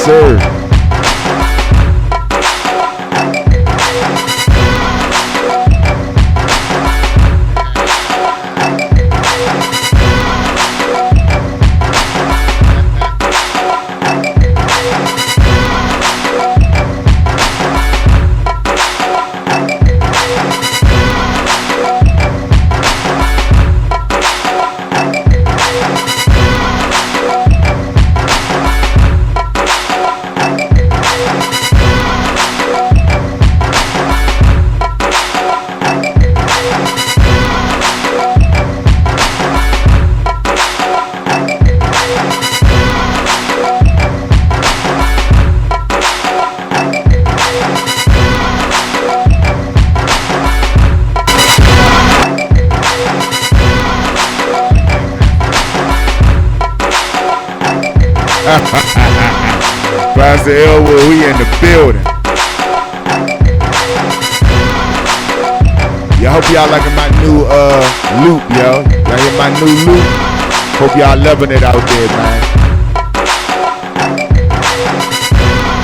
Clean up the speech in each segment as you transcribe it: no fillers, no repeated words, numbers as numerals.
sir. Pastor Elwood, we in the building. I hope y'all liking my new loop, yo. Y'all hear my new loop? Hope y'all loving it out there, man.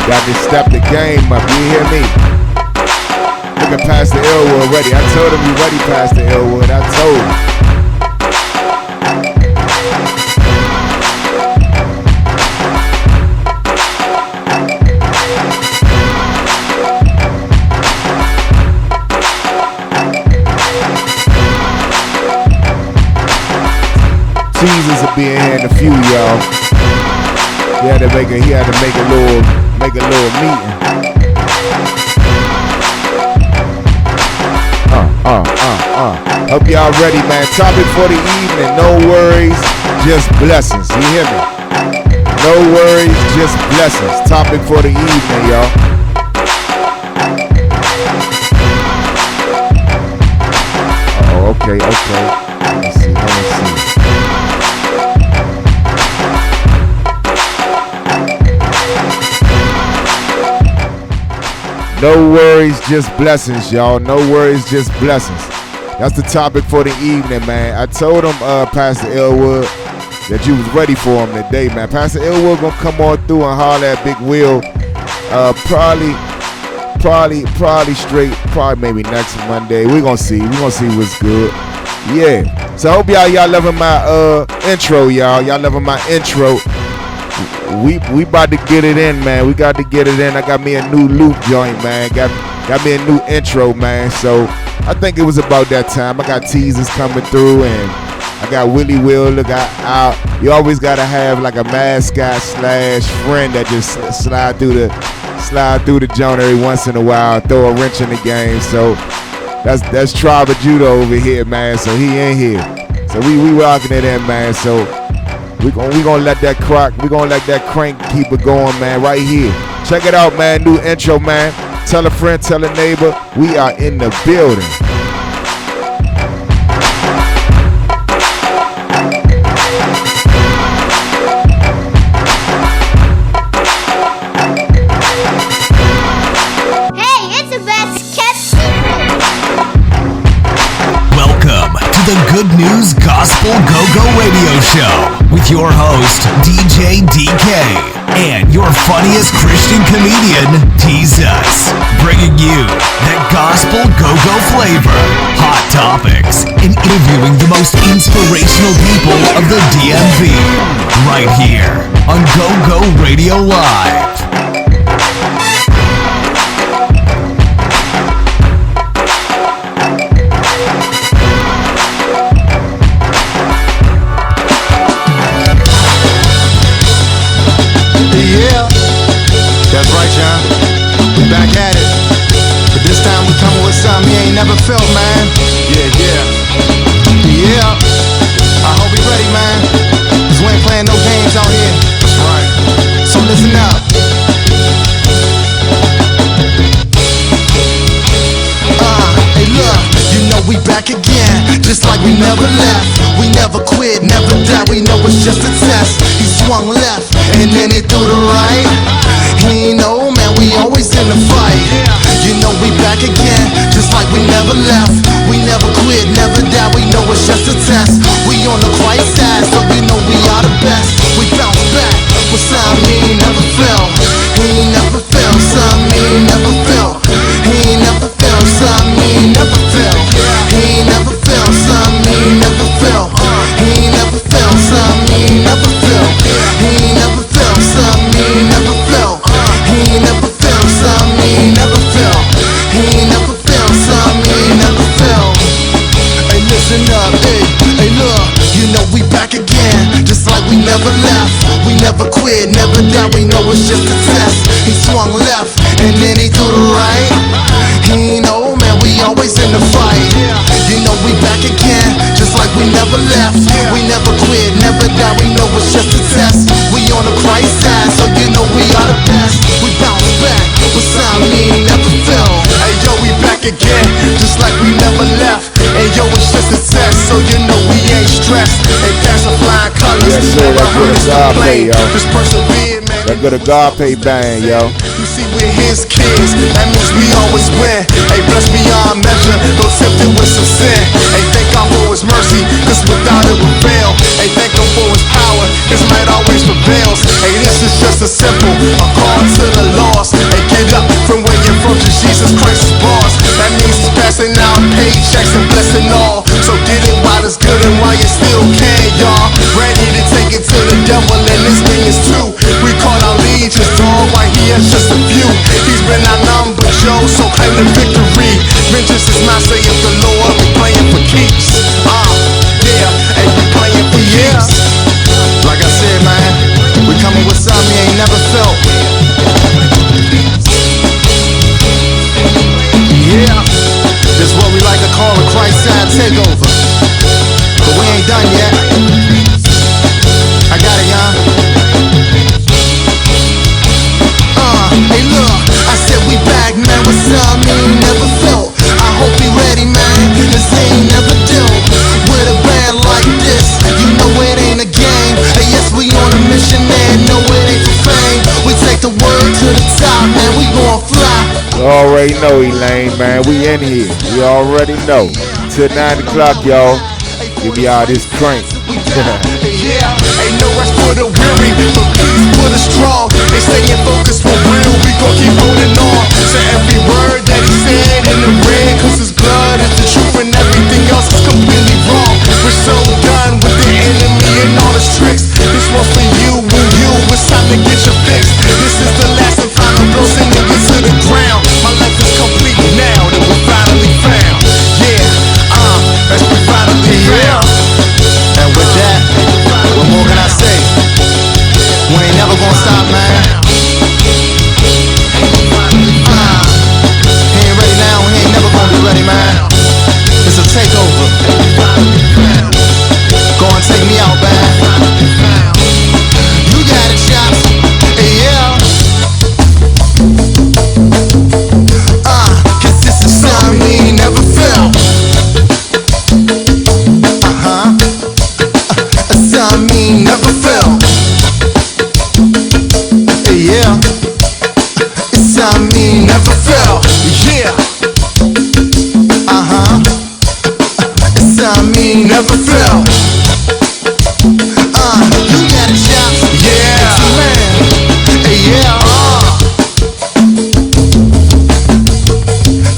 Got to step the game up, you hear me? Look at Pastor Elwood ready. I told him you ready, Pastor Elwood. I told him. Jesus will be in here in a few, y'all. He had to make a little meeting. Hope y'all ready, man. Topic for the evening: no worries, just blessings. You hear me? No worries, just blessings. Topic for the evening, y'all. Oh, okay. Let me see. No worries, just blessings, y'all. No worries, just blessings. That's the topic for the evening, man. I told him, Pastor Elwood, that you was ready for him today, man. Pastor Elwood gonna come on through and holler at Big Will. Probably maybe next Monday. We gonna see what's good. Yeah. So I hope y'all loving my intro, y'all. Y'all loving my intro. We about to get it in, man. We got to get it in. I got me a new loop joint, man. Got me a new intro, man. So I think it was about that time. I got teasers coming through, and I got Willie Will. Look out. You always gotta have like a mascot / friend that just slide through the joint every once in a while, throw a wrench in the game. So that's Tribal Judah over here, man. So he in here. So we rocking it in, man. So we gonna let that crank keep it going, man, right here. Check it out, man. New intro, man. Tell a friend, tell a neighbor. We are in the building. Hey, it's the best catch. Welcome to the Good News Gospel GoGo Radio Show with your host, DJ DK, and your funniest Christian comedian, Jesus, bringing you that gospel go-go flavor, hot topics, and interviewing the most inspirational people of the DMV, right here on GoGo Radio Live. Yeah, that's right, John. We back at it. But this time we coming with something you ain't never felt, man. Yeah. I hope you ready, man. Cause we ain't playing no games out here. That's right. So listen up. Hey look, you know we back again. Just like we never left. We never quit, never die. We know it's just a test. He swung left and then he threw the right. He ain't no man, we always in the fight. You know we back again, just like we never left. We never quit, never die. We know it's just a test. We on the Christ side, so we know we are the best. We bounce back with sound we ain't never felt. never quit, never doubt, we know it's just a test. He swung left, and then he threw the right. He ain't old man, we always in the fight. You know we back again, just like we never left. We never quit, never doubt, we know it's just a test. We on the Christ side, so you know we are the best. We bounce back, with sound mean never fell. Hey yo, we back again, just like we never left. Hey yo, it's just a test, so you know we ain't stressed. Hey, pass the flying colors, Yes, sir, never that's heard good us agape, complain. yo. Just persevere, man. That good agape bang, yo. You see, we're his kids, that means we always win. Hey, blessed beyond measure, though tempted with some sin. Hey, thank God for his mercy, cause without it would fail. Hey, thank him for his power, his might always prevails. Hey, this is just a simple, a call to the lost. Hey, get up from where you're from, to Jesus Christ is boss. That means he's passing out paychecks and blessing all. So get it while it's good and while you still can, y'all. Ready to take it to the devil, and this thing is true. We call our legions, dog, while he has just a few. He's been our number, Joe, so claim the victory. Vengeance is not saying the Lord, we playing for keeps. Yeah, and we playing for years. Like I said, man, we coming with something you ain't never felt. Yeah, this is what we like to call a Christ-side takeover. But we ain't done yet. I got it, y'all. Hey look, I said we back, man, with something you ain't never felt. I hope he ready, man, cause he ain't never dealt with a band like this. You know it ain't a game. Hey, yes, we on a mission, man, no it ain't for fame. We take the word to the top, man, we gon' fly. You already know, Elaine, man. We in here. You already know. Till 9 o'clock, y'all. Give me all this crank. Yeah, ain't no rest for the weary, but peace for the strong. They staying focused for real, we gon' keep holding on to every word that he said in the red, cause his blood is the truth and everything else is completely wrong. We're so done with the enemy and all his tricks. This one's for you and you, it's time to get your fix. This is the last and final blow, sending you to the ground. My life is complete now that we're finally found. Yeah, that's we finally found. And with that, what more can I say? We ain't never gonna stop, man. He ain't ready now, he ain't never gonna be ready, man. It's a takeover. Go and take me out, man. You got it, Chops. Yeah. Cause this is something he ain't never felt. Something never felt. Yeah, it's something never felt. Yeah, it's something never felt. You got it, Chops. Yeah, it's a man. Yeah,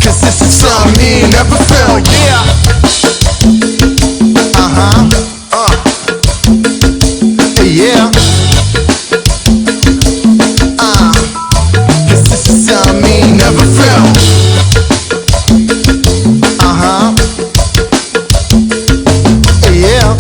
cause this is something never felt. Yeah. Yeah. Cause this is something he never felt. Yeah.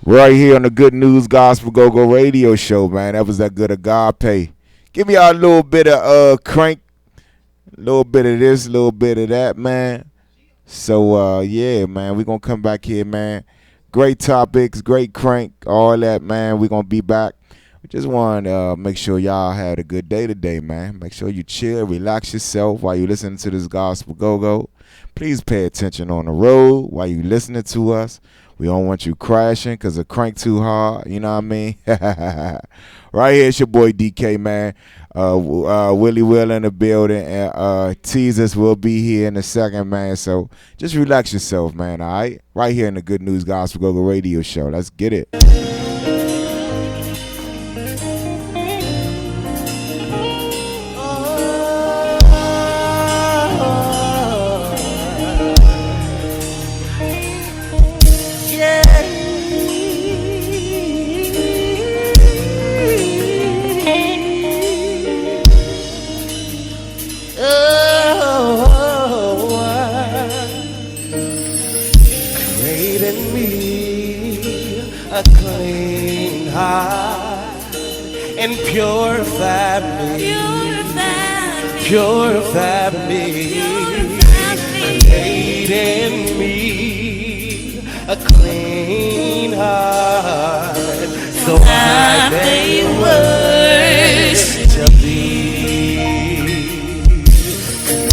Right here on the Good News Gospel GoGo Radio Show, man. That was that good agape. Give me a little bit of crank. A little bit of this, a little bit of that, man. So, yeah, man, we're going to come back here, man. Great topics, great crank, all that, man. We're going to be back. We just want to make sure y'all had a good day today, man. Make sure you chill, relax yourself while you listening to this Gospel Go-Go. Please pay attention on the road while you listening to us. We don't want you crashing because the crank too hard. You know what I mean? Right here, it's your boy DK, man. Willie Will in the building. And Teasers will be here in a second, man. So just relax yourself, man, all right? Right here in the Good News Gospel GoGo Radio Show. Let's get it. Purify me, purify me, create in me a clean heart, so I may worship thee.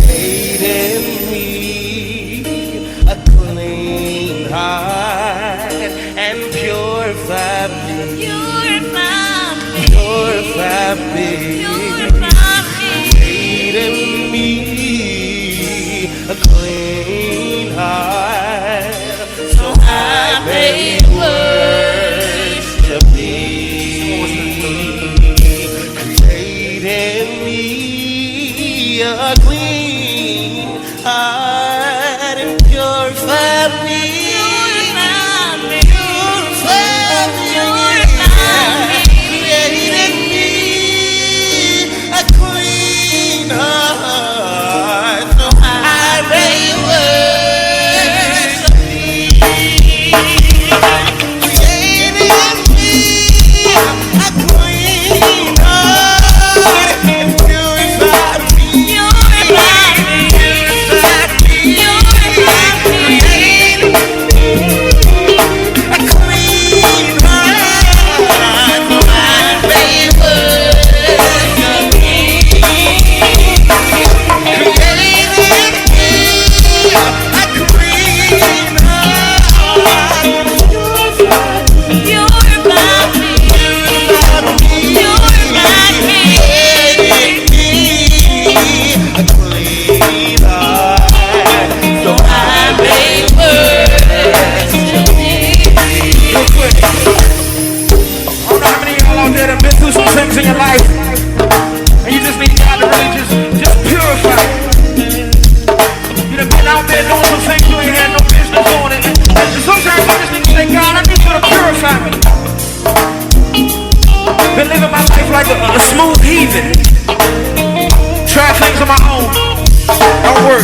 Create in me a clean heart and purify me. Purify me, create in me a clean heart, so I may worship thee. Create in me a clean heart and purify me. In your life, and you just need God to really just purify. You done been out there doing some things you ain't had no business doing it. And sometimes you just need to say, God, I need you to purify me. Been living my life like a smooth heathen. Try things on my own. Don't work.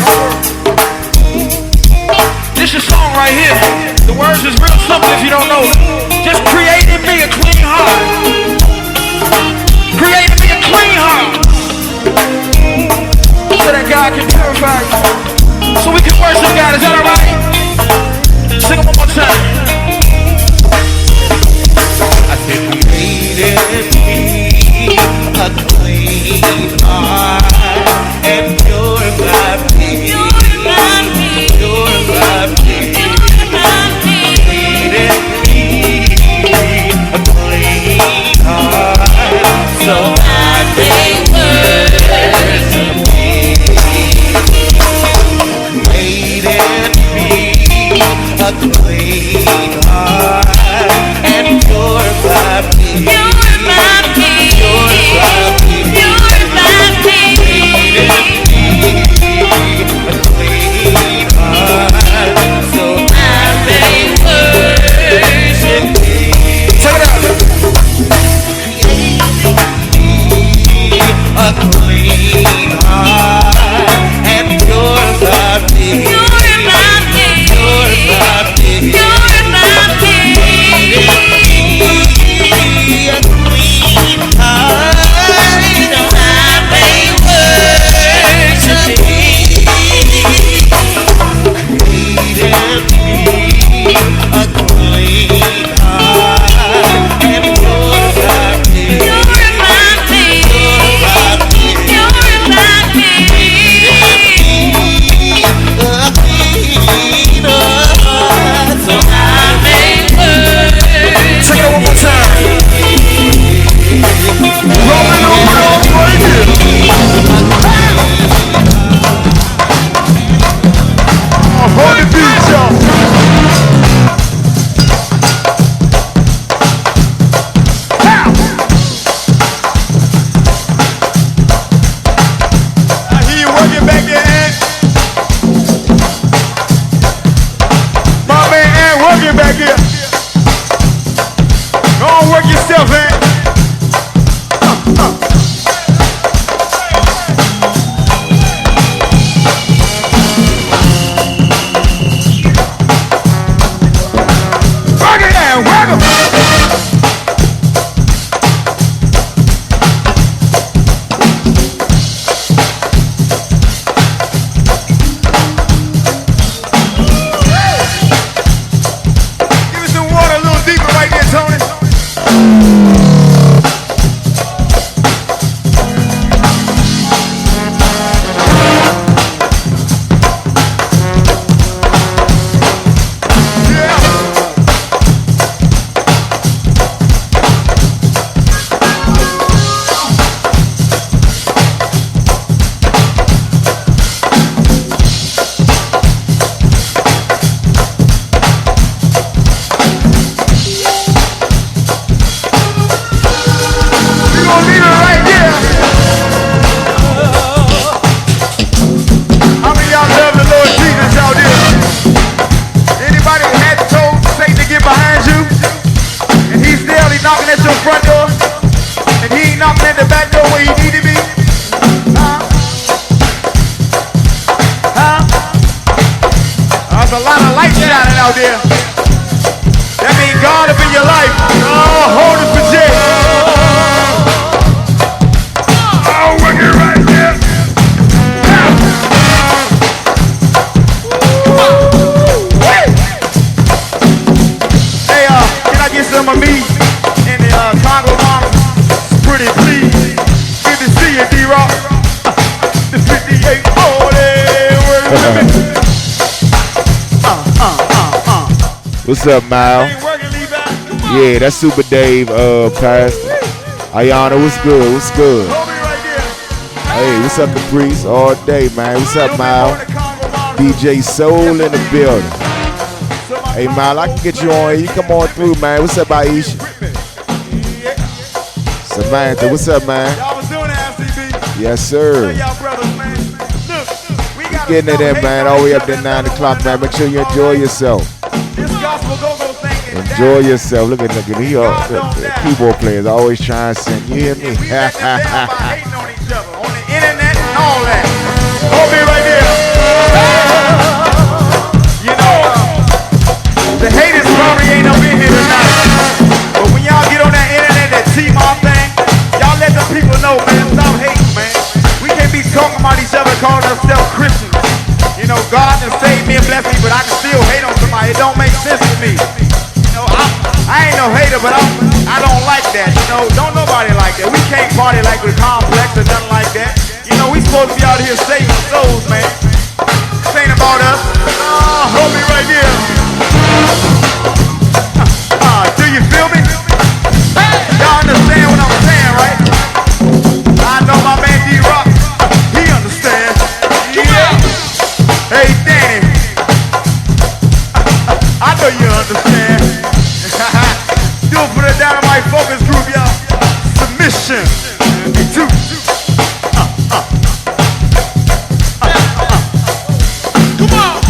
This is song right here. The words is real simple if you don't know it. Just create in me a clean heart. Create me a clean heart so that God can purify you. So we can worship God. Is that alright? Sing it one more time. I said create in me a clean heart and purify me. Purify me. Purify me. Create in me a clean heart, so I may worship thee. Create in at the back door where you need to be? There's a lot of light shining out there. That means God up in your life. Oh, hold it for Jay. Oh, work it right there. Hey, can I get some of me in the Congo mama? Pretty please. Good to see you, D-Rock. The 58 work with me. What's up, Mal? Yeah, that's Super Dave, Pastor. Ayana, what's good? What's good? Hey, what's up, Caprice? All day, man. What's up, Mal? DJ Soul in the building. Hey, Mal, I can get you on here. You come on through, man. What's up, Aisha? Samantha, what's up, man? Yes, sir. Getting it in, man. All the way up to 9 o'clock, man. Make sure you enjoy yourself. Enjoy yourself. Look at the keyboard players always trying to sing. You hear me? On the internet and all that. Hold me right there. You know, the haters probably ain't up in here tonight. But when y'all get on that internet, that T-Mob thing, y'all let the people know, man. Stop hating, man. We can't be talking about each other, calling ourselves Christians. You know, God has saved me and blessed me, but I can still hate on somebody. It don't make sense to me. You know, I ain't no hater, but I don't like that. You know, don't nobody like that. We can't party like with Complex or nothing like that. You know, we supposed to be out here saving souls, man. This ain't about us. Hold me right here. Do you feel me? Y'all understand what I'm saying, right? I know my man D-Rock. He understands. Yeah. Hey, Danny. I know you understand. Do it for the Dynamite Focus Group, y'all. Submission. Two. Come on.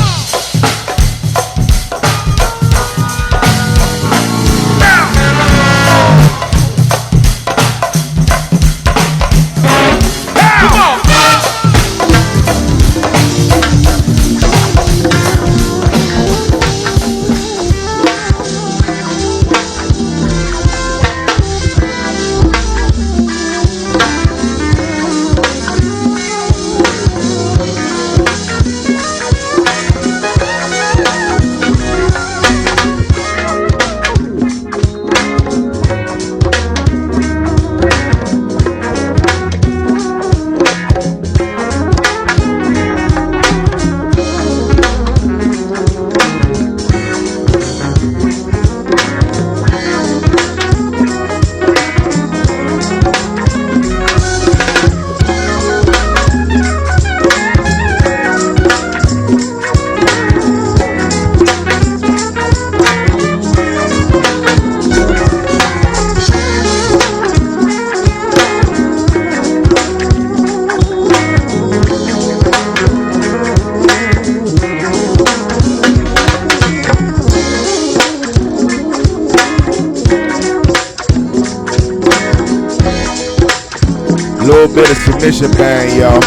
Little bit of submission bang, y'all.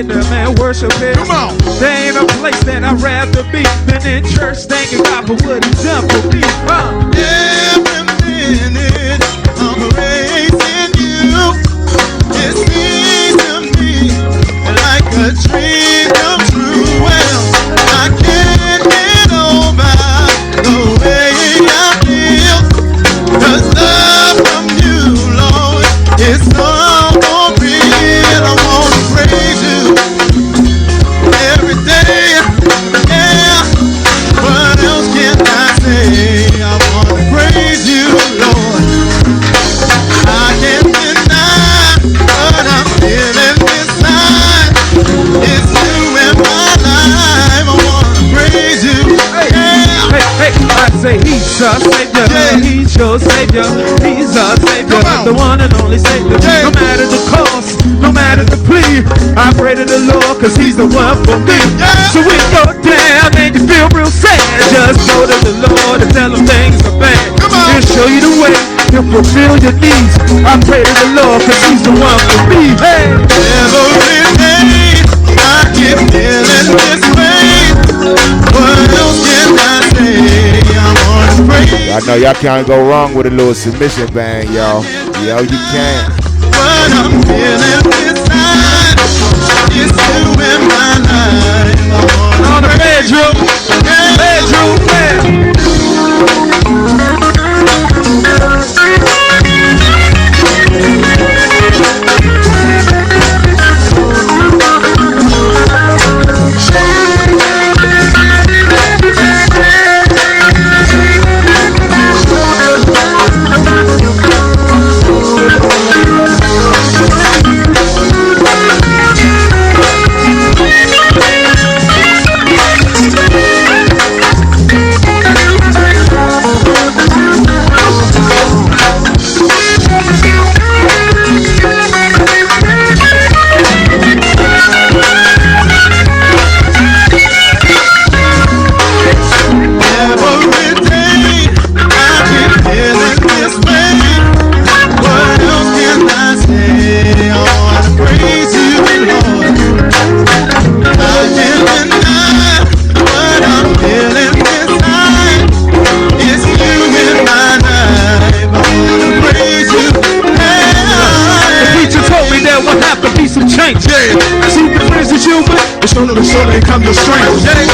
get there, man, worship it. Come on. There ain't a place that I'd rather be than in church, thanking God for what He's done for me. Every minute I'm praising you. It seems to me like a dream come true. Well, I can't get over the way I feel. 'Cause love from you, Lord, is so real. I wanna praise you every day. Yeah. What else can I say? I wanna praise you, Lord. I can't deny what I'm feeling inside. It's you in my life. I wanna praise you. Yeah. Hey, I say He's a Savior, Yeah. He's your Savior, He's a Savior, Come on. the one and only Savior. Yeah. No matter the cost, no matter the plea, I pray to the Lord 'cause He's the one for me. Yeah. So when you go down and you feel real sad, just go to the Lord and tell Him things are bad. Come on. He'll show you the way, He'll fulfill your needs. I pray to the Lord 'cause He's the one for me. Hey. Every day I keep feeling this way. What else can I say? I wanna praise I know y'all can't go wrong with a little submission bang, y'all. Yo, you can't. what I'm feeling inside. It's you in my life. I wanna On the praise you. bedroom, man. Surely come your strength. Stay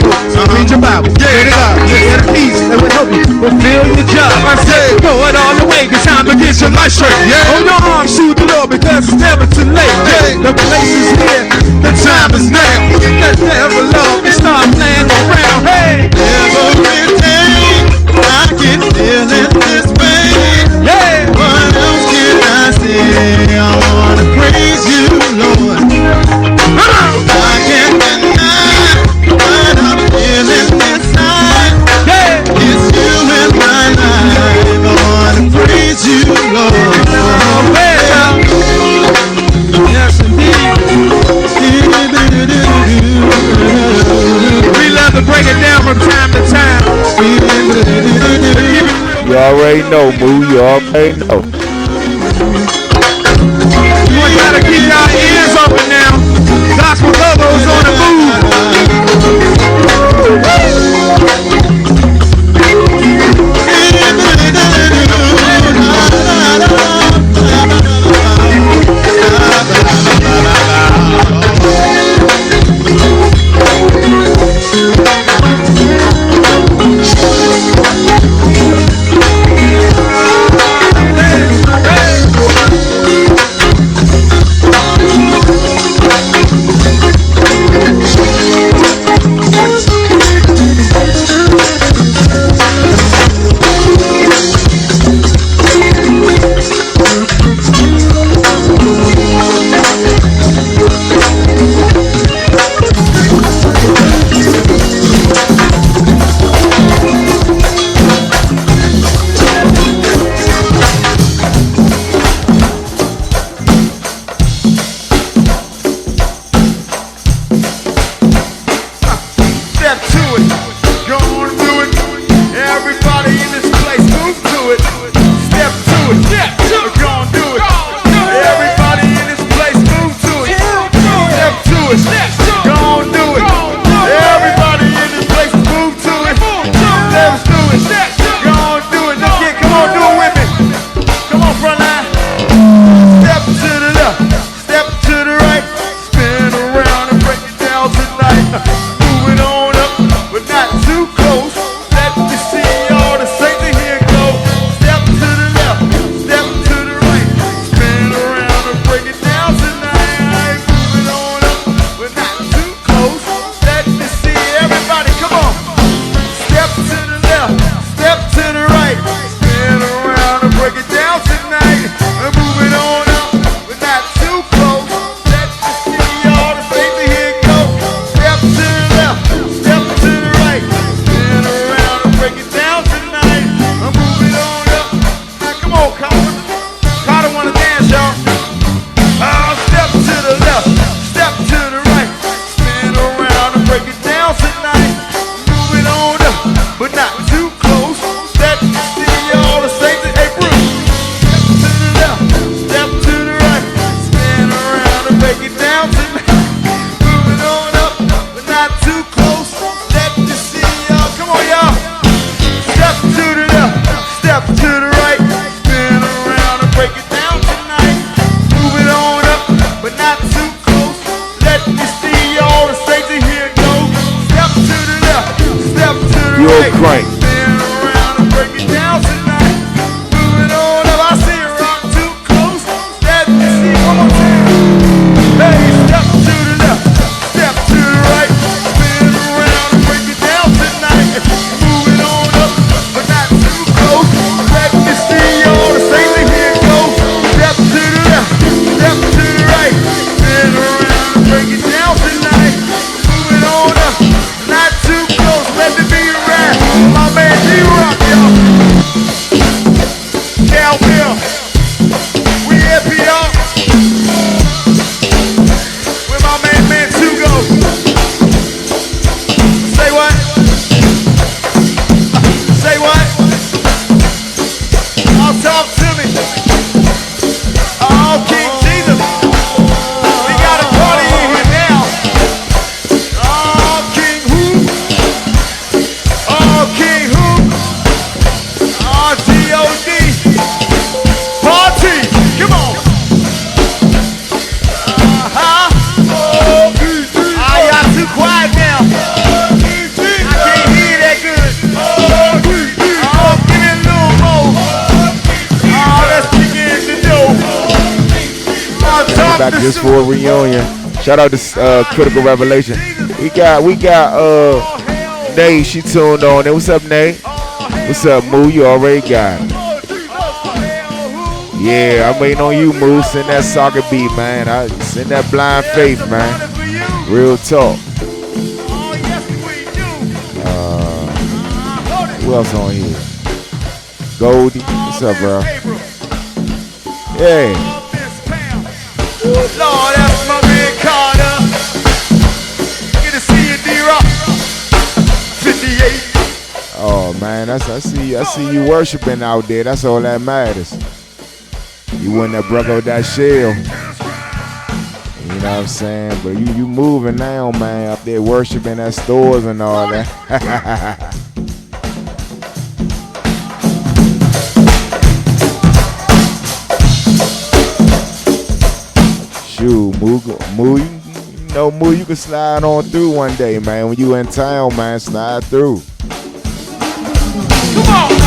focused. Read your Bible. Get it up. Get a peace that will help you fulfill your job. I said, throw it all away. It's time to get your life straight. Hold your arms, shoot the Lord, because it's never too late. The place is here. The time is now. Get that devil off and start playing around. Hey. Every day I get feeling this way. Yeah. What else can I say? I wanna praise you, Lord. I can't deny what I'm feeling inside. Yeah. It's you in my life. I wanna praise you, Lord. Yes, indeed. We love to break it down from time to time. You already know, Moo. You already know. We gotta keep our ears open now. Gospel Gogo's on the move. little crank. Spin around and break it down tonight. Moving on up, I see you rock too close. Let me see one more time. Hey, step to the left, step to the right. Spin around and break it down tonight. Moving on up, but not too close. Let me see all the same thing. Here it goes. Step to the left, step to the right. Spin around and break it down tonight. Moving on up, not too close. Let me be right. My man D-Rock, y'all. Cowbell. We happy, y'all. Where my man 2 go? Say what? Say what? I'll talk to me. Oh, King Jesus. We got a party in here now. Oh, King who? Oh, King who? Oh, G-O-D. Party. Come on. Y'all too quiet now. I can't hear that good. Oh, give me a little more. Oh, let's begin to do. Back just for a reunion. Shout out to Critical Revelation. We got Nay, she tuned on there. What's up, Nay? What's up, Moo? You already got it. Yeah, I'm waiting on you, Moo. Send that soccer beat, man. Send that blind faith, man. Real talk. Who else on here? Goldie. What's up, bro? Yeah. Lord, that's my man Carter. Good to see you, D-Rock. 58. Oh man, I see you worshiping out there. That's all that matters. You wouldn't have broke out that shell. You know what I'm saying? But you moving now, man, up there worshiping at stores and all that. Shoot, Moo, you can slide on through one day, man. When you in town, man, slide through. Come on.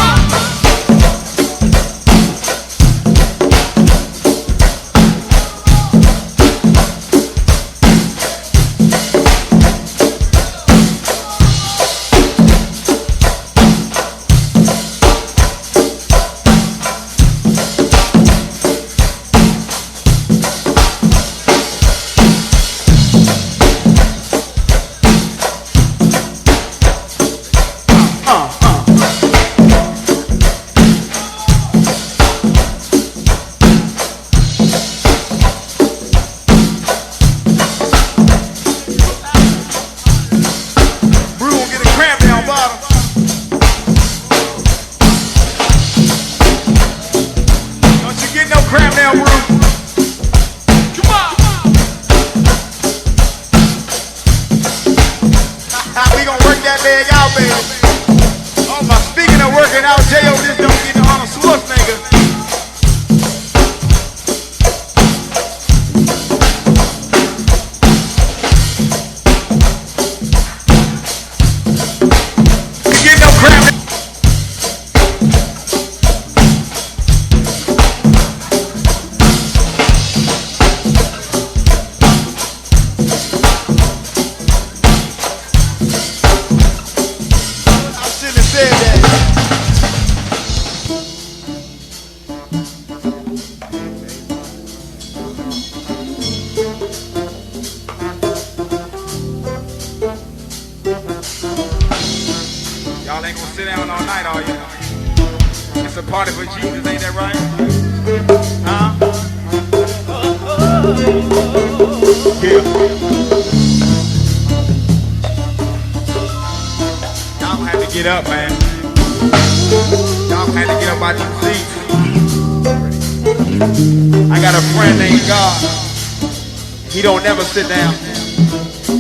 He don't never sit down,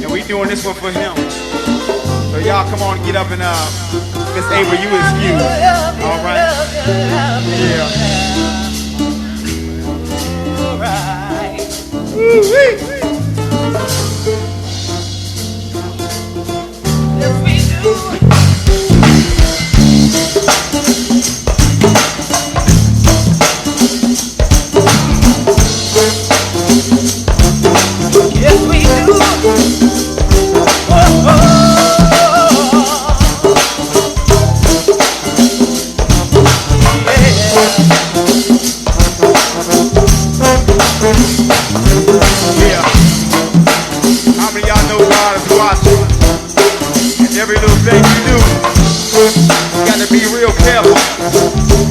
and we doing this one for him. So y'all come on and get up and Miss Ava, you excused. All right. Yeah. All right. Woo-wee. Yes, we do. God is watching. And every little thing you do, you got to be real careful.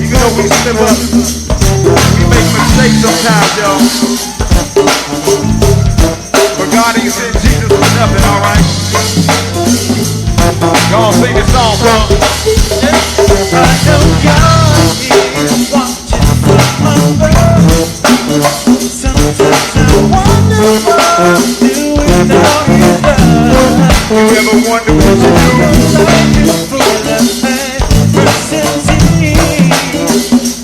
Even though we slip up, we make mistakes sometimes, y'all. But God ain't sent Jesus for nothing, alright? Y'all sing this song, bro. I know God is watching from above. Sometimes I wonder what I'm doing now His love. You ever wonder what you do? Life is full of adversity.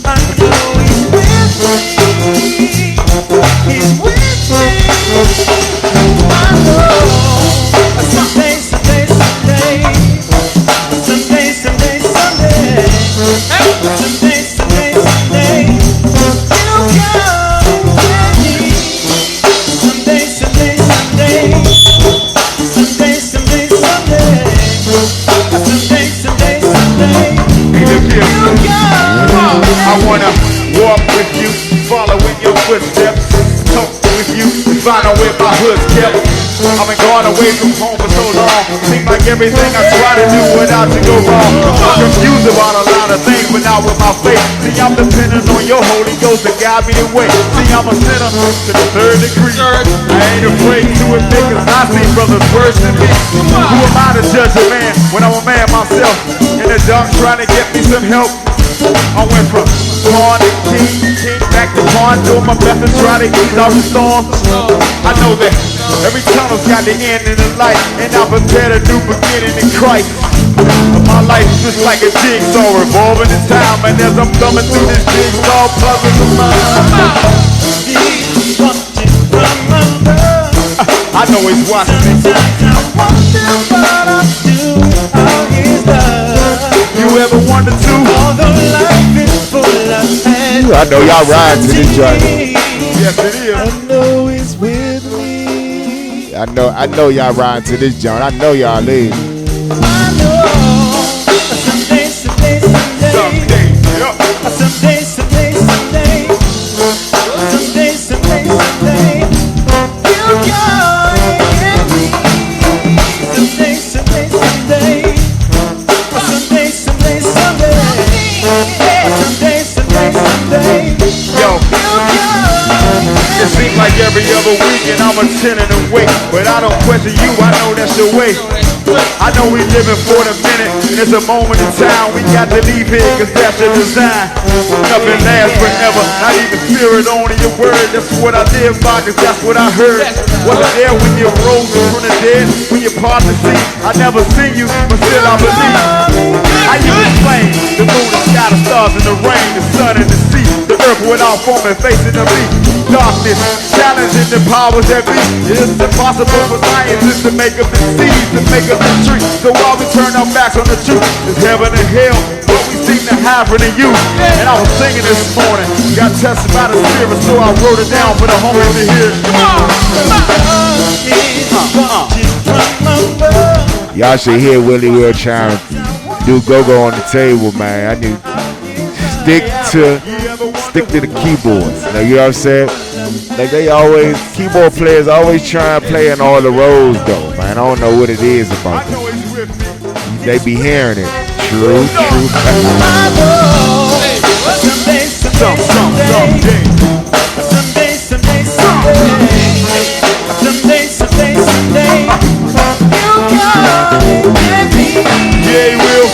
I know He's with me. He's with me. I know someday, someday, someday. Someday, someday, someday. Someday, someday, someday. You'll come with me. Someday, someday, someday. Someday, someday, someday. Someday, someday, someday. You'll come. I wanna walk with you, follow in your footsteps, talk with you, find out where my hood's kept. I've been gone away from home for so long. Seems like everything I try to do without you go wrong. I'm confused about a lot of things, but not with my faith. See, I'm dependent on your Holy Ghost to guide me the way. See, I'm a sinner to the third degree. I ain't afraid to admit, cause I see brothers worse than me. Who am I to judge a man when I'm a man myself? In the dark trying to get me some help. I went from pawn to king back to pawn, doing my best to try to ease off the storm. I know that every tunnel's got the end in the light, and I prepared a new beginning in Christ. But my life is just like a jigsaw revolving in time, and as I'm thumbing through this jigsaw puzzle of mine, He's watching from above. I know He's watching me. Sometimes I wonder what I'm doing out His love. You ever wonder too? Although life is full of I know y'all ride to this joint. Yes, it is. I know He's with me. I know y'all riding to this joint. I know y'all leave. I know someday, someday, someday. Someday, yep. Someday, someday, someday. Someday, someday, someday. You'll come and get me. Someday, someday, someday. Someday, someday, someday. Someday, someday, someday. Yo, You'll come and it get me. seems like every other weekend I'm attending and wait, but I don't question you, I know that's your way. I know we living for the minute, and it's a moment in time. We got to leave here, cause that's your design. Nothing lasts forever, not even spirit, only your word. That's what I live by, cause that's what I heard. Wasn't there when you rose from the dead, when you part the sea. I never seen you, but still I believe. I use the flame, the moon, the sky, the stars, and the rain, the sun, and the sea. The earth without form and facing the beat. Darkness, challenging the powers that be. It's impossible for scientists to make up the seeds, to make up the tree. So while we turn our backs on the truth, it's heaven and hell, what we seem to have in the youth. And I was singing this morning, got tested by the Spirit, so I wrote it down for the homies to hear. Y'all should hear Willie Will trying to do GoGo on the table, man. I need stick to the keyboards. Like, you know what I'm saying? Like they always, keyboard players always try and play in all the roles though, man. I don't know what it is about them. They be hearing it. True. Yeah, he will.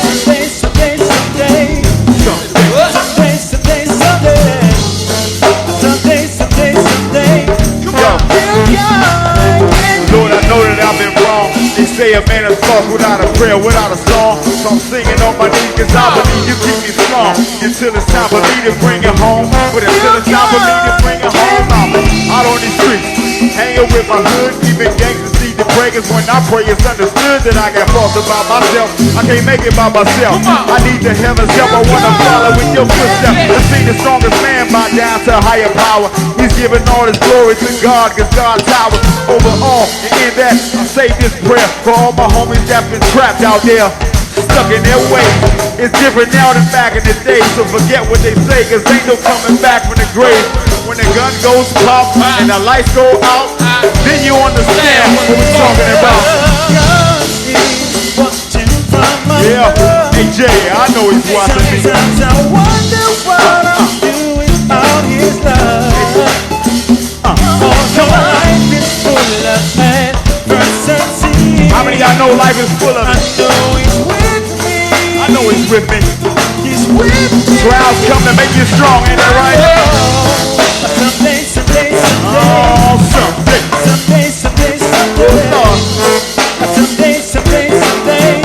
Lord, I know that I've been wrong. They say a man is lost without a prayer, without a song. So I'm singing on my knees, cause I believe you keep me strong. Until it's time for me to bring it home. But until it's time for me to bring it home, I'm out on these streets, hanging with my hood, keeping gangsters see the breakers. When I pray, it's understood that I got false about myself. I can't make it by myself. I need the heaven's help. I wanna follow in your footsteps. I see the strongest man bow down to a higher power. He's giving all his glory to God, cause God towers over all. And in that, I say this prayer for all my homies that been trapped out there, stuck in their ways. It's different now than back in the day, so forget what they say, cause ain't no coming back from the grave. When the gun goes pop and the lights go out, then you understand what we're talking about. Yeah, hey Jay, I know he's watching me. Sometimes I wonder what I'm doing out his love. So life is full of adversity. How many of y'all know life is full of I know he's with me. I know he's with me. He's with me. Trials come to make you strong, ain't that right? Someday, someday, someday. Oh, someday. Someday, someday, someday. Oh, Lord. Someday, someday, someday.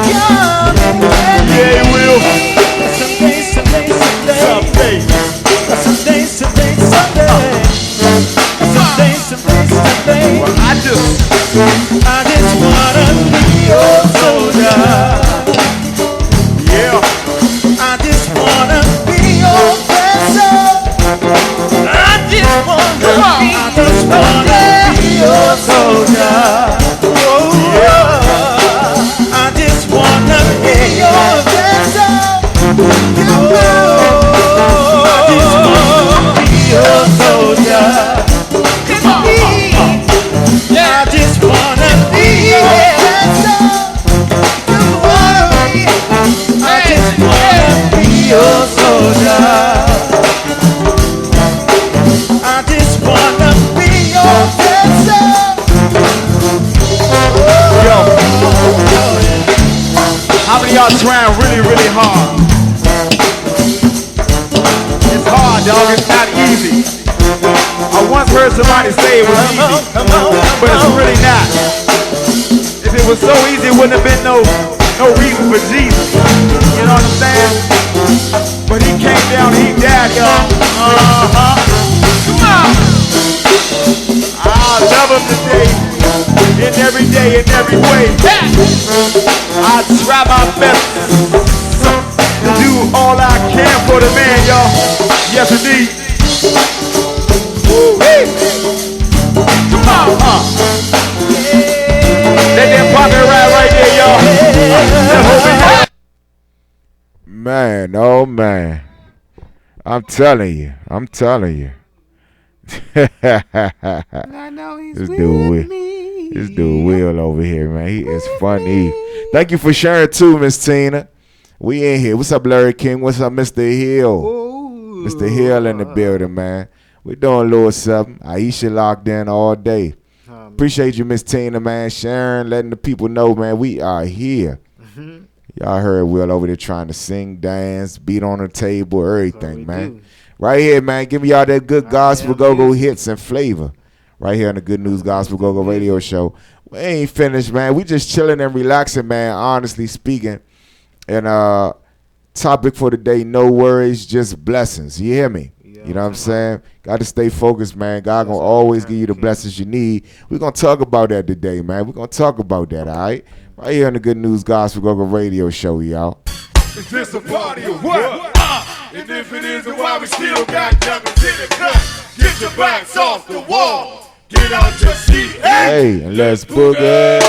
He'll come and get me. Yeah, he will. Someday, someday, someday. Someday. Someday, someday, someday. Someday, someday, someday. Well, I just wanna be your soldier. Yeah. I just wanna be your vessel. I just wanna be your soldier. Oh, yeah. I just wanna be your vessel. Oh, I just wanna be your soldier. I just wanna be your vessel. Don't worry. I just wanna be your soldier. I just wanna be your vessel. Yo. How many of y'all trying really, really hard? It's hard, dog. It's not easy. I once heard somebody say it was easy, but it's really not. If it was so easy, it wouldn't have been no reason for Jesus. You know what I'm saying? But he came down, he died, y'all. Come on. I love him today, in every day, in every way. I try my best to do all I can for the man, y'all. Yes, indeed. Woo-wee. Come on, Let that pocket ride right there, y'all. Man, oh man. I'm telling you. I know he's This with dude, me. This dude Will over here, man. He is funny. Thank you for sharing too, Miss Tina. We in here. What's up, Larry King? What's up, Mr. Hill? Ooh. Mr. Hill in the building, man. We doing a little something. Aisha locked in all day. Appreciate you, Miss Tina, man. Sharing, letting the people know, man, we are here. Y'all heard Will over there trying to sing, dance, beat on the table, everything, man. Right here, man. Give me y'all that good gospel go-go hits and flavor. Right here on the Good News Gospel Go-Go Radio Show. We ain't finished, man. We just chilling and relaxing, man, honestly speaking. And topic for today, no worries, just blessings. You hear me? You know what I'm saying? Got to stay focused, man. God going to always give you the blessings you need. We're going to talk about that today, man. We're going to talk about that, all right? Right here on the Good News Gospel Go-Go Radio Show, y'all. Is this a party or what? And if it is, then why we still got youngers in the cut? Get your backs off the wall. Get out your seat. Hey, and let's boogie.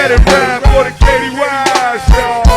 let it ride for the KDYs, y'all.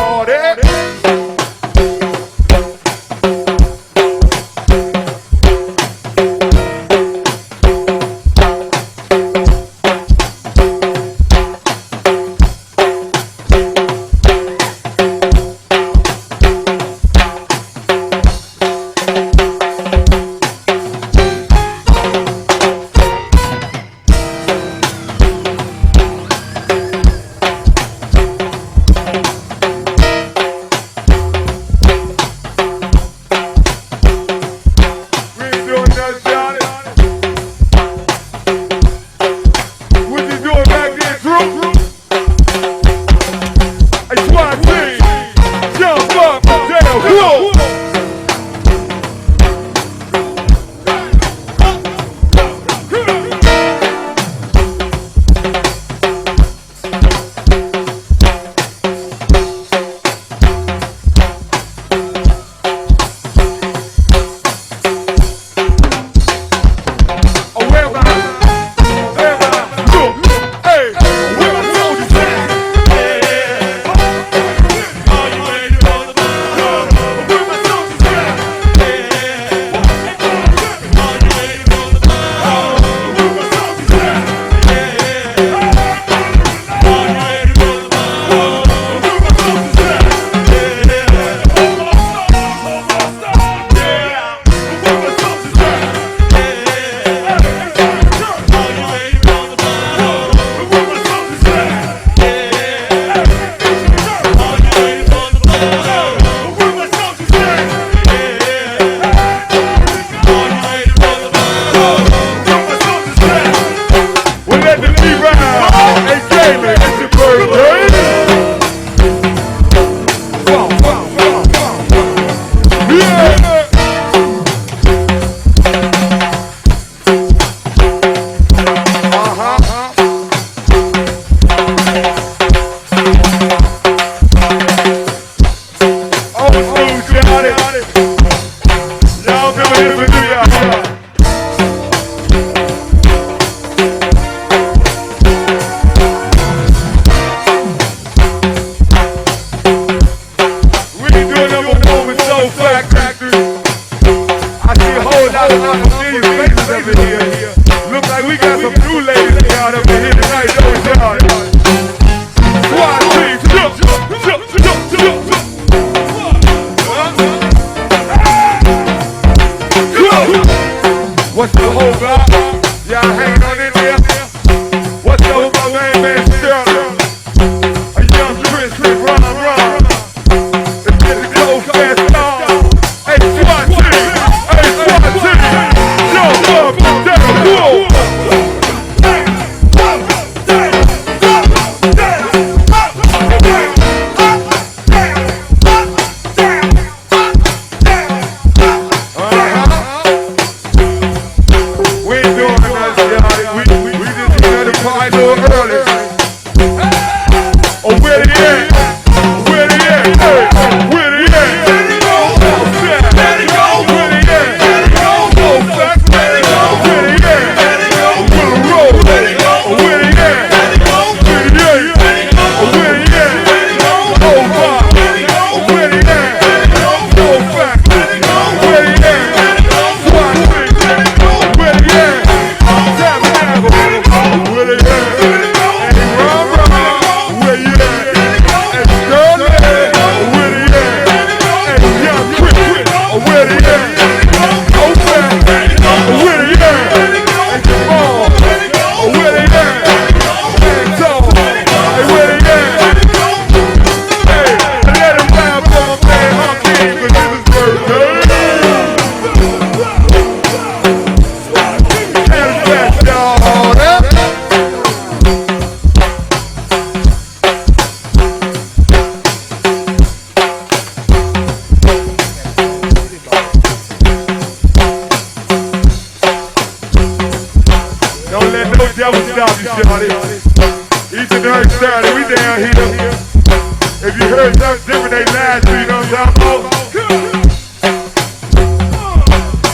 If you heard something different, they lied to you, know what I'm talking about?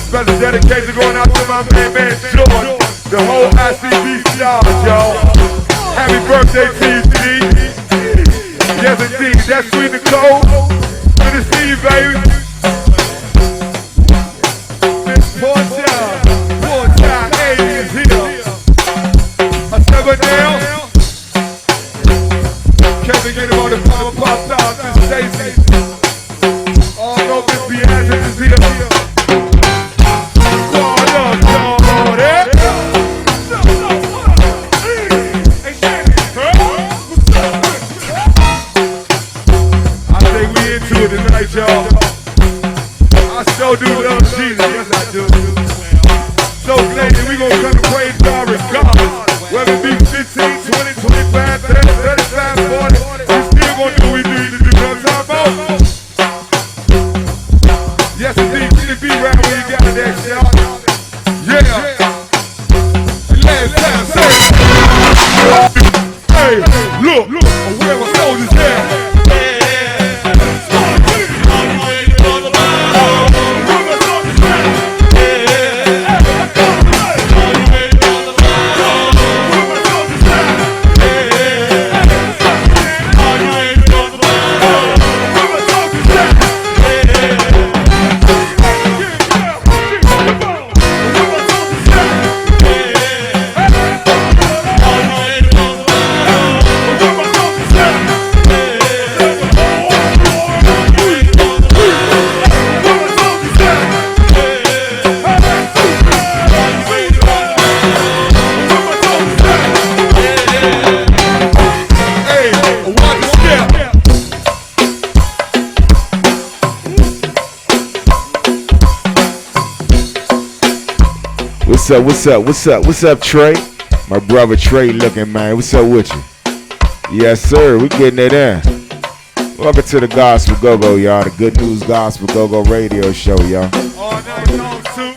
Special dedication going out to my man George, the whole ICB stars, y'all. Happy birthday, TC. Yes, indeed. That's Sweet Nicole. Good to see you, baby. Poor child, hey, is here. I step it down. Kevin get him on the phone, pop out, and Stacy. Oh, no, Miss Beatrice is here. God, God, eh? I think we into it tonight, y'all. I sure do love Jesus, yes I do. So, ladies, we gonna come to praise God regardless. Whether it be 15, 20, 25, 30, 35, 40, we still gonna do what we need to do. You know what I'm talking about? Yes, indeed, get it be right when you got that shot. Yeah. Last time, say it. Hey, look, where my soldiers at? What's up, Trey? My brother Trey looking, man. What's up with you? Yes, sir. We getting it in. Welcome to the Gospel GoGo, y'all. The Good News Gospel GoGo radio show, y'all. All night long, too.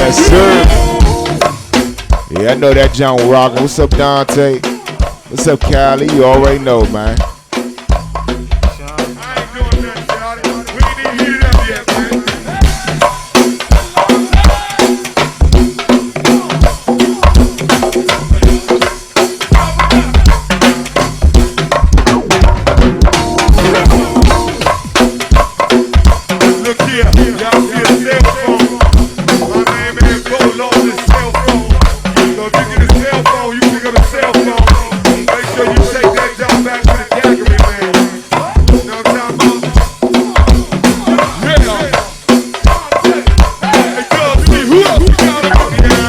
Yes, sir. Yeah, I know that John rockin'. What's up, Dante? What's up, Cali? You already know, man. I ain't doing nothing, Charlie. We ain't even heated up yet, man. Look here, y'all see a cell phone. My name is Polo on the cell phone. So if you get a cell phone, you pick up a cell phone. Make sure you take that job back to the Jackery, man. You know what I'm talking about? Yeah. Hey, girls, see who else we got up here?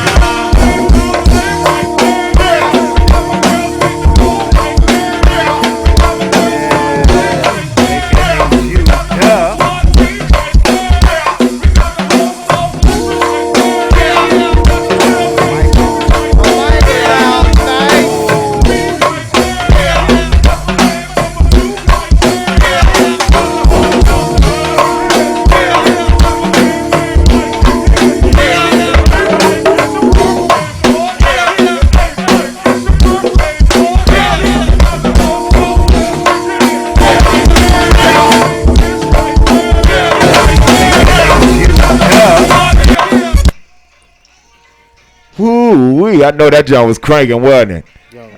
Woo-wee. I know that John was cranking, wasn't it?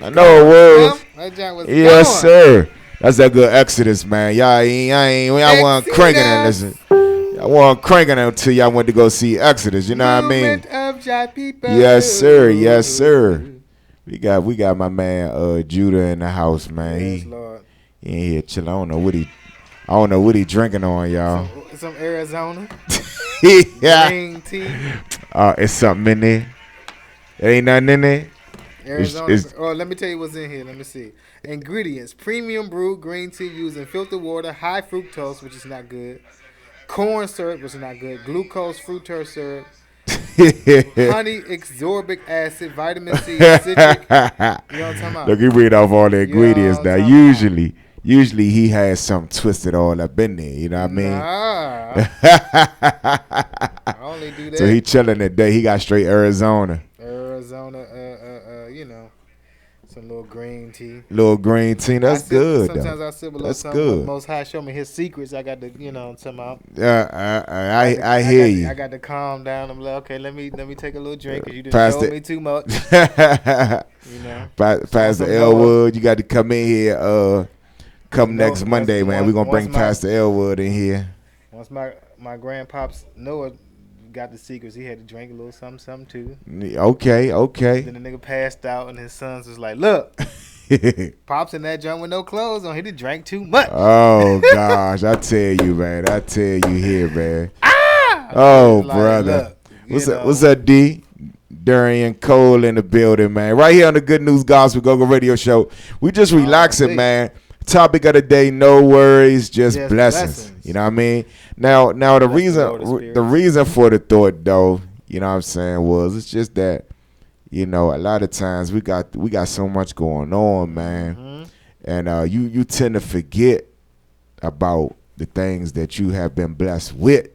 I know it was. That joint was Yes, going. sir. That's that good Exodus, man. Y'all wasn't cranking it. Listen, y'all wasn't cranking it until y'all went to go see Exodus. You know what I mean? Movement of Jive people. Yes, sir. Yes, sir. We got my man Judah in the house, man. Yes, Lord. He ain't here chilling. I don't know what he drinking on, y'all. Some Arizona. Yeah. Green tea. It's something in there. There ain't nothing in there. Arizona. It's- Let me tell you what's in here. Let me see. Ingredients: premium brewed green tea using filtered water, high fructose, which is not good. Corn syrup, which is not good. Glucose fructose syrup. Honey, ascorbic acid, vitamin C, citric. You know what I'm talking about? Look, he read off all the ingredients You know now. what I'm talking Usually he has something twisted all up in there. You know what I mean? Nah, I only do that. So he chilling today. He got straight Arizona. Arizona, some little green tea. Little green tea. That's good. Sometimes though. I sip a little That's something. good. Most High show me his secrets. I got to, some out. I hear you. I got to calm down. I'm like, okay, let me take a little drink because you just Pass told it. me too much. Pastor Elwood, you got to come in here. Come next Monday, man. We're gonna bring Pastor Elwood in here. Once my grandpops Noah got the secrets, he had to drink a little something too. Okay. Then the nigga passed out, and his sons was like, "Look, Pops in that joint with no clothes on. He done drank too much." Oh gosh, I tell you, man. Here, man. Oh, Like, brother. look, What's up, D? Durian Cole in the building, man. Right here on the Good News Gospel GoGo Radio Show. We just relaxing, man. Topic of the day: no worries, just blessings. You know what I mean? Now the reason for the thought, though, you know what I'm saying, was it's just that, a lot of times we got so much going on, man, and you tend to forget about the things that you have been blessed with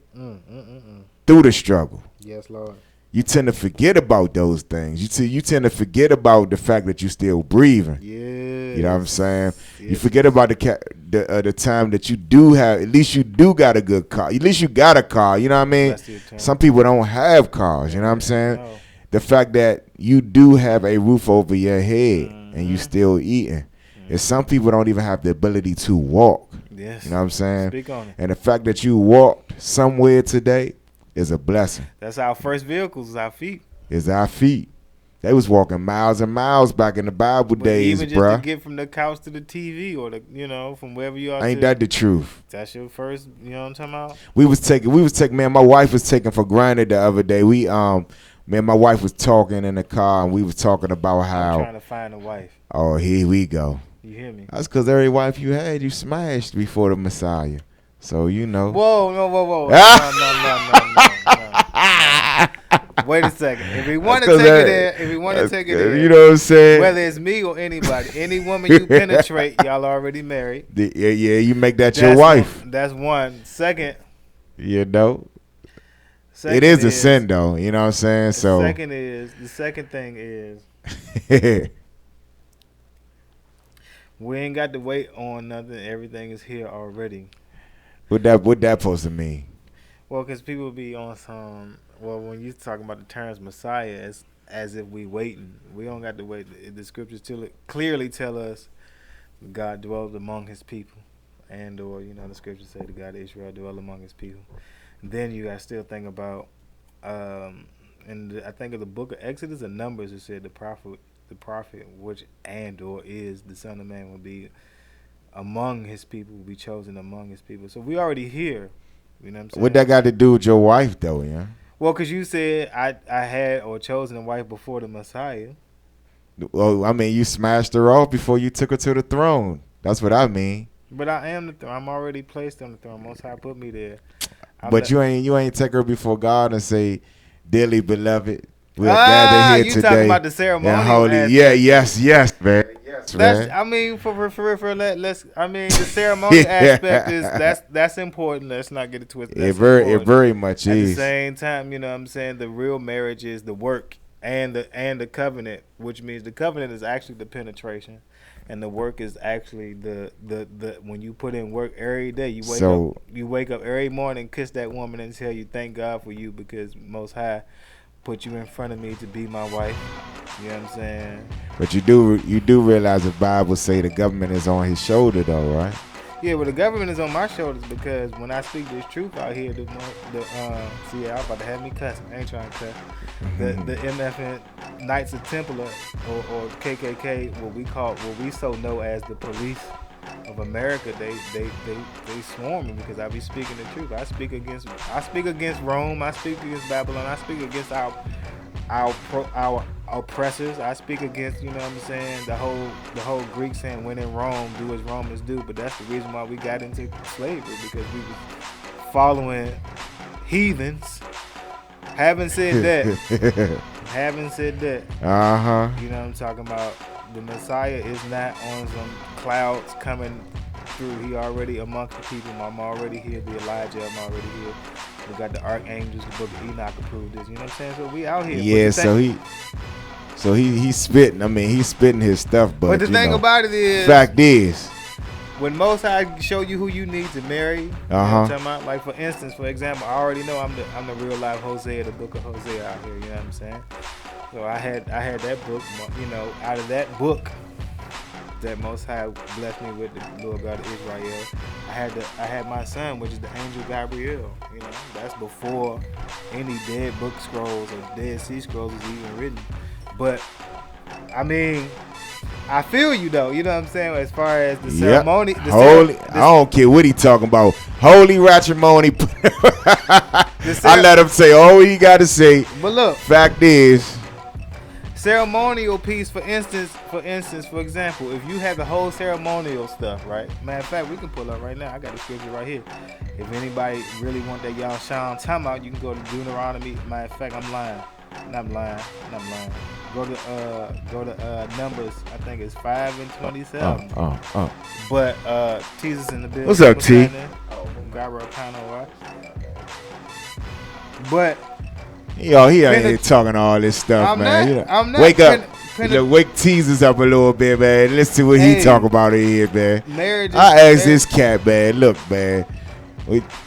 through the struggle. Yes, Lord. You tend to forget about those things. You tend to forget about the fact that you're still breathing. Yeah. You know what I'm saying? Yes. You forget about the time that you do have. At least you do got a good car. At least you got a car. You know what I mean? Some people don't have cars. You know what I'm saying? No. The fact that you do have a roof over your head and you still eating. And some people don't even have the ability to walk. Yes. You know what I'm saying? Speak on it. And the fact that you walked somewhere today is a blessing. That's our first vehicles, our feet. It's our feet. They was walking miles and miles back in the Bible days, even bruh. just to get from the couch to the TV or from wherever you are. Ain't that the truth? That's your first, you know what I'm talking about? We was taking, man, my wife was taking for granted the other day. Me and my wife was talking in the car and we was talking about how. I'm trying to find a wife. Oh, here we go. You hear me? That's because every wife you had, you smashed before the Messiah. So, Whoa. No. Wait a second. If we want to take it there, you know what I'm saying? Whether it's me or anybody, any woman you penetrate, y'all already married. Yeah, you make that your wife. That's one. Second. it is a sin though. You know what I'm saying? So the second thing is we ain't got to wait on nothing. Everything is here already. what that supposed to mean? Well, because people be on some. Well, when you talking about the terms Messiah, it's as if we waiting. We don't got to wait. The scriptures clearly tell us God dwells among His people, and or the scriptures say the God of Israel dwell among His people. Then you got to still think about, and I think of the book of Exodus and Numbers, it said the prophet, which and or is the Son of Man will be among His people, will be chosen among His people. So we already here. You know what I'm saying? What that got to do with your wife though? Yeah. Well, because you said I had or chosen a wife before the Messiah. Well, I mean, you smashed her off before you took her to the throne. That's what I mean. But I am the throne. I'm already placed on the throne. Most High put me there. But you ain't take her before God and say, "Dearly beloved, we're gathered here you today." Talking about the ceremonial? Holy, yes, man. Yes, man. I mean, for let's. I mean, the ceremonial aspect is that's important. Let's not get it twisted. It very much At is. the same time, you know what I'm saying, the real marriage is the work and the covenant, which means the covenant is actually the penetration, and the work is actually the when you put in work every day. You wake up every morning, kiss that woman, and tell you thank God for you because Most High put you in front of me to be my wife. You know what I'm saying? But you do realize the Bible say the government is on his shoulder though, right? Yeah, well, the government is on my shoulders because when I speak this truth out here, I was about to have me cussing. I ain't trying to cuss. The MFN Knights of Templar or KKK, what we so know as the police of America, they swarm me because I be speaking the truth. I speak against Rome. I speak against Babylon. I speak against our oppressors. I speak against, you know what I'm saying, the whole Greek saying when in Rome, do as Romans do. But that's the reason why we got into slavery, because we was following heathens. Having said that, you know what I'm talking about. The Messiah is not on some clouds coming through. He already amongst the people. I'm already here. The Elijah, I'm already here. We got the archangels. The book of Enoch approved this. You know what I'm saying? So we out here. Yeah. So he's spitting. I mean, he's spitting his stuff. But the thing about it is, fact is, when Most High show you who you need to marry, you know what I'm talking about? Like for example, I already know I'm the real life Hosea, the book of Hosea out here. You know what I'm saying? So I had that book, you know, out of that book that Most High blessed me with, the Lord God of Israel. I had my son, which is the angel Gabriel. You know, that's before any dead book scrolls or Dead Sea Scrolls was even written. But I mean, I feel you though. You know what I'm saying? As far as the ceremony, I don't care what he talking about. Holy matrimony. I let him say all he got to say. But look, fact is, ceremonial piece, for example, if you have the whole ceremonial stuff, right? Matter of fact, we can pull up right now. I got the scripture right here. If anybody really want that y'all Sean time out, you can go to Deuteronomy. Matter of fact, I'm lying. Go to Numbers. I think it's 5 and 27. But T's in the building. What's up, T? But he out here talking all this stuff, man. I'm not. Wake up. Wake teasers up a little bit, man. Let's see what he talk about in here, man. I asked this cat, man. Look, man.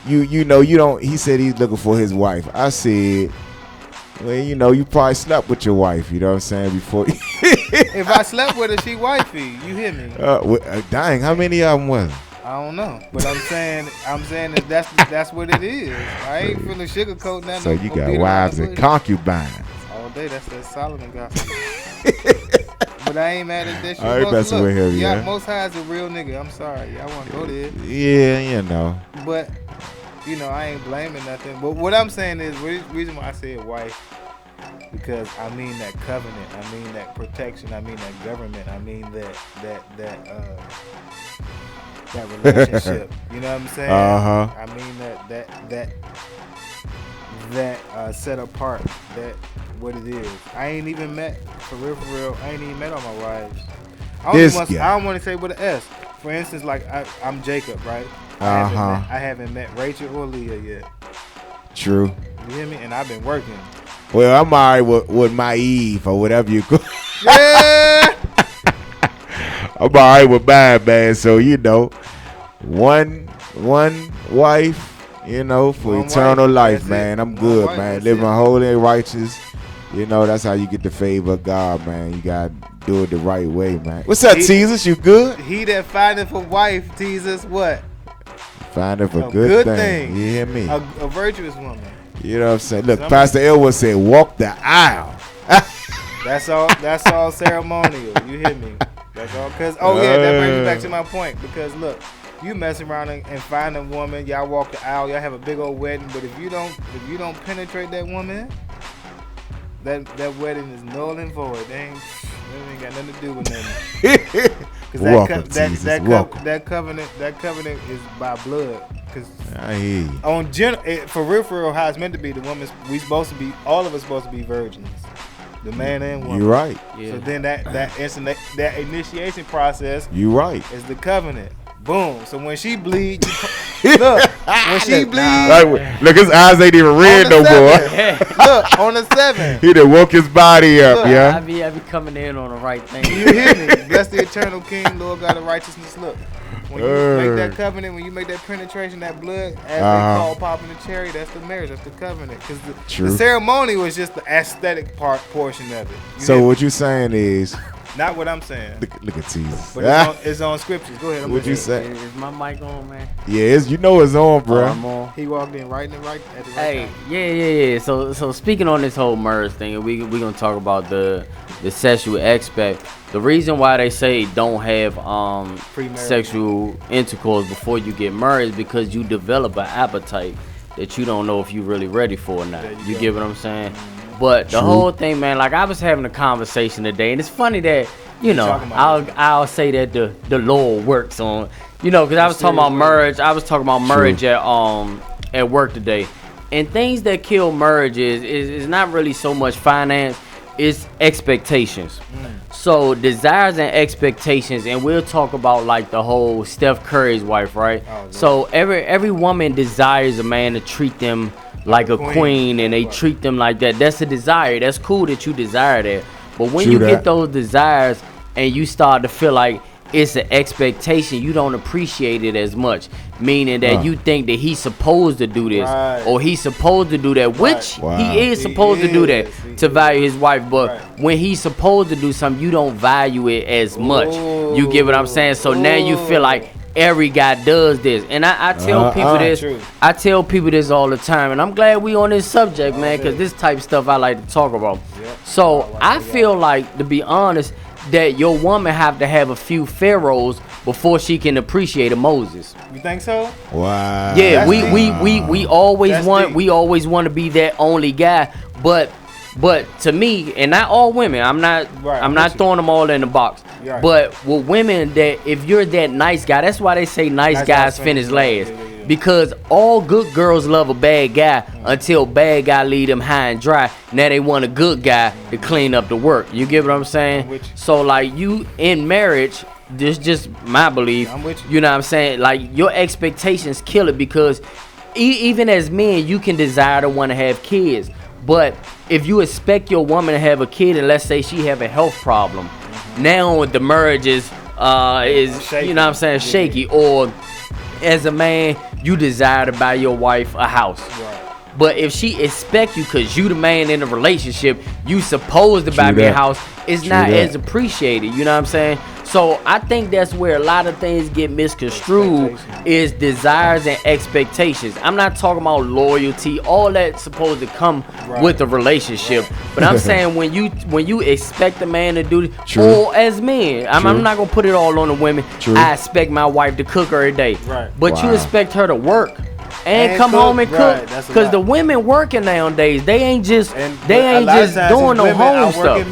You know you don't. He said he's looking for his wife. I said, well, you know, you probably slept with your wife. You know what I'm saying? Before. If I slept with her, she wifey. You hear me? Dang, how many of them was? I don't know, but I'm saying that's what it is. I ain't finna sugarcoat nothing. So you got wives and concubines all day. That's that Solomon gospel. But I ain't mad at that shit. I ain't messing with him, yeah. Most High is a real nigga. I'm sorry, y'all want to go there. Yeah, you know. But you know, I ain't blaming nothing. But what I'm saying is, the reason why I said wife, because I mean that covenant, I mean that protection, I mean that government, I mean that relationship. You know what I'm saying? I mean that set apart, that what it is. I ain't even met, for real, I ain't even met all my wives. I don't want to say with an S. For instance, like I'm Jacob, right? I haven't met Rachel or Leah yet. True. You hear me? And I've been working. Well, I'm all right with my Eve or whatever you call. Yeah. I'm all right with mine, man. So one wife, for One eternal wife, life, that's man. it. I'm One good, wife, man. that's Living it. holy and righteous. That's how you get the favor of God, man. You gotta do it the right way, man. What's up, Jesus? You good? He that findeth a wife, Jesus, what? Find it a A good good thing. thing. You hear me? A virtuous woman. You know what I'm saying? Look, Pastor Elwood said, walk the aisle. That's all ceremonial. You hear me? That's all. Cause that brings me back to my point. Because look, you mess around and find a woman, y'all walk the aisle, y'all have a big old wedding, but if you don't penetrate that woman, that wedding is null and void. It ain't got nothing to do with nothing. Welcome, Jesus. Welcome. That covenant is by blood. Cause I hear you. for real, how it's meant to be. The woman's all of us supposed to be virgins. The man and woman. You're right. Yeah. So then that initiation process. You're right. Is the covenant. Boom. So when she bleed, look. When she bleed, look, his eyes ain't even red no more. Look on the 7th. He done woke his body up, yeah. I be coming in on the right thing. You hear me? Bless the eternal King, Lord God of righteousness. Look, when you make that covenant, when you make that penetration, that blood, as they call popping the cherry, that's the marriage, that's the covenant. Because the ceremony was just the aesthetic portion of it. So what you saying is. Not what I'm saying. Look at Jesus. But it's on scriptures. Go ahead. What you say? Is my mic on, man? Yeah, it's on, bro. I'm on. He walked in right at the right Hey, time. yeah. So speaking on this whole merge thing, we gonna talk about the sexual aspect. The reason why they say don't have sexual intercourse before you get married is because you develop an appetite that you don't know if you're really ready for or not. You get what I'm saying? But the whole thing, man, like I was having a conversation today, and it's funny that, I'll say that the Lord works on, because I was talking about marriage. I was talking about marriage at work today. And things that kill marriage is not really so much finance, it's expectations. So desires and expectations, and we'll talk about like the whole Steph Curry's wife, right? So every woman desires a man to treat them like a queen, and they treat them like that. That's a desire. That's cool that you desire that. But when you get those desires and you start to feel like it's an expectation, you don't appreciate it as much. Meaning that you think that he's supposed to do this or he's supposed to do that, which he is supposed to do that to value his wife. But when he's supposed to do something, you don't value it as much. You get what I'm saying? So now you feel like every guy does this, and I tell people this. True. I tell people this all the time, and I'm glad we on this subject, man, because this type of stuff I like to talk about. So I feel like, to be honest, that your woman have to have a few pharaohs before she can appreciate a Moses. You think so? Wow. Yeah, we always want to be that only guy, but to me, and not all women, I'm not throwing them all in the box. Right. But with women, that if you're that nice guy, that's why they say nice guys finish last. Yeah. Because all good girls love a bad guy until bad guy leave them high and dry. Now they want a good guy to clean up the work. You get what I'm saying? So like you in marriage, this just my belief. You know what I'm saying? Like your expectations kill it, because even as men, you can desire to want to have kids. But if you expect your woman to have a kid, and let's say she have a health problem, now the marriage is shaky. You know what I'm saying, shaky. Or as a man, you desire to buy your wife a house. Right. But if she expect you, because you the man in the relationship, you supposed to buy me a house, it's not as appreciated. You know what I'm saying? So I think that's where a lot of things get misconstrued, is desires and expectations. I'm not talking about loyalty. All that's supposed to come with a relationship. But I'm saying when you expect a man to do this, or as men, I'm not gonna put it all on the women. I expect my wife to cook every day. Right. But you expect her to work and come home and cook, because the women working nowadays, they ain't just doing no home stuff.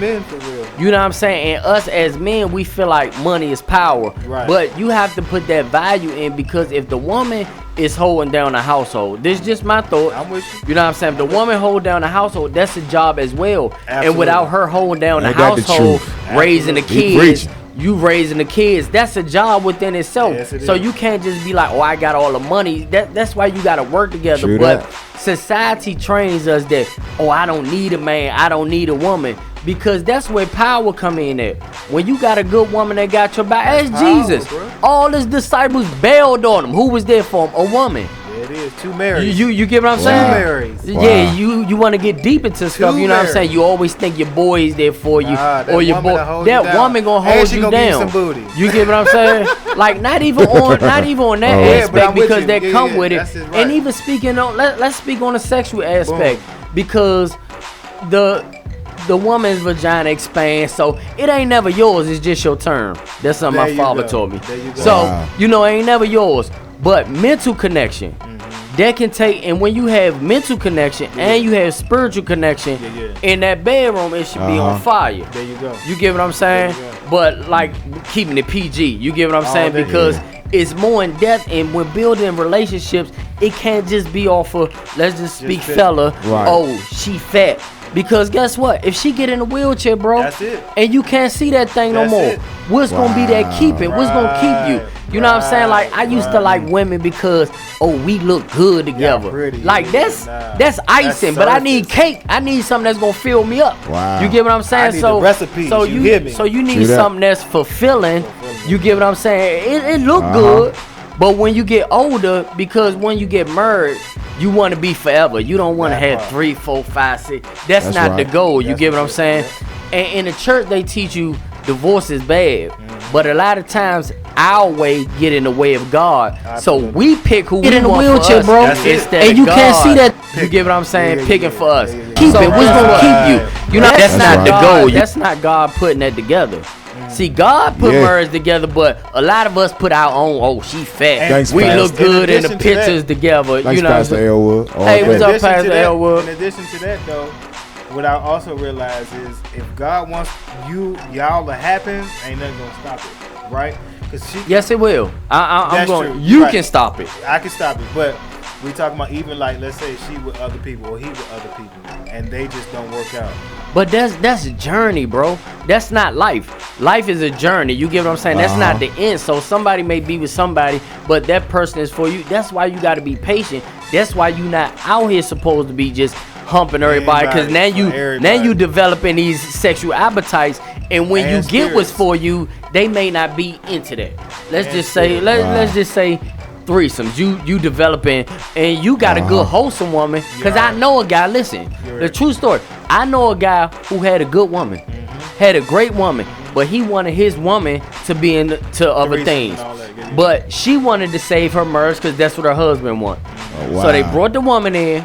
You know what I'm saying? And us as men, we feel like money is power. Right. But you have to put that value in, because if the woman is holding down the household, this is just my thought. I'm with you. You know what I'm saying? If the woman hold down the household, that's a job as well. Absolutely. And without her holding down the household, raising the kids, you raising the kids. That's a job within itself. Yes, it so is. you can't just be like, oh, I got all the money. That's why you got to work together. True but that. society trains us that, oh, I don't need a man, I don't need a woman. Because that's where power come in at. When you got a good woman that got your back, ask Jesus. bro. All his disciples bailed on him. Who was there for him? A woman. Yeah, it is. 2 Marys. You get what I'm Wow. saying? Marys. Yeah, you want to get deep into stuff. You know what I'm saying? Marys. You always think your boy is there for you, Nah, that or your woman boy. that hold you That down. woman gonna And hold she you gonna give you down. some booty. You get what I'm saying? Like not even on that Yeah, but aspect I'm with because you. that Yeah, come yeah, with it. that's it, right. And even speaking on, let's speak on the sexual aspect because the woman's vagina expands, so it ain't never yours. It's just your term. That's something There my you father go. told me. There you go. So Wow. you know, it ain't never yours. But mental connection, that can take, and when you have mental connection and you have spiritual connection in that bedroom, it should be on fire. There you go. You get what I'm saying? There you go. But like keeping it PG, you get what I'm saying? day. Because it's more in depth, and when building relationships, it can't just be off of let's just speak fit. fella. Right. Oh, she fat. Because guess what? If she get in a wheelchair, bro, That's it. and you can't see that thing no That's more, it. what's gonna be that keep it? What's gonna keep you? You know what I'm saying? Like I used to like women because we look good together. pretty, like yeah, that's nah. that's icing, but I need surface. cake. I need something that's gonna fill me up. Wow. You get what I'm saying? I need so the recipes, so you hear me? so you need True that. something that's fulfilling. You get what I'm saying? It look good, but when you get older, because when you get married, you want to be forever. You don't want to That have part. 3, 4, 5, 6. That's not right. the goal. You That's get what I'm what it saying? is. And in the church, they teach you divorce is bad. But a lot of times, our way get in the way of God. So we pick who we in a want wheelchair, for us. bro. That's it. Instead And of you can't God. see that. You get what I'm saying? Yeah, Picking yeah, for us. yeah, yeah. Keep So it. What's gonna right. keep you? You know, That's not right. the God. goal. That's not God putting that together. See, God put Yeah. marriage together, but a lot of us put our own. Oh, she fat. Thanks, we Pastor. look good in the addition to that- pictures together. Thanks, you know what I'm Pastor saying? Elwood. All Hey, day. what's up, addition to Pastor that- Elwood? In addition to that, though, what I also realize is if God wants y'all to happen, ain't nothing gonna stop it, right? Because she, Yes, it will. I'm That's going. true. You Right. can stop it. I can stop it, but we talking about even like let's say she with other people or he with other people, and they just don't work out. But that's a journey, bro. That's not life. Life is a journey. You get what I'm saying? That's not the end. So somebody may be with somebody, but that person is for you. That's why you got to be patient. That's why you not out here supposed to be just humping everybody. Because now you developing these sexual appetites, and when And you get what's spirits. for you, they may not be into that. Let's And just say spirits. let's just say threesomes. You developing, and you got a good wholesome woman. Because I know a guy. Listen, the true story. I know a guy who had a good woman, had a great woman, but he wanted his woman to be into other Threesome things. and all that, yeah. But she wanted to save her marriage because that's what her husband want. wow. So they brought the woman in.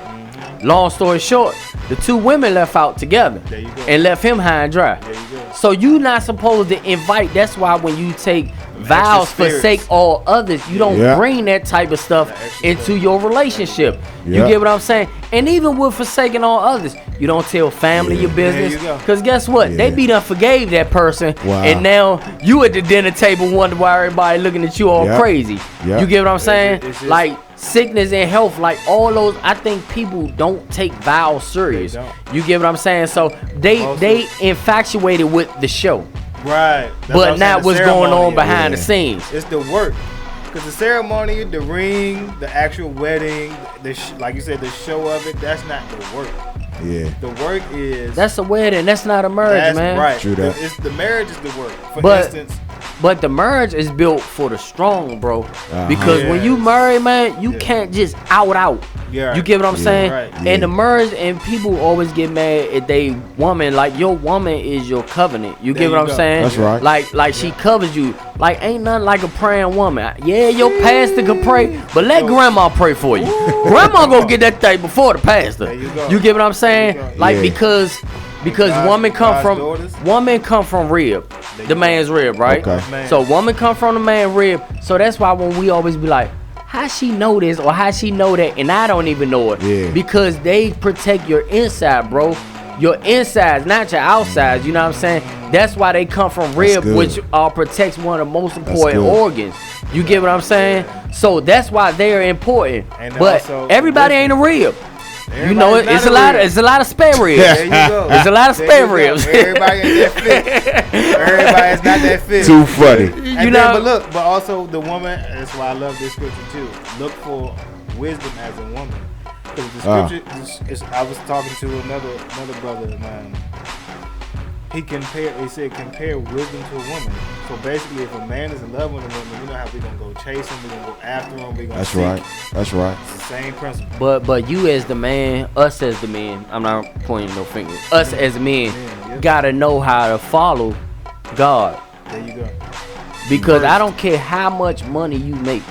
Long story short, the two women left out together There you go. and left him high and dry. There you go. So you not supposed to invite. That's why when you take vows, spirits. forsake all others, you don't Yeah. bring that type of stuff extra into your relationship. You Yeah. get what I'm saying? And even with forsaking all others, you don't tell family your business. There you go. Because guess what? They Yeah. be done forgave that person. Wow. And now you at the dinner table wonder why everybody looking at you all Yep. crazy. Yep. You get what I'm saying? it's just- Like sickness and health, like all those, I think people don't take vows serious. They don't. You get what I'm saying? So they infatuated with the show. Right. That's what But I'm not saying, the what's going on ceremony, behind the yeah. scenes. It's the work. Because the ceremony, the ring, the actual wedding, like you said, the show of it, that's not the work. Yeah. The work is... That's a wedding. That's not a marriage, that's man. right. True that. The marriage is the work. For But- instance, But the marriage is built for the strong, bro. Because when you Yes. marry, man, you can't just out. Yeah. You get what I'm saying? Right. Yeah. And the marriage, and people always get mad if they woman, like your woman is your covenant. You There get what you I'm go. saying? That's right. Like she covers you. Like ain't nothing like a praying woman. Yeah, your pastor can pray, but let grandma pray for you. Grandma gonna get that thing before the pastor. There you go. get what I'm saying? There you go. Like Yeah. because God's- woman come God's from daughters. woman come from rib, the man's rib, right? Okay. Man. So woman come from the man rib. So that's why when we always be like, how she know this or how she know that, and I don't even know it. Yeah. Because they protect your inside, bro. Your insides, not your outsides. You know what I'm saying? That's why they come from rib, good. which protects one of the most important good. organs. You get what I'm saying? So that's why they are important. And But also everybody ain't a rib. You know it. It's a lot. It's a lot of spare ribs. There you go. It's a lot of spare ribs. Everybody ain't that fit. Everybody's not that fit. Too funny. And then, but also the woman. That's why I love this scripture too. Look for wisdom as a woman. Because the scripture, I was talking to another brother of mine. He said compare wisdom to a woman. So basically, if a man is in love with a woman, you know how we gonna go chase him, we gonna go after him, we gonna. That's seek. right. That's right. It's the same principle. But you as the man, us as the men, I'm not pointing no fingers. Us as men, gotta know how to follow God. There you go. Because I don't care how much money you make.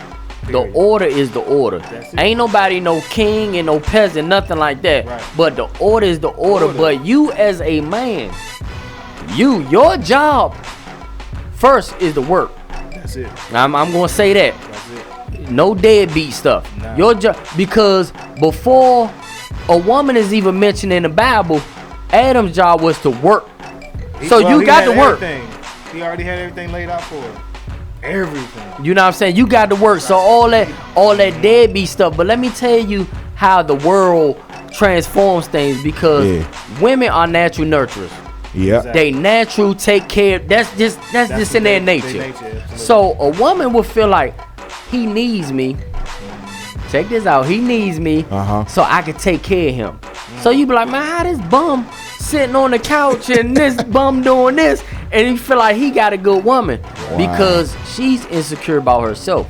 The order is the order. Ain't nobody no king and no peasant, nothing like that. Right. But the order is the order. But you as a man, your job first is the work. That's it. I'm gonna say that. That's it. No deadbeat stuff. Nah. Your job, because before a woman is even mentioned in the Bible, Adam's job was to work. So you got to work. Everything. He already had everything laid out for her. Everything. You know what I'm saying? You got to work. So all that deadbeat stuff. But let me tell you how the world transforms things, because women are natural nurturers. Yeah. Exactly. They natural take care. That's just in their nature. So a woman will feel like he needs me. Check this out. He needs me so I can take care of him. So you be like, man, how this bum sitting on the couch and this bum doing this, and you feel like he got a good woman because she's insecure about herself.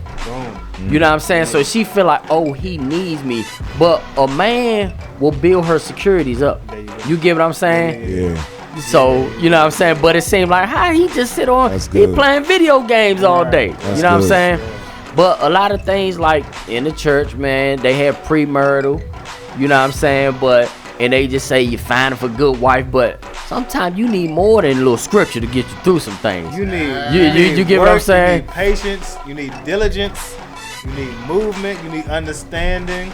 You know what I'm saying? So she feel like, oh, he needs me. But a man will build her securities up. You get what I'm saying? Yeah. So, you know what I'm saying? But it seemed like, how he just sit on, he playing video games all day. You know what I'm saying? But a lot of things, like in the church, man, they have premarital, you know what I'm saying? And they just say you're finding for a good wife, but sometimes you need more than a little scripture to get you through some things. You need you get what I'm saying? You need patience, you need diligence, you need movement, you need understanding,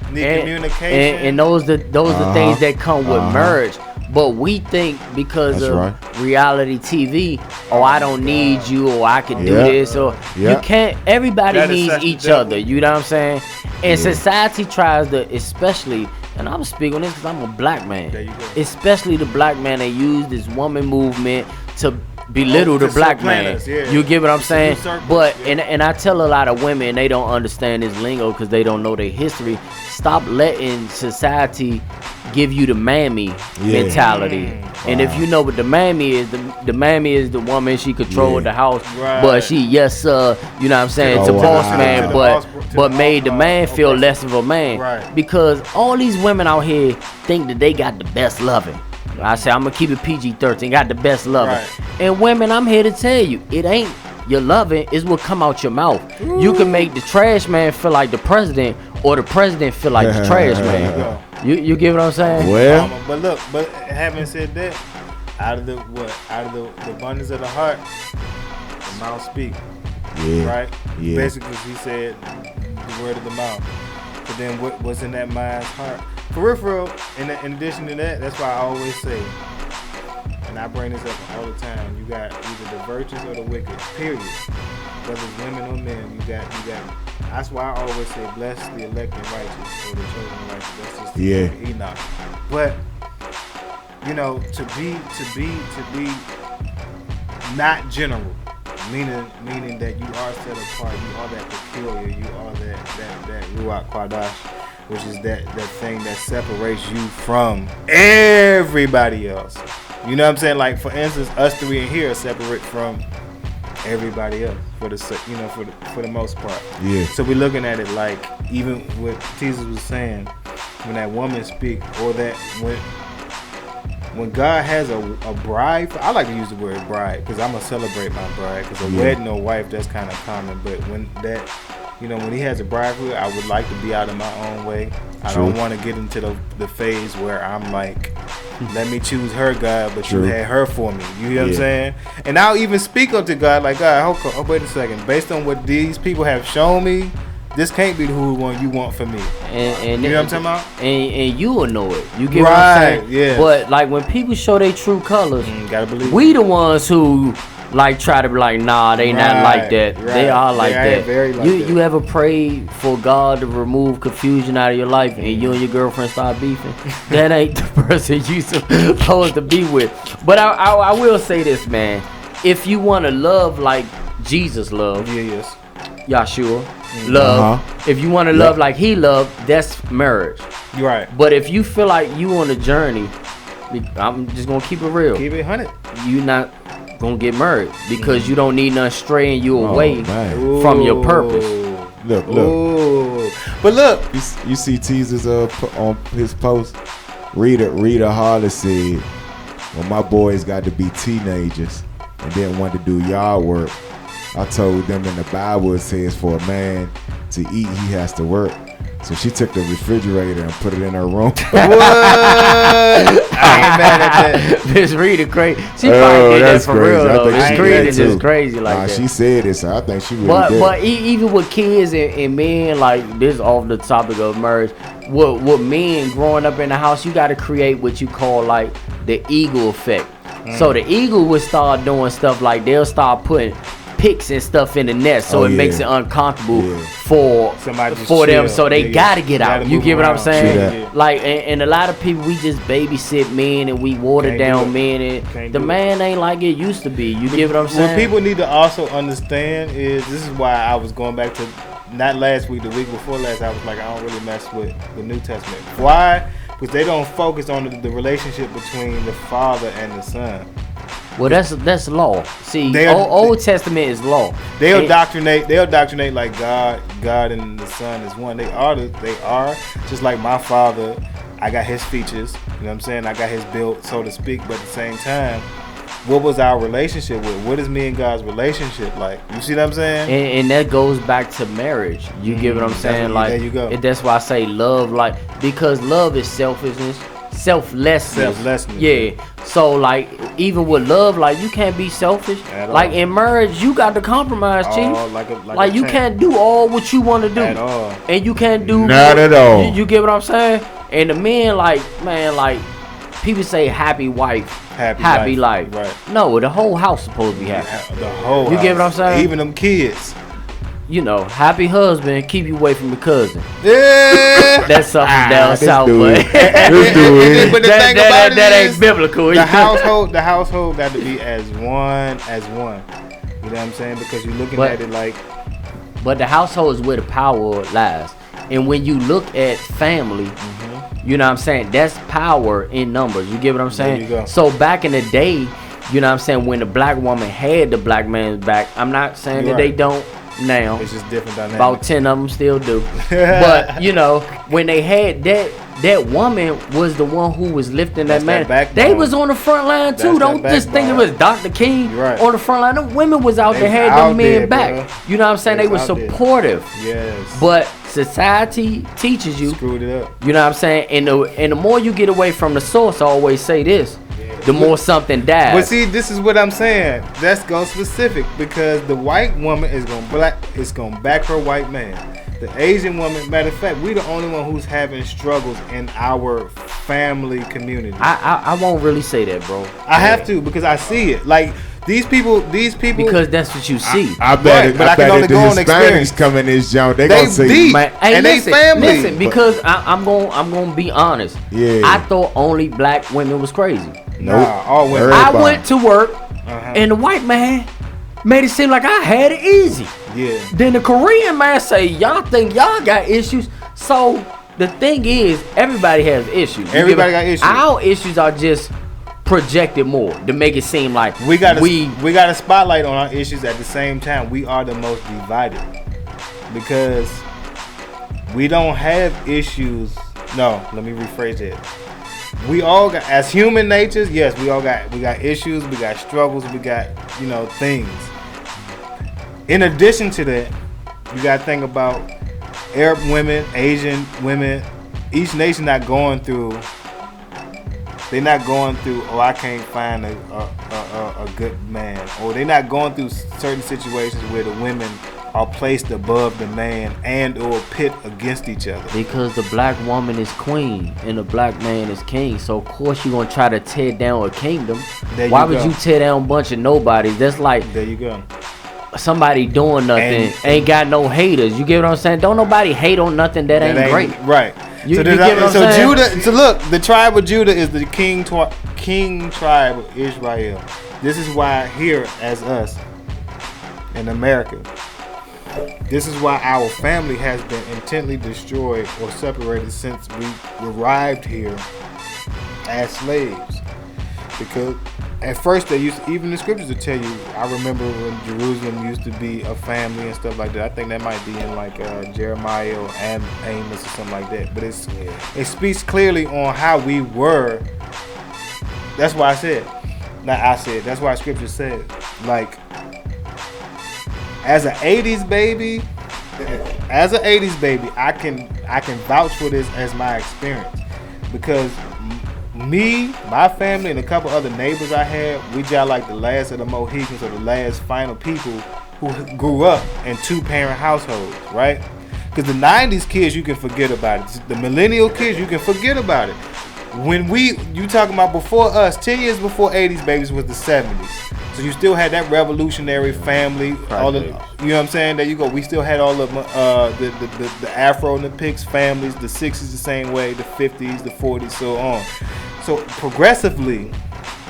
you need communication. And those the things that come with marriage. But we think because of reality TV, I don't need you, or I can do this, or you can't. Everybody needs each other. You know what I'm saying? And society tries to, especially, and I'm speaking on this because I'm a black man. There you go. Especially the black man, they use this woman movement to belittle the black man. You get what I'm saying? But and I tell a lot of women, they don't understand this lingo because they don't know their history. Stop letting society give you the mammy mentality. And if you know what the mammy is, the mammy is the woman, she controlled the house, but she you know what I'm saying, it's a boss man, but made the man feel less of a man. Because all these women out here think that they got the best loving. I say, I'm gonna keep it PG-13, got the best loving. And women, I'm here to tell you, it ain't your loving, is what come out your mouth. You can make the trash man feel like the president, or the president feel like the trash man. You get what I'm saying? Well, but having said that, out of the abundance of the heart, the mouth speak. Right? Basically, he said the word of the mouth. But then what's in that man's heart? For real, in addition to that, that's why I always say, and I bring this up all the time, you got either the virtuous or the wicked, period. Whether it's women or men, you got. That's why I always say, bless the elect and righteous, or the chosen righteous. That's just the Enoch. But you know, to be not general, meaning that you are set apart, you are that peculiar, you are that Ruach Kwadash, which is that thing that separates you from everybody else. You know what I'm saying? Like, for instance, us three in here are separate from everybody else for the most part. So we're looking at it like, even what Jesus was saying, when that woman speak, or that when God has a bride, I like to use the word bride because I'm gonna celebrate my bride, because a wedding or wife, that's kind of common, but when that, when he has a bride, I would like to be out of my own way. I don't want to get into the phase where I'm like, let me choose her, God, but you had her for me. You know what I'm saying? And I'll even speak unto God like, God, wait a second. Based on what these people have shown me, this can't be who one you want for me. And you know what I'm talking about? And you will know it. You get what I'm saying? Yeah. But like when people show their true colors, gotta believe we the ones who like try to be like, nah, they not like that. They are like that. Very like You ever prayed for God to remove confusion out of your life and you and your girlfriend start beefing? That ain't the person you supposed to be with. But I will say this, man. If you want to love like Jesus loved, Yahshua love. If you want to love like he loved, that's marriage. You're right. But if you feel like you on a journey, I'm just gonna keep it real. Keep it 100. You not gonna get married because you don't need nothing straying you away from your purpose. Look. Ooh. But look, You see teasers on his post. Rita Harley said, when my boys got to be teenagers and didn't want to do yard work, I told them in the Bible it says for a man to eat, he has to work. So she took the refrigerator and put it in her room. what? I ain't mad at that. Miss Rita crazy. She probably did that for crazy. real I though. think Miss she Rita did just too. crazy like that. She said it, so I think she really did. But even with kids and men, like this off the topic of marriage, with men growing up in the house, you got to create what you call like the eagle effect. So the eagle would start doing stuff like they'll start putting picks and stuff in the nest, so it makes it uncomfortable for them. So they gotta get out. You get what I'm saying? Like, and a lot of people, we just babysit men and we water down men, and the man ain't like it used to be. You get what I'm saying? What people need to also understand is this is why I was going back to not last week, the week before last. I was like, I don't really mess with the New Testament. Why? Because they don't focus on the relationship between the father and the son. Well, that's law. See, Old Testament is law. They'll doctrinate like God and the Son is one. They are just like my father. I got his features. You know what I'm saying? I got his build, so to speak. But at the same time, what was our relationship with? What is me and God's relationship like? You see what I'm saying? And that goes back to marriage. You get what I'm saying? Like, there you go. That's why I say love, like, because love is selflessness. Yeah. So like even with love, like you can't be selfish. Like in marriage, you got to compromise, chief. Like you can't do all what you want to do. At all. And you can't do not at all. You get what I'm saying? And the men, like, man, like people say happy wife, happy life. Right. No, the whole house supposed to be happy. The whole You get what I'm saying? Even them kids. You know, happy husband keep you away from your cousin. Yeah. That's something down south, but Let's do it. But the thing about that it ain't is, biblical. The household got to be as one. You know what I'm saying? Because you're looking at it like. But the household is where the power lies. And when you look at family, you know what I'm saying? That's power in numbers. You get what I'm saying? There you go. So back in the day, you know what I'm saying, when the black woman had the black man's back, I'm not saying that they don't now. It's just different dynamics. About 10 of them still do. But, you know, when they had that woman was the one who was lifting that man. They was on the front line too. Don't just think it was Dr. King on the front line. The women was out there, had them men back. You know what I'm saying? They were supportive. Yes. But society teaches you. Screwed it up. You know what I'm saying? And the more you get away from the source, I always say this, the more something dies. But see, this is what I'm saying. That's going specific because the white woman is gonna back her white man. The Asian woman, matter of fact, we the only one who's having struggles in our family community. I won't really say that, bro. I have to because I see it. Like these people. Because that's what you see. I bet Right, but I can only if go on the experience. Hispanics come in this joint, they They gonna say, deep. Man, hey, and listen, they family. Listen, because I'm gonna be honest. Yeah. I thought only black women was crazy. Nah, all women. I Everybody. went to work, and the white man made it seem like I had it easy. Yeah. Then the Korean man say, y'all think y'all got issues. So the thing is, everybody has issues. Everybody got issues. Our issues are just projected more to make it seem like We got a spotlight on our issues at the same time. We are the most divided because we don't have issues. No, let me rephrase it. We all got, as human natures, yes, we got issues, we got struggles, we got, things. In addition to that, you got to think about Arab women, Asian women. Each nation they're not going through, I can't find a good man, or they're not going through certain situations where the women are placed above the man and or pit against each other. Because the black woman is queen and the black man is king. So of course you're gonna try to tear down a kingdom. Why would you tear down a bunch of nobodies? That's like there you go. Somebody doing nothing, ain't got no haters. You get what I'm saying? Don't nobody hate on nothing that ain't great. Right. You get what I'm saying? Judah. So look, the tribe of Judah is the king tribe of Israel. This is why here as us in America, this is why our family has been intently destroyed or separated since we arrived here as slaves. Because at first they used to, even the scriptures will tell you, I remember when Jerusalem used to be a family and stuff like that. I think that might be in like Jeremiah or Amos or something like that. But it speaks clearly on how we were. That's why I said, that's why scripture said, like, as an 80s baby, I can vouch for this as my experience. Because me, my family, and a couple other neighbors I had, we just like the last of the Mohicans or the last final people who grew up in 2-parent households, right? Because the 90s kids, you can forget about it. The millennial kids, you can forget about it. When you talking about before us, 10 years before 80s babies was the 70s. So you still had that revolutionary family, all the, you know what I'm saying? There you go. We still had all of the Afro and the Pix families, the 60s the same way, the 50s, the 40s, so on. So progressively,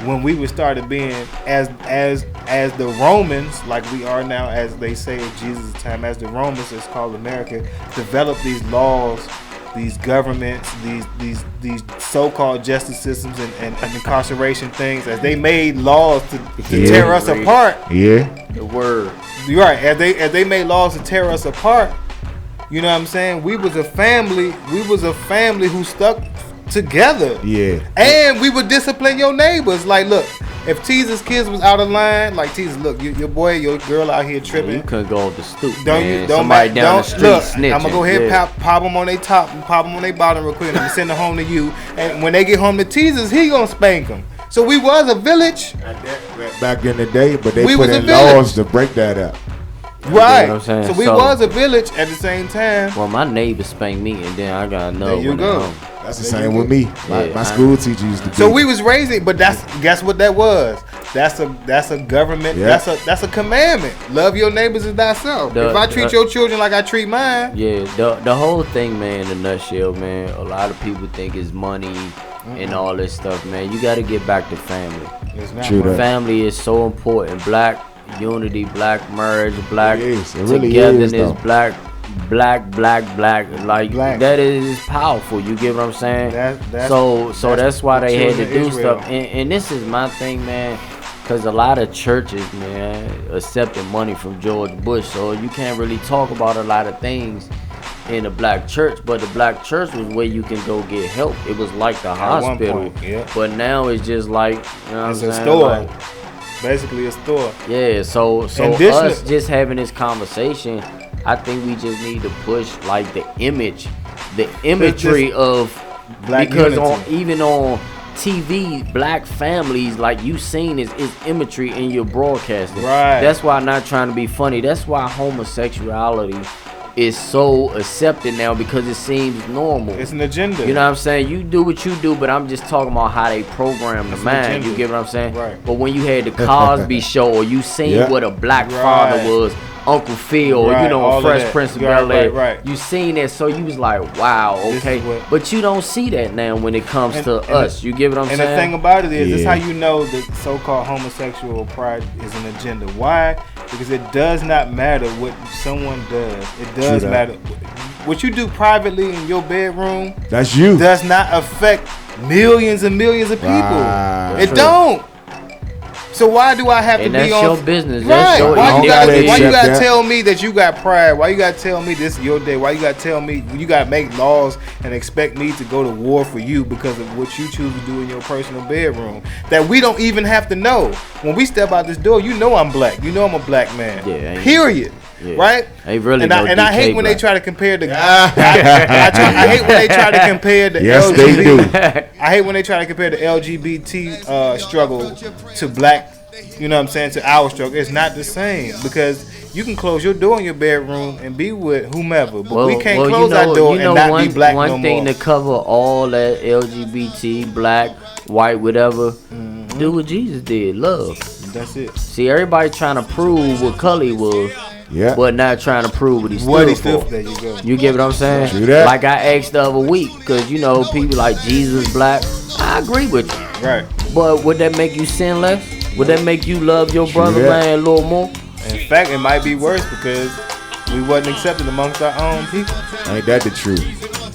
when we would started being as the Romans, like we are now, as they say in Jesus' time, as the Romans, it's called America, developed these laws, these governments, these so-called justice systems and incarceration things, as they made laws to tear us apart. Yeah. The word. You're right. As they made laws to tear us apart, you know what I'm saying? We was a family who stuck together. Yeah. And we would discipline your neighbors. Like, look, if Teaser's kids was out of line, like Teaser, look, your boy, your girl out here tripping. You couldn't go off the stoop. Don't Somebody down the street look, snitching. I'm gonna go ahead and pop them on their top and pop them on their bottom real quick. And I'm gonna send them home to you. And when they get home to Teaser's, he gonna spank them. So we was a village back in the day, but they we put was in a village. laws to break that up. Right. You know what I'm saying? So we was a village at the same time. Well, my neighbor spanked me, and then I got another. There you go. That's the same with me. My school teacher used to. So we was raising, but guess what that was? That's a government. Yeah. That's a commandment. Love your neighbors as thyself. If I treat your children like I treat mine. Yeah. The whole thing, man. In a nutshell, man. A lot of people think it's money and all this stuff, man. You got to get back to family. It's not True that. Family is so important. Black unity, black marriage, black really togetherness, is, black. Like Black. that is powerful. You get what I'm saying? So that's why they had to do Israel. stuff. And this is my thing, man. Because a lot of churches, man, accepted money from George Bush. So you can't really talk about a lot of things in the black church. But the black church was where you can go get help. It was like the hospital. Point, yeah. But now it's just like, you know what It's I'm a saying? store. Like, Basically a store. yeah, so us just having this conversation, I think we just need to push like the imagery of black because unity. even on TV, black families, like you seen is imagery in your broadcasting. Right. That's why I'm not trying to be funny. That's why homosexuality is so accepted now, because it seems normal. It's an agenda. You know what I'm saying? You do what you do, but I'm just talking about how they program the mind. You get what I'm saying? Right. But when you had the Cosby Show, or you seen what a black father was, Uncle Phil, or you know, all of Fresh that. Prince of Right, Bel-Air, right. you seen that, so you was like, wow, This okay. is what- But you don't see that now when it comes to us. You get what I'm And saying? the thing about it is, this Yeah. how you know that so-called homosexual pride is an agenda. Why? Because it does not matter what someone does. It does True that. matter. What you do privately in your bedroom That's you. does not affect millions and millions of people. Right. It don't. So why do I have And to be that's on? your business. Right. That's your Why you individual. gotta that. tell me that you got pride? Why you gotta tell me this is your day? Why you gotta tell me you gotta make laws and expect me to go to war for you because of what you choose to do in your personal bedroom that we don't even have to know? When we step out this door, you know I'm black. You know I'm a black man. Yeah, ain't- Period. Yeah. Right? Ain't really and no I hate DK when black. they try to compare the. I hate when they try to compare the Yes, they LGBT. do. I hate when they try to compare the LGBT struggle to black you know what I'm saying, to our struggle. It's not the same because you can close your door in your bedroom and be with whomever, but we can't close our door and not be black no more. One thing to cover all that LGBT, black, white, whatever, do what Jesus did, love. That's it. See, everybody trying to prove what color he was, but not trying to prove what he stood for. There you go. You get what I'm saying? True that. Like I asked the other week, because, you know, people like Jesus black. I agree with you. Right. But would that make you sin less? Would that make you love your brother, man, a little more? In fact, it might be worse because we wasn't accepted amongst our own people. Ain't that the truth?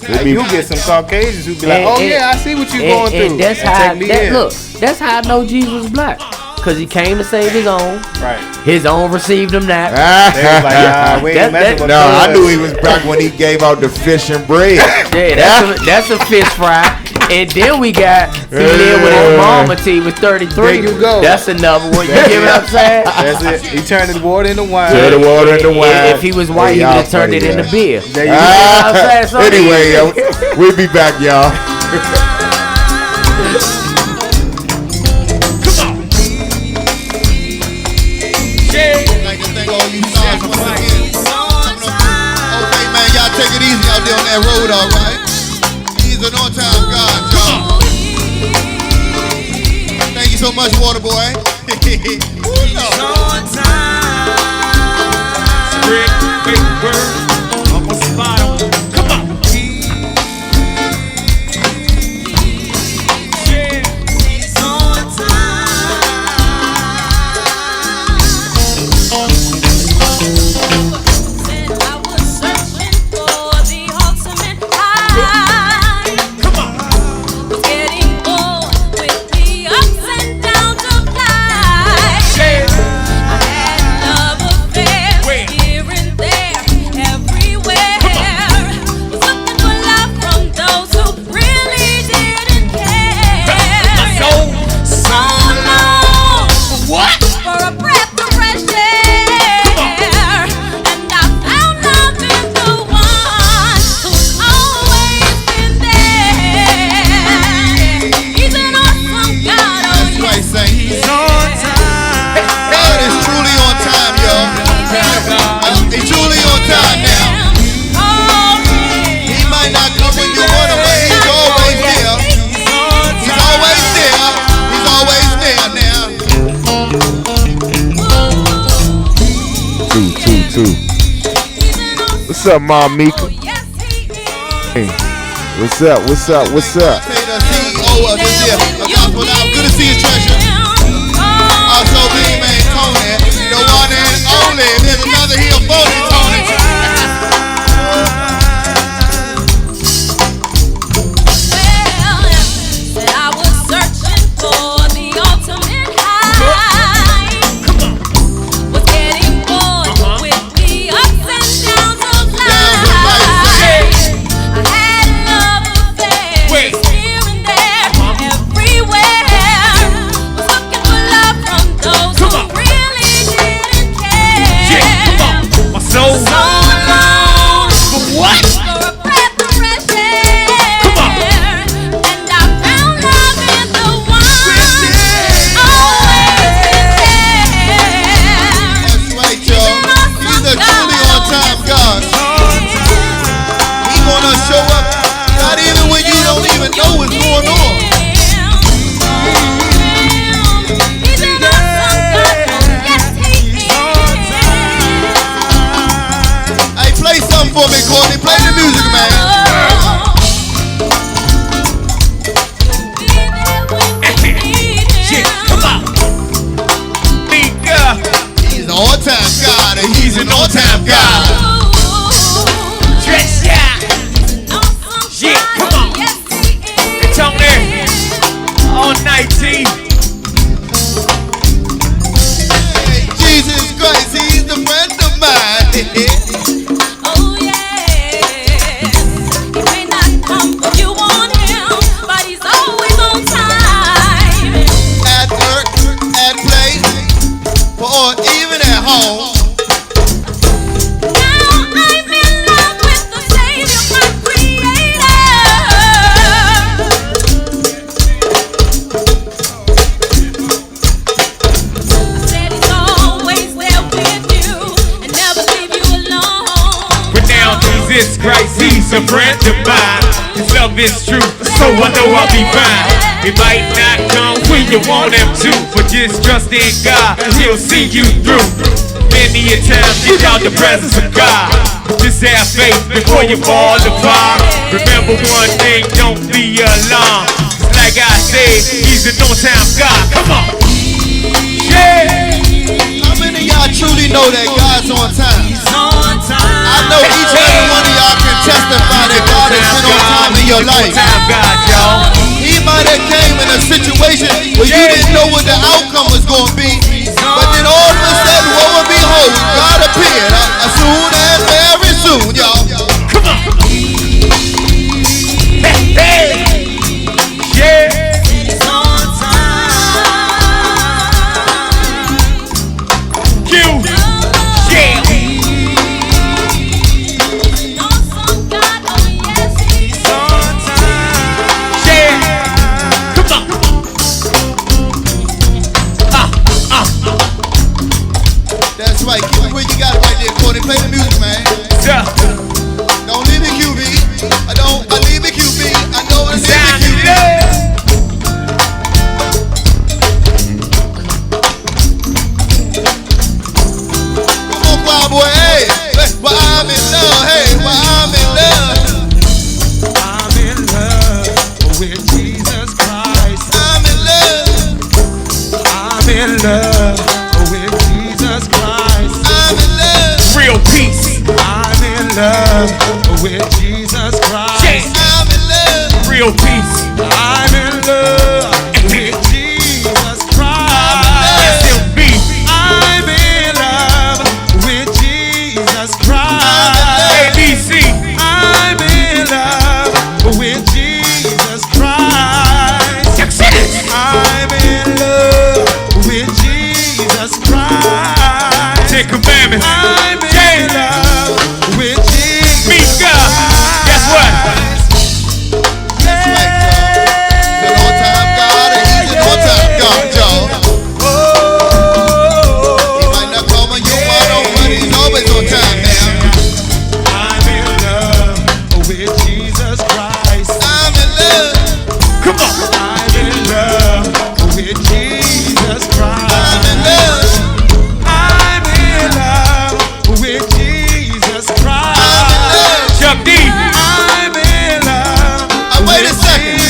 Like, you get some Caucasians who be like, oh yeah, I see what you're going through. And that's how, look, that's how I know Jesus was black. Because he came to save his own. Right. His own received him not. They was like, we ain't messing with no, I knew he was black when he gave out the fish and bread. Yeah, that's a fish fry. And then we got he lived with his mama till he was 33. There you go. That's another one. You get what I'm saying? That's it. He turned the water into wine. Turn the water into wine. If he was white, he would have turned it into beer. There you go. Anyway, yo, we'll be back, y'all. Okay, man, y'all take it easy out there on that road, all right? He's an on-time God, y'all. Thank you so much, Water Boy. What's up, Mom Mika? Hey, what's up? What's up? What's up? CEO of this year, Gospel Now. Good to see you, Treasure. Also, Big Man Tony, the one and only. There's another here, Phony Tony. For me, Courtney, play the music, man. Shit, come on. Mika. He's an all-time God, and he's an all-time God. Dress out. Shit, come on. It's on there. All 19. Hey, Jesus Christ, he's the friend of mine. Jesus Christ, he's a friend of mine. His love is true, so I know I'll be fine. He might not come when you want him to, but just trust in God, he'll see you through. Many a time, get out the presence of God. Just have faith before you fall apart. Remember one thing, don't be alarmed. Like I said, he's an on-time God. Come on. Yeah. How many of y'all truly know that God's on time? I know each and every one of y'all can testify that God has been on time in your life. He might have came in a situation where you didn't know what the outcome was going to be, but then all of a sudden, lo and behold, God appeared as soon as very soon, y'all. Come on. Hey, hey. Yeah. That's right, keep it where you got it right there, Cody. Play the music, man. Yeah. Don't leave me QB. I leave me QB. I know I leave me QB. Come on, choir boy, hey. Well, I'm in love, hey. Well, I'm in love. I'm in love with Jesus Christ. I'm in love. I'm in love with Jesus Christ. I'm in love. Real peace. I'm in love with Jesus Christ. Yeah. I'm in love. Real peace. I'm in love with Jesus Christ. SMB. I'm in love with Jesus Christ. ABC. I'm in love with Jesus Christ. I'm in love with Jesus Christ. Ten Commandments. I'm in love with Jesus Mika. Christ. Guess what? That's right, y'all. He's an on-time God and he's an on-time God, y'all. He might not come on your motto, but he's always on time now. I'm in love with Jesus Christ. I'm in love. Come on. I'm in love with Jesus Christ. I'm in love. I'm in love with Jesus Christ. Chuck D. I'm in love. Wait a second.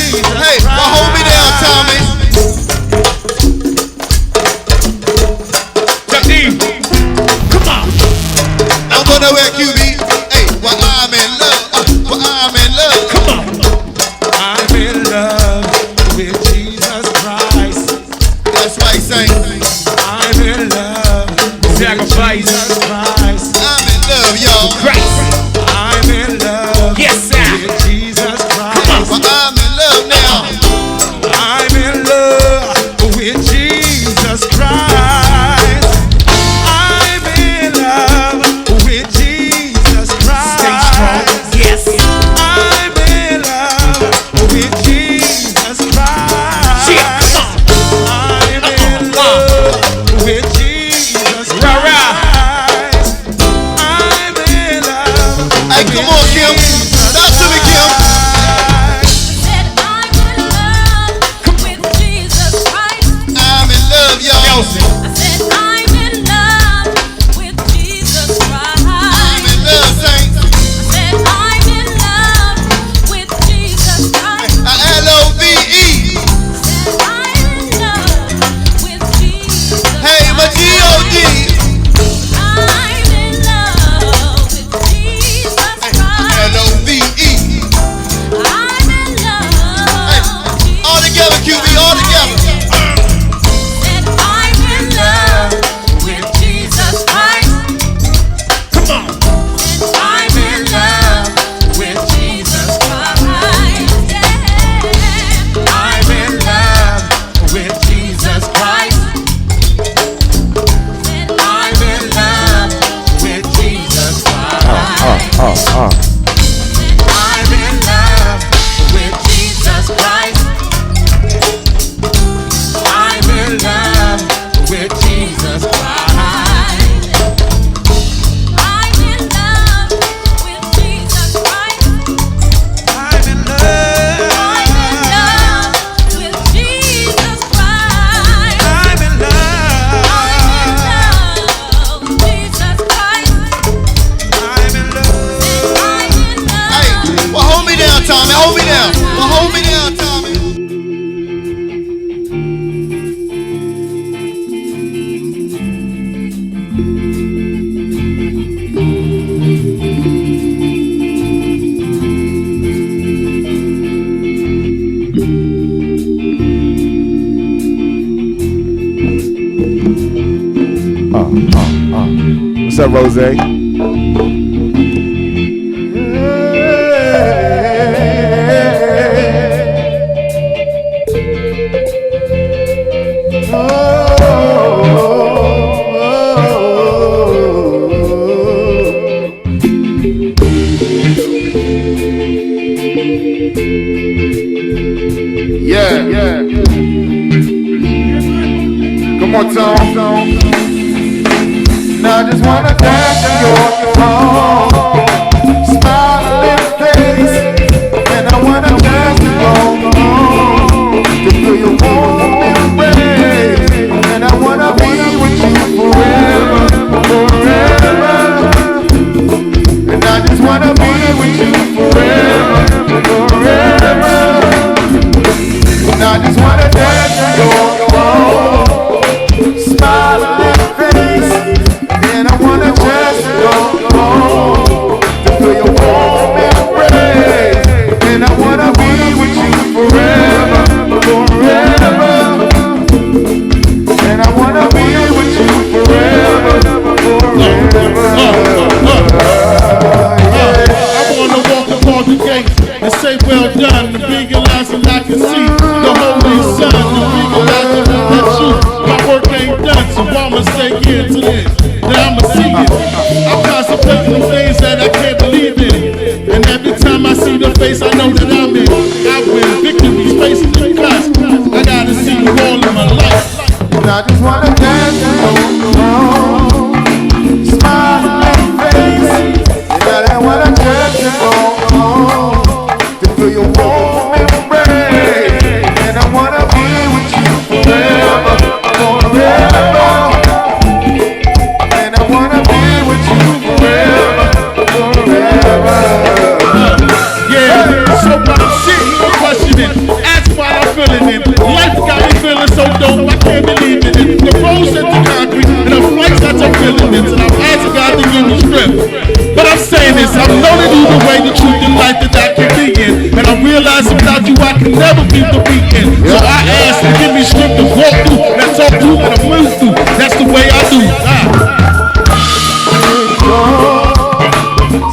Hey, well, hold me down, Tommy. Chuck D. Come on. I'm gonna wear QB. Hey, well, I'm in love. Well, I'm in love. Come on. I'm in love with Jesus Christ. That's right, saints. I'm in love with Sacrifice. Jesus Christ. I'm in love, y'all. Christ. I'm in love Yes, sir. with Jesus Christ. Well, I'm in love now. I'm in love with Jesus Christ. I'm in love with Jesus Christ. Stay strong. Yes. I'm in love with Jesus Christ. Yeah, come on. I'm in love with Jesus Christ. Rah, rah. I'm in love. Hey, come on, Kim. Stop to me, Kim. I'm in love, y'all. Nelson. What's up, Rose? Yeah. Come on, Tom. Now I just wanna dance in your home, smiling face, and I wanna dance in your home, to feel your warm embrace, and I wanna be with you forever, forever, and I just wanna be with you forever, forever. And I just wanna dance in your home, smiling face, and I wanna dance in your home, to feel your warm embrace, and I wanna be with you forever, forever, and I wanna be with you forever, forever. I wanna walk across the gate and say well done, to visualize and I can see the holy sun, to visualize that my work ain't done, so I'ma stay here to this, then I'ma see it. I'm contemplating the things that I can't believe in, and every time I see the face I know that I'm in. I win, victory's facing the cuss, I gotta see you all in my life. And I just wanna dance in your home, smiling face, and I wanna dance in your home, to feel your warm embrace, and I wanna be with you forever, forever, and I wanna be with you forever, forever. Yeah, so I'm sitting here questioning, ask why I'm feeling it. Life got me feeling so dope, I can't believe it. The road set the concrete, and the flights got your feeling it. And I'm asking God to give me strength. But I'm saying this, I'm knowing either way the truth in life that I can be in. And I realize without you I can never beat the weekend. So I ask to give me strength to walk through, and I talk through, and I move through. That's the way I do.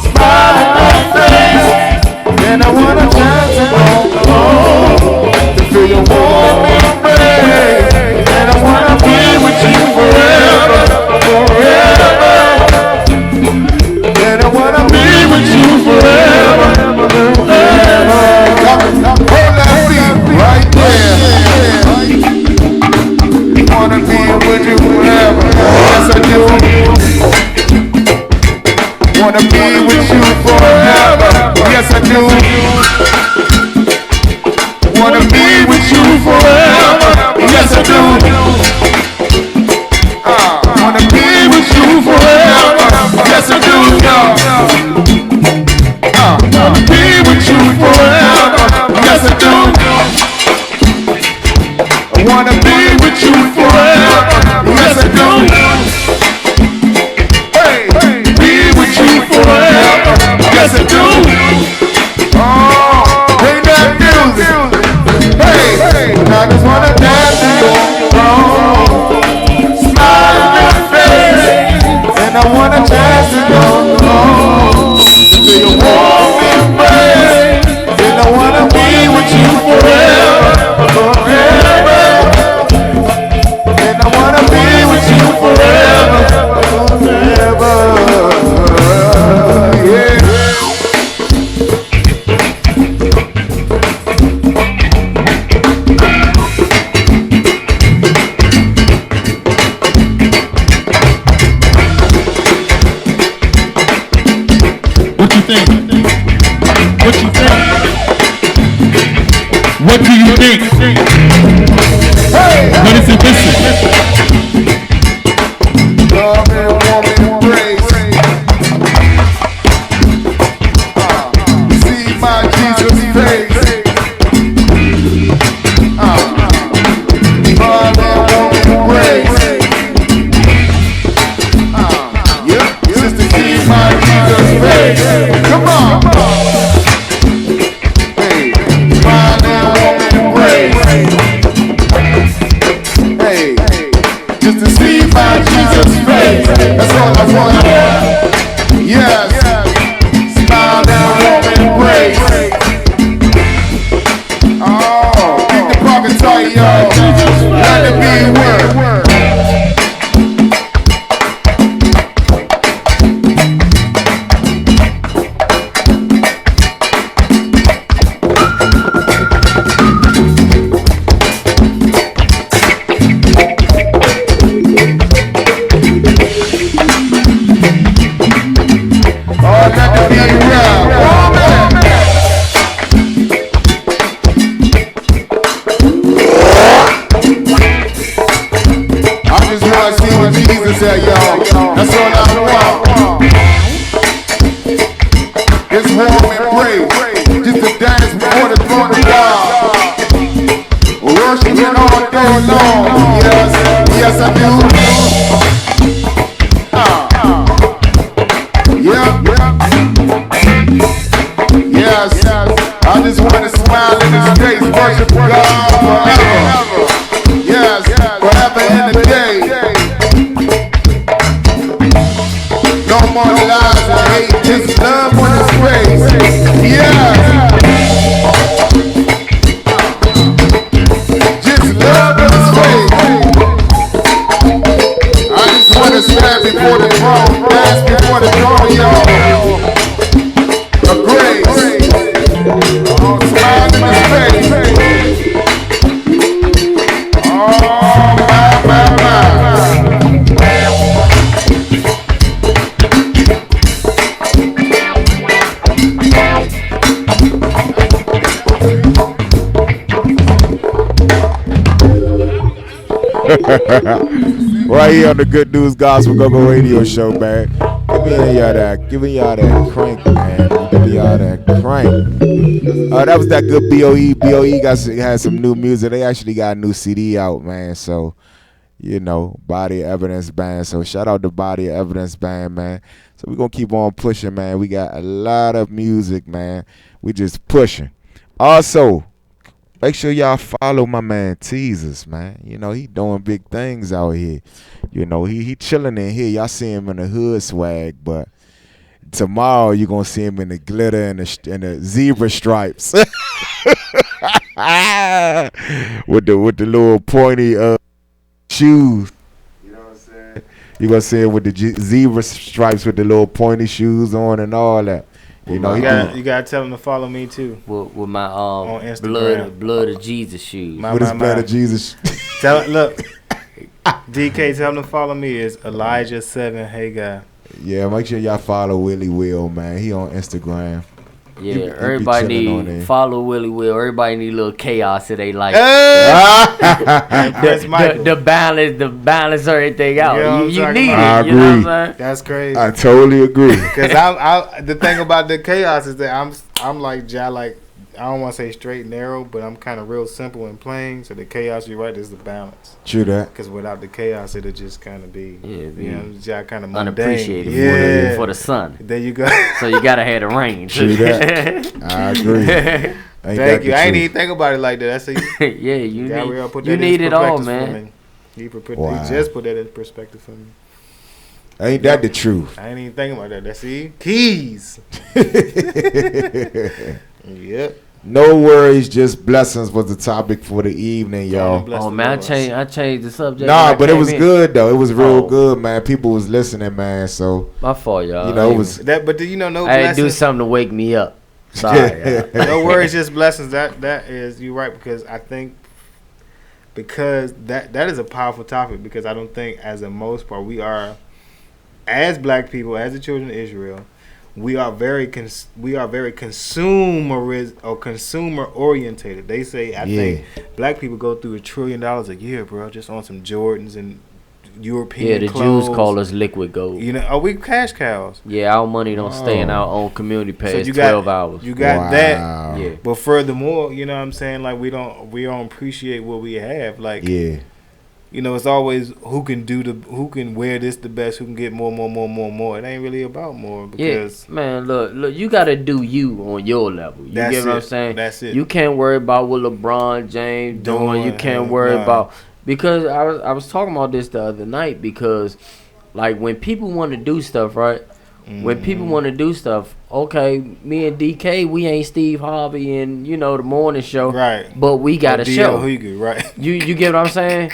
Smiling face, and I wanna dance in your home, to feel your warm embrace, and I wanna be with you forever, forever, and I wanna be with you forever, forever. Hold that beat right there. Wanna be with you forever. Yes, I do. Wanna be with you forever. Yes, I do. Wanna be with you forever. Yes, I do. Wanna be with you forever. Yes, I do. Wanna be with you forever. Yes, I do. I wanna be with you forever. Yes, I do. Forever, yes I do. Oh, play that music. Hey, I just wanna dance in your home, smile in your face, and I wanna dance in your home, feel your warm embrace, and I wanna be with you forever, forever, and I wanna be with you forever, forever. What you think? What you think? What do you think? What is it missing? Love and woman embrace. See my Jesus face. Love and woman embrace. Yep, sister, see my Jesus face. Come on. Hey, love and woman embrace. Hey, just to see my Jesus face. praise. That's all I want. Yes. Smile down, warm and praise. Oh, keep the pocket tight, y'all. Let it be word. That's all I want. It's warm and praise. Just to dance before the throne of God. Worshiping all day long. Yes, I do. Yes, I just want to smile in his face. Worship God forever. Yes, forever in the day. No more lies and hate, just love on his face. Yeah. Just love on his face. I just want to stand before the throne, dance before the throne, y'all. A grace. Oh, smile in his face. Oh, my. Right here on the Good News Gospel GoGo Radio Show, man. Give me y'all that crank, man. Give me y'all that crank. That was that good BOE. BOE had some new music. They actually got a new CD out, man. So, Body of Evidence Band. So shout out to Body of Evidence Band, man. So we're going to keep on pushing, man. We got a lot of music, man. We just pushing. Also, make sure y'all follow my man Teasers, man. He doing big things out here. He chilling in here. Y'all see him in the hood swag, but tomorrow you're going to see him in the glitter and the zebra stripes. with the little pointy shoes. You know what I'm saying? You're going to see him with the zebra stripes with the little pointy shoes on and all that. You gotta tell him to follow me too. With my on Instagram. blood of Jesus shoes. With his blood of Jesus. Look, DK, tell him to follow me. Is Elijah7. Hey guy. Yeah, make sure y'all follow Willie Will, man. He on Instagram. Yeah, everybody need follow Willie Will. Everybody need a little chaos in their life. The balance everything out. You need it. I agree. You know what I'm saying? That's crazy. I totally agree. Because the thing about the chaos is that I'm like I don't want to say straight and narrow, but I'm kind of real simple and plain. So the chaos, you're right, is the balance. True that. Because without the chaos, it'll just kind of be, kind of unappreciated for the sun. There you go. So you gotta have the rain. True that. I agree. Thank you. I ain't even think about it like that. Yeah, you need it all, man. He just put that in perspective for me. Ain't that the truth? I ain't even thinking about that. That's keys. Yep. No worries, just blessings was the topic for the evening, y'all. Oh man, I changed the subject. Nah, but it was good though. It was real good, man. People was listening, man. So my fault, y'all. It was that. But no I blessings. had to do something to wake me up. Sorry. No worries, just blessings. That is you right, because I think that is a powerful topic, because I don't think as a most part we are, as black people, as the children of Israel, we are very consumer orientated. They say I think black people go through $1 trillion a year, bro, just on some Jordans and European clothes. Jews call us liquid gold. Are we cash cows? Yeah, our money don't stay in our own community past 12 hours. You got that. Yeah. But furthermore, you know what I'm saying? Like we don't appreciate what we have. Like it's always who can wear this the best, who can get more. It ain't really about more, because man, look, you gotta do you on your level. You get what I'm saying? That's it. You can't worry about what LeBron James doing. You can't worry about, because I was talking about this the other night, because like when people want to do stuff, right? When people want to do stuff, okay, me and DK, we ain't Steve Harvey and the morning show, right? But we got a show, right? You get what I'm saying?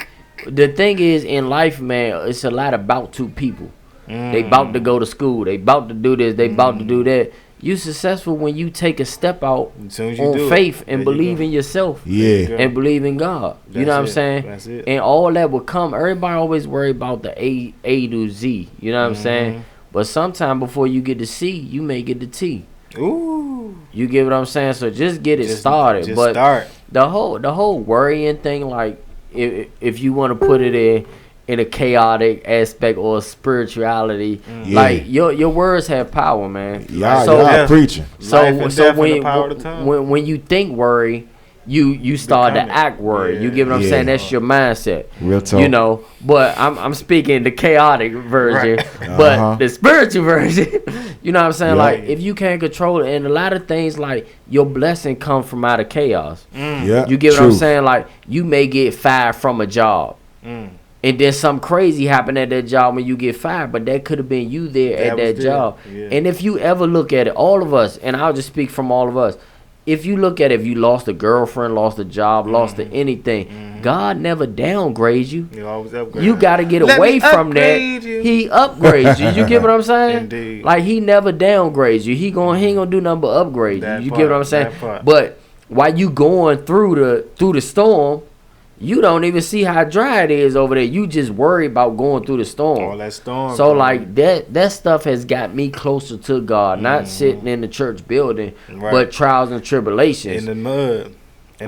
The thing is, in life, man, it's a lot about two people. They about to go to school, they about to do this, they about to do that. You successful when you take a step out on faith and believe in yourself, and believe in God. You know what I'm saying? That's it. And all that will come. Everybody always worry about the A to Z. You know what I'm saying? But sometime before you get to C, you may get to T. Ooh. You get what I'm saying? So just get it started. Just but start. The whole worrying thing, like if you want to put it in a chaotic aspect or spirituality, like your words have power, man. Y'all preaching. So when you think worry, you start to act worry. You get what I'm saying? That's your mindset. Real talk. But I'm speaking the chaotic version, but the spiritual version. You know what I'm saying? Like if you can't control it, and a lot of things like your blessing come from out of chaos. You get what I'm saying? Like you may get fired from a job. And then something crazy happened at that job when you get fired, but that could have been you there at that job. And if you ever look at it, all of us, and I'll just speak from all of us, if you look at it, if you lost a girlfriend, lost a job, lost anything, God never downgrades you. You got to get away from that. He upgrades you. You get what I'm saying? Indeed. Like he never downgrades you. He ain't gonna do nothing but upgrade you. You get what I'm saying? But while you going through the storm, you don't even see how dry it is over there. You just worry about going through the storm. All that storm. So like that stuff has got me closer to God, not sitting in the church building, but trials and tribulations in the mud.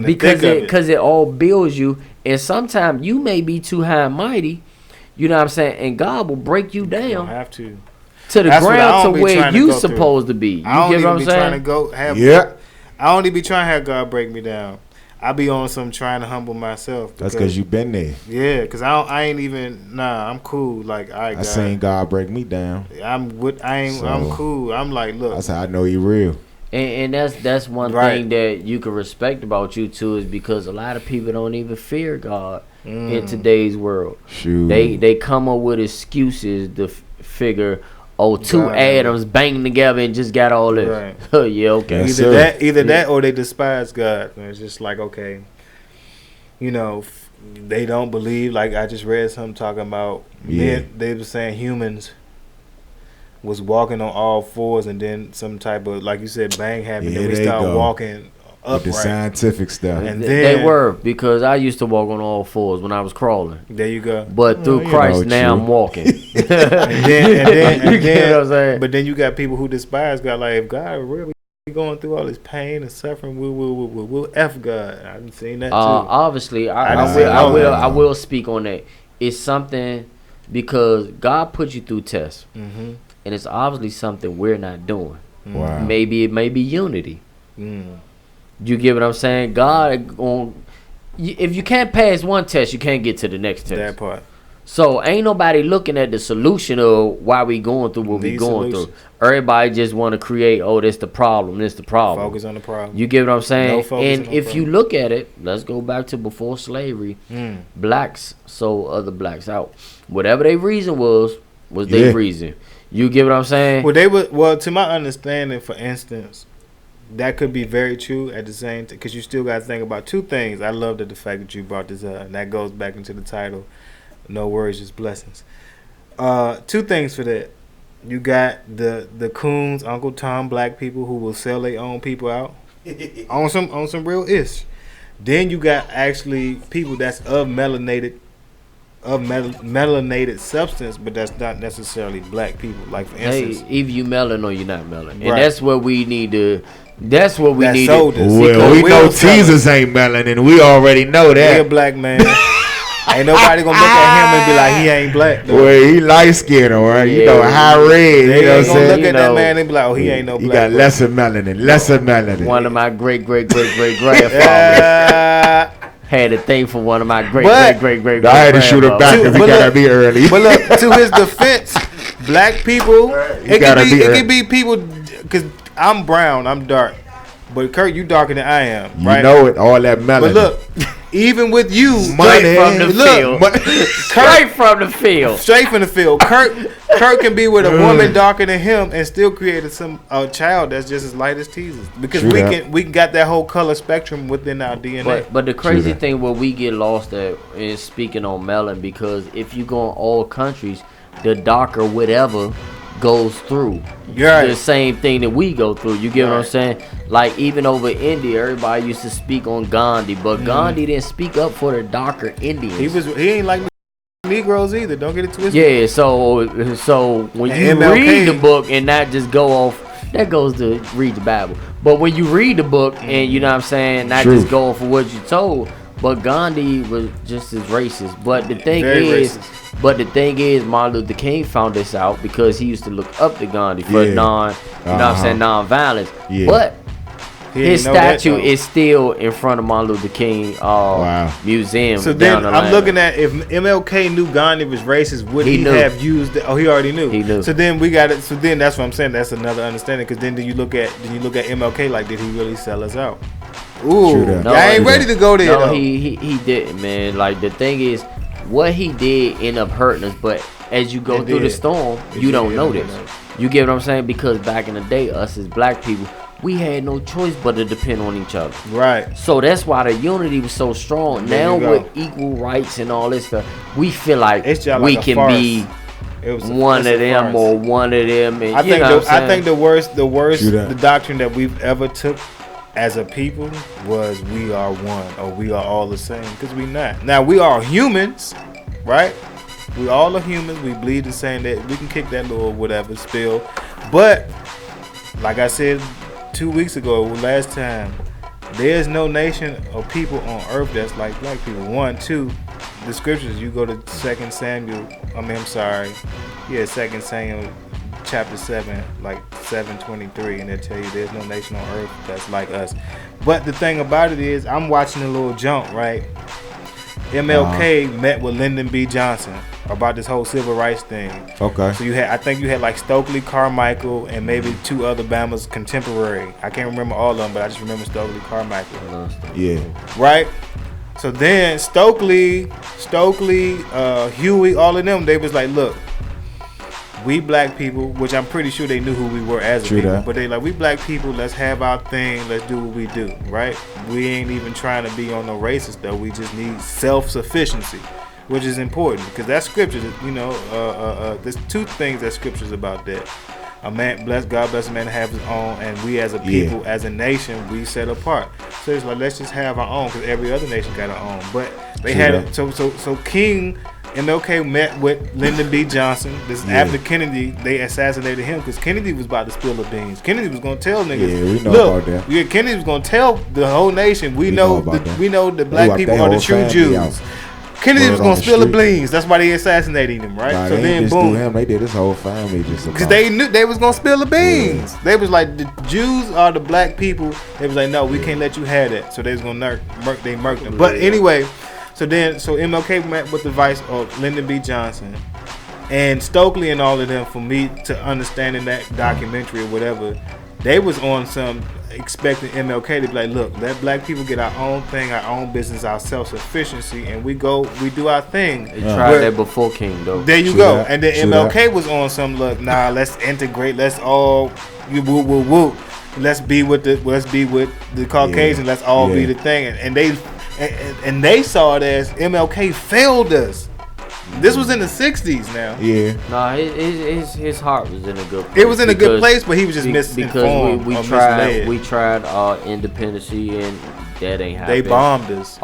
Because it all builds you, and sometimes you may be too high and mighty. You know what I'm saying? And God will break you down. You don't have to the ground to where you supposed to be. You get what I'm saying? I don't even be trying to have God break me down. I be on some trying to humble myself. That's because you been there. Yeah, because I ain't even. Nah, I'm cool. Like I seen God break me down. I'm cool. I'm like, look. That's how I know you real. And that's one thing that you can respect about you too, is because a lot of people don't even fear God in today's world. Shoot. They come up with excuses to figure, two Adams banging together and just got all this. Right. Yeah, okay. Either that or they despise God. And it's just like, okay, they don't believe. Like I just read something talking about men. They were saying humans was walking on all fours, and then some type of, like you said, bang happened. Then we started walking upright. With the scientific stuff. And they were, because I used to walk on all fours when I was crawling. There you go. But through Christ, now I'm walking. and then you get what I'm saying? But then you got people who despise God. Like, if God really going through all this pain and suffering, we'll F God. I've seen that too. Obviously, I will speak on that. It's something, because God put you through tests. Mm-hmm. And it's obviously something we're not doing. Wow. Maybe it may be unity. You get what I'm saying? God, if you can't pass one test, you can't get to the next test. That part. So ain't nobody looking at the solution of why we going through what we going through. Everybody just want to create, this the problem, this the problem. Focus on the problem. You get what I'm saying? And if you look at it, let's go back to before slavery. Blacks sold other blacks out. Whatever their reason was their reason. You get what I'm saying? Well, to my understanding, for instance, that could be very true at the same time, because you still got to think about two things. I love the fact that you brought this up, and that goes back into the title, No Worries, Just Blessings. Two things for that. You got the coons, Uncle Tom, black people who will sell their own people out on some real ish. Then you got actually people that's of melanated substance, but that's not necessarily black people. Like, for instance, either you melon or you're not melon, and that's what we need to. That's what we need. Well, we know Jesus ain't melon, and we already know that. He a black man. Ain't nobody gonna look at him and be like, he ain't black. Though. Well, he light skinned, all right. You know, high red. They you know ain't what I'm gonna saying? look at that man and be like, oh, he ain't no black. He got lesser melanin. One of my great grandfathers had a thing for one of my great. I had to shoot him back because he gotta be early. But look, to his defense, black people, it could be people, because I'm brown, I'm dark. But Kurt, you darker than I am, You right? know it, all that melanin. But look, even with you, Money. From the field. Straight from the field. Straight from the field. Kurt can be with a woman darker than him and still create a child that's just as light as Teaser's. Because we can got that whole color spectrum within our DNA. But the crazy thing where we get lost at is speaking on melon, because if you go in all countries, the darker whatever goes through the same thing that we go through. You get what I'm saying? Like even over India, everybody used to speak on Gandhi, but Gandhi didn't speak up for the darker Indians. He ain't like Negroes either. Don't get it twisted. Yeah, so when you read the book and not just go off, that goes to read the Bible. But when you read the book and you know what I'm saying, not just go off for what you told. But Gandhi was just as racist. But the thing is, Martin Luther King found this out because he used to look up to Gandhi for non-violence. Yeah. But his statue is still in front of Martin Luther King museum. So then I'm looking at if MLK knew Gandhi was racist, would he have used it? Oh, he already knew. He knew. So then we got it. So then that's what I'm saying. That's another understanding. Because then you look at MLK like, did he really sell us out? Ooh, no, I ain't ready to go there. No, he didn't, man. Like the thing is, what he did end up hurting us. But as you go through the storm, you don't know this. You get what I'm saying? Because back in the day, us as black people, we had no choice but to depend on each other. Right. So that's why the unity was so strong. Now with equal rights and all this stuff, we feel like we can be one of them or one of them. And, I think the worst the doctrine that we've ever took as a people was we are one or we are all the same, because we not. Now we are humans, right? We all are humans. We bleed the same. That we can kick that little whatever spill, but like I said 2 weeks ago, last time, there's no nation or people on earth that's like black people. 1, 2, the scriptures. You go to 2 Samuel. 2 Samuel. Chapter 7, like 7:23, and they tell you there's no nation on earth that's like us. But the thing about it is, I'm watching a little jump, right? MLK met with Lyndon B. Johnson about this whole civil rights thing. Okay. So I think you had like Stokely Carmichael and maybe 2 other Bama's contemporary. I can't remember all of them, but I just remember Stokely Carmichael. Yeah. Right? So then Stokely, Huey, all of them, they was like, look, we black people, which I'm pretty sure they knew who we were as a people, but they like, we black people, let's have our thing, let's do what we do, right? We ain't even trying to be on no racist stuff. We just need self-sufficiency, which is important because that's scripture. There's 2 things that scriptures about that. A man, God bless a man to have his own, and we as a people, as a nation, we set apart. So it's like, let's just have our own, because every other nation got our own. But they had it. So King MLK met with Lyndon B. Johnson. This is after Kennedy. They assassinated him because Kennedy was about to spill the beans. Kennedy was gonna tell niggas. Yeah, we know about that. Yeah, Kennedy was gonna tell the whole nation. We know the black people are the true Jews. Kennedy was gonna spill the beans. That's why they assassinated him, right? Nah, so they then just boom, do him. They did his whole family just because they knew they was gonna spill the beans. They was like, the Jews are the black people. They was like, no, we can't let you have that. So they was gonna murk them. But anyway. So MLK met with the vice of Lyndon B. Johnson and Stokely and all of them. For me to understanding that documentary or whatever, they was on some expecting MLK to be like, look, let black people get our own thing, our own business, our self-sufficiency, and we do our thing. They tried that before King, though. There you go. And then MLK was on some, look, nah, let's integrate, let's all woo. Let's be with the Caucasian, let's all be the thing. And they saw it as MLK failed us. This was in the 60s now. Yeah. Nah, his heart was in a good place. It was in a good place, but he was just misinformed. Because we tried independency and that ain't happening. They bombed us.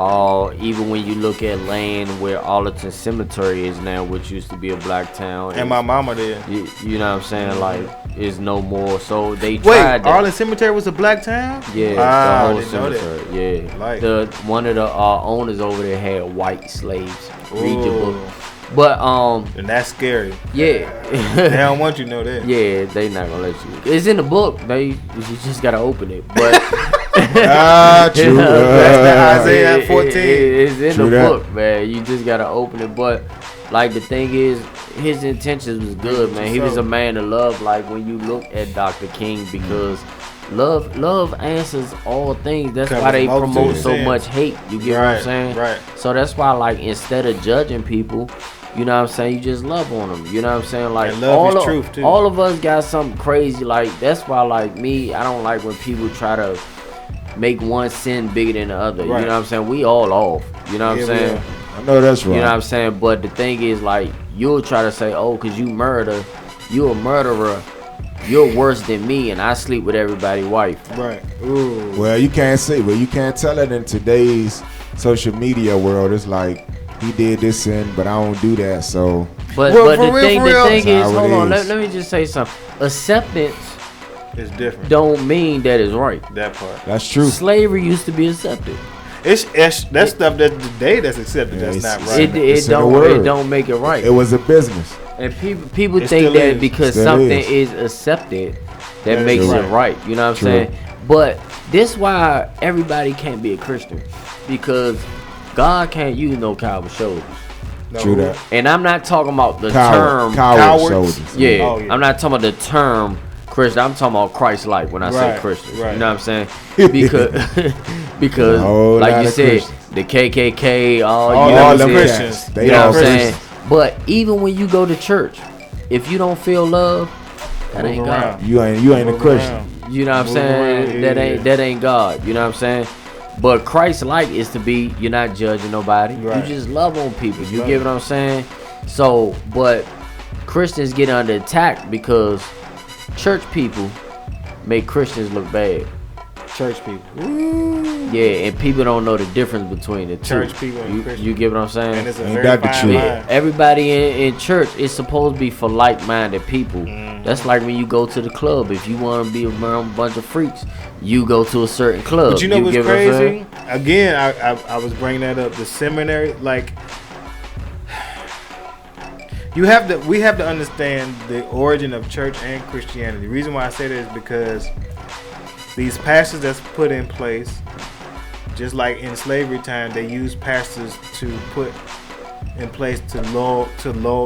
Even when you look at land where Arlington Cemetery is now, which used to be a black town. And my mama there. You know what I'm saying? Like, is no more. So they tried that. Arlington Cemetery was a black town? Yeah, the whole cemetery. Yeah. Like, one of the owners over there had white slaves. Read the book. But and that's scary. Yeah. They don't want you to know that. Yeah, they not gonna let you. It's in the book. You just gotta open it. But true. That's Isaiah 14. It's in the book, man. You just gotta open it. But like the thing is, his intentions was good, man. He was a man of love. Like when you look at Dr. King, because Love answers all things. That's Covers why they multitude promote of so sins. much hate. You get what I'm saying? Right. So that's why, like, instead of judging people, you know what I'm saying, you just love on them. You know what I'm saying? Like, And love is truth, too. all of us got something crazy. Like, that's why, like, me, I don't like when people try to make one sin bigger than the other. Right. You know what I'm saying? We all off. You know what I'm saying? I know that's right. You know what I'm saying? But the thing is, like, you'll try to say, oh, because you a murderer, you're worse than me, and I sleep with everybody's wife. Right. Ooh. Well, you can't say, but you can't tell it in today's social media world. It's like, he did this sin, but I don't do that, so. But the thing is, hold on, let me just say something. Acceptance is different. Don't mean that it's right. That part. That's true. Slavery used to be accepted. It's that stuff that today that's accepted. That's not right. It don't make it right. It was a business. And people think that because something is accepted, that makes it right. You know what I'm saying? But this why everybody can't be a Christian, because God can't use no coward shoulders. True that. And I'm not talking about the term coward shoulders. Yeah. Oh, yeah. I'm not talking about the term Christian. I'm talking about Christ-like when I say Christian. Right. You know what I'm saying? Because like you said, the KKK, all them Christians. You know what I'm saying? But even when you go to church, if you don't feel love, that ain't God. You ain't a Christian. You know what I'm saying? That ain't God. You know what I'm saying? But Christ-like is to be, you're not judging nobody. Right. You just love on people. You get what I'm saying? So, but Christians get under attack because church people make Christians look bad. Church people. Yeah, and people don't know the difference between the two. Church people and Christians. You get what I'm saying? And it's a Ain't very that the fine truth? line. Everybody in church is supposed to be for like-minded people. That's like when you go to the club. If you want to be around a bunch of freaks, you go to a certain club. But you know what's get what I'm crazy? saying? Again, I was bringing that up. The seminary, like, we have to understand the origin of church and Christianity. The reason why I say that is because these pastors that's put in place, just like in slavery time, they used pastors to put in place to lull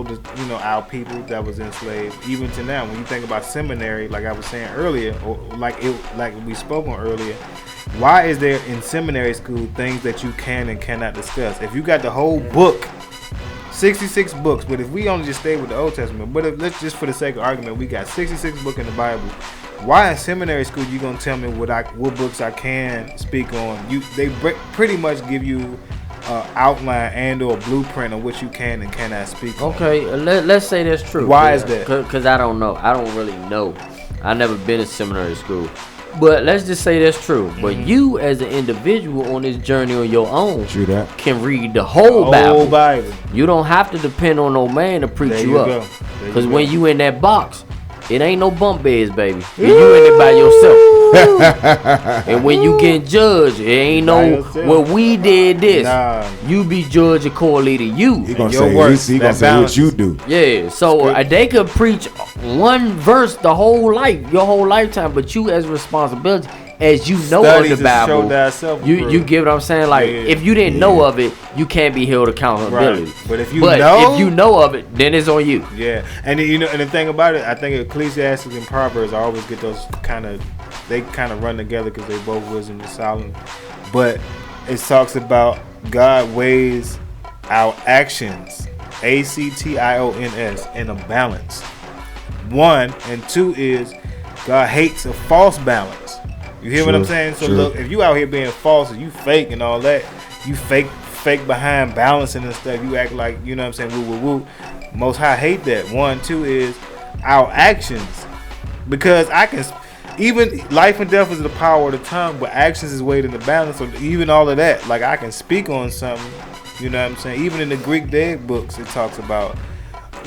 the, our people that was enslaved. Even to now, when you think about seminary, like I was saying earlier, or like we spoke on earlier, why is there in seminary school things that you can and cannot discuss? If you got the whole book, 66 books, but if we only just stay with the Old Testament, but let's just for the sake of argument, we got 66 books in the Bible. Why in seminary school you gonna tell me what books I can speak on? They pretty much give you outline and or blueprint on what you can and cannot speak on. Okay, let's say that's true. Why is that? Because I don't know. I don't really know. I never been in seminary school. But let's just say that's true. But you as an individual on this journey on your own can read the whole Bible. You don't have to depend on no man to preach you up. Because when you in that box, it ain't no bump beds, baby. You in it by yourself. And when you get judged, it ain't no, well, we did this. Nah. You be judged accordingly to you. He gonna say what you do. Yeah, so they could preach one verse your whole lifetime, but you as responsibility, as you know of the Bible, you get what I'm saying? Like, if you didn't know of it, you can't be held accountability. Right. But if you know of it, then it's on you. Yeah, and and the thing about it, I think Ecclesiastes and Proverbs, I always get those they kind of run together because they both wisdom and Solomon. But it talks about God weighs our actions, actions, in a balance. 1 and 2 is God hates a false balance. You hear what I'm saying? So look, if you out here being false and you fake and all that, you fake behind balancing and stuff, you act like, you know what I'm saying, woo. Most High hate that. 1, 2 is our actions. Because even life and death is the power of the tongue, but actions is weighed in the balance. So even all of that, like I can speak on something, you know what I'm saying? Even in the Greek dead books, it talks about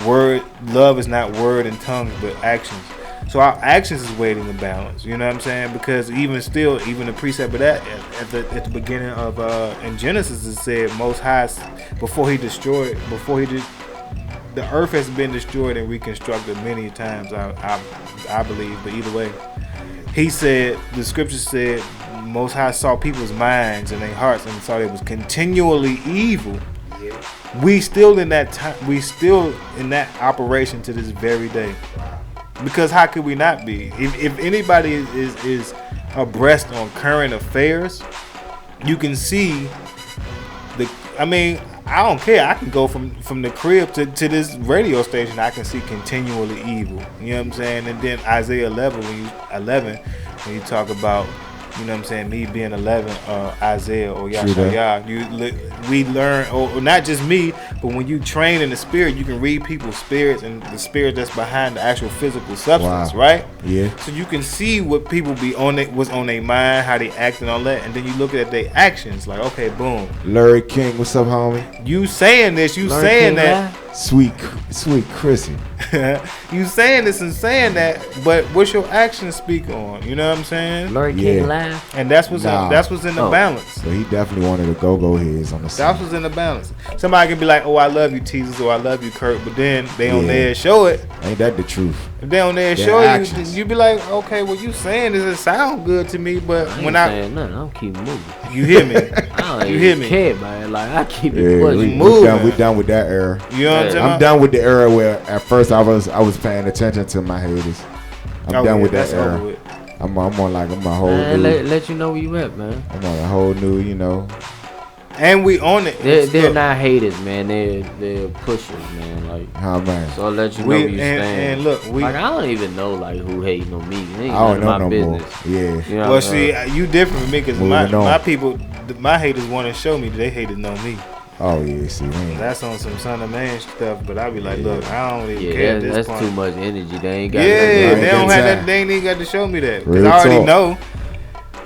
love is not word and tongues, but actions. So our actions is weighed in the balance, you know what I'm saying? Because even the precept of that at the beginning of in Genesis, it said Most High, the earth has been destroyed and reconstructed many times, I believe, but either way, he said, the scripture said, Most High saw people's minds and their hearts and saw they was continually evil. Yeah. We still in that operation to this very day. Because how could we not be? If anybody is abreast on current affairs, you can see I mean, I don't care. I can go from the crib to this radio station. I can see continually evil. You know what I'm saying? And then Isaiah 11 when you talk about, you know what I'm saying, me being 11, Isaiah or Yahshua, we learn, or not just me, but when you train in the spirit, you can read people's spirits and the spirit that's behind the actual physical substance, right? Yeah. So you can see what people what's on their mind, how they act and all that, and then you look at their actions, like, okay, boom. Larry King, what's up, homie? You saying this, you Larry saying King, that. Sweet Chrissy. You saying this and saying that, but what's your actions speak on? You know what I'm saying? Larry King laugh. And that's what's in the balance. So he definitely wanted to go heads on the side. That's what's in the balance. Somebody can be like, "Oh, I love you, Jesus," or "I love you, Kurt," but then they on there show it. Ain't that the truth? If they on there show you, you be like, "Okay, well, you saying this, it sound good to me," but when I saying nothing, I'm keep moving. You hear me? You hear me? Care, man. Like I keep it pushing. We done with that era. You know what I'm saying? I'm done with the era where at first I was paying attention to my haters. I'm done with that era. I'm on my whole new. Let you know where you at, man. I'm on a whole new, you know. And we on it. They're not haters, man. They're pushers, man. Like, man. So I'll let you know where you stand. And look, like I don't even know like who hating on me. It ain't I don't know my no business. more. Yeah. You know well, see, you different from me because my people, my haters want to show me they hated on me. Oh yeah, see, man. That's on some son of man stuff, but I be like, look, I don't even care at this that's point. too much energy. They ain't got. They don't have that. They ain't even got to show me that because I already know.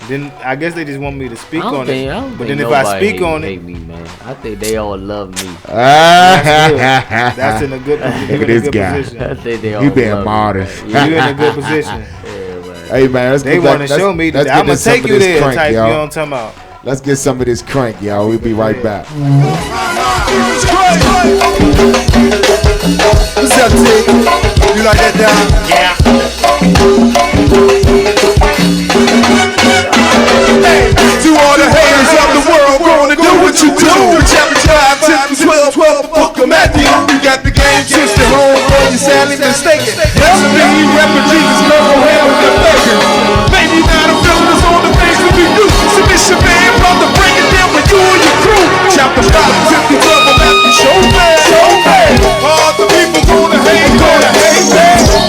Then I guess they just want me to speak on it. But then if I speak on it, hate me, man. I think they all love me. That's in a good. Look at this guy. Position. I think they all you being modest. You in a good position. Hey man, they want to show me that I'm gonna take you there. Crank, type, you know what I'm talking about? Let's get some of this crank, y'all. We'll be right back. What's up, T? You like that down? Yeah. Hey, to all the haters of the world, gonna do what you do. Chapter 5, 10, 12, the book of Matthew. You got the game twisted, homeboy, you're sadly mistaken. That's the thing you rep with Jesus, no hell with the bacon. Maybe not a film is on the things that we do. Submission, man, brother, bring it down with you and your crew. Chapter 5, 10, 12 of Matthew, show me. All the people gonna hate me.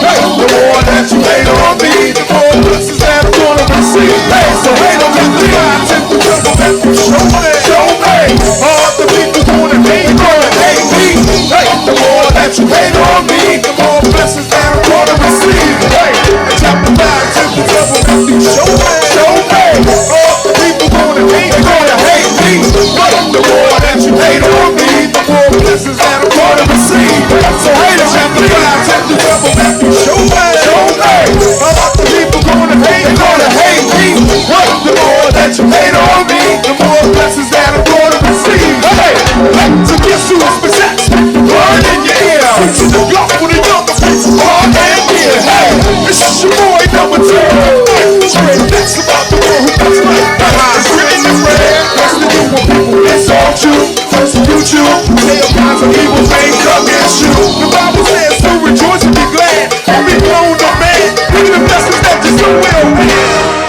Hey, the more that you hate on me, the more blessings that I'm gonna receive. Hey, so hate on me, 5, 10, 12 of Matthew, show me. All the people gonna hate me. Hey, the more that you hate on me, the more blessings that I'm gonna receive. Hey, chapter 5, 10, 12 of Matthew, show me. All the people gonna hate me. The more that you hate on me, the more blessings that I'm gonna receive. So hate on chapter 5, 10, 12 of Matthew, show me. All the people gonna hate me. The more that you hate on me, the more blessings that I'm gonna receive. Hey, so guess who is possessed? Burn in your ear. Preaching the gospel to younger people, hard and near. Hey, this is your boy number 2. Straight facts about the world who does right. It's written in red. That's the new one, people. Insult you, persecute you. Say all kinds of evil things against you. The Bible says, so rejoice and be glad. Every grown up man, look at the blessings that you so well have.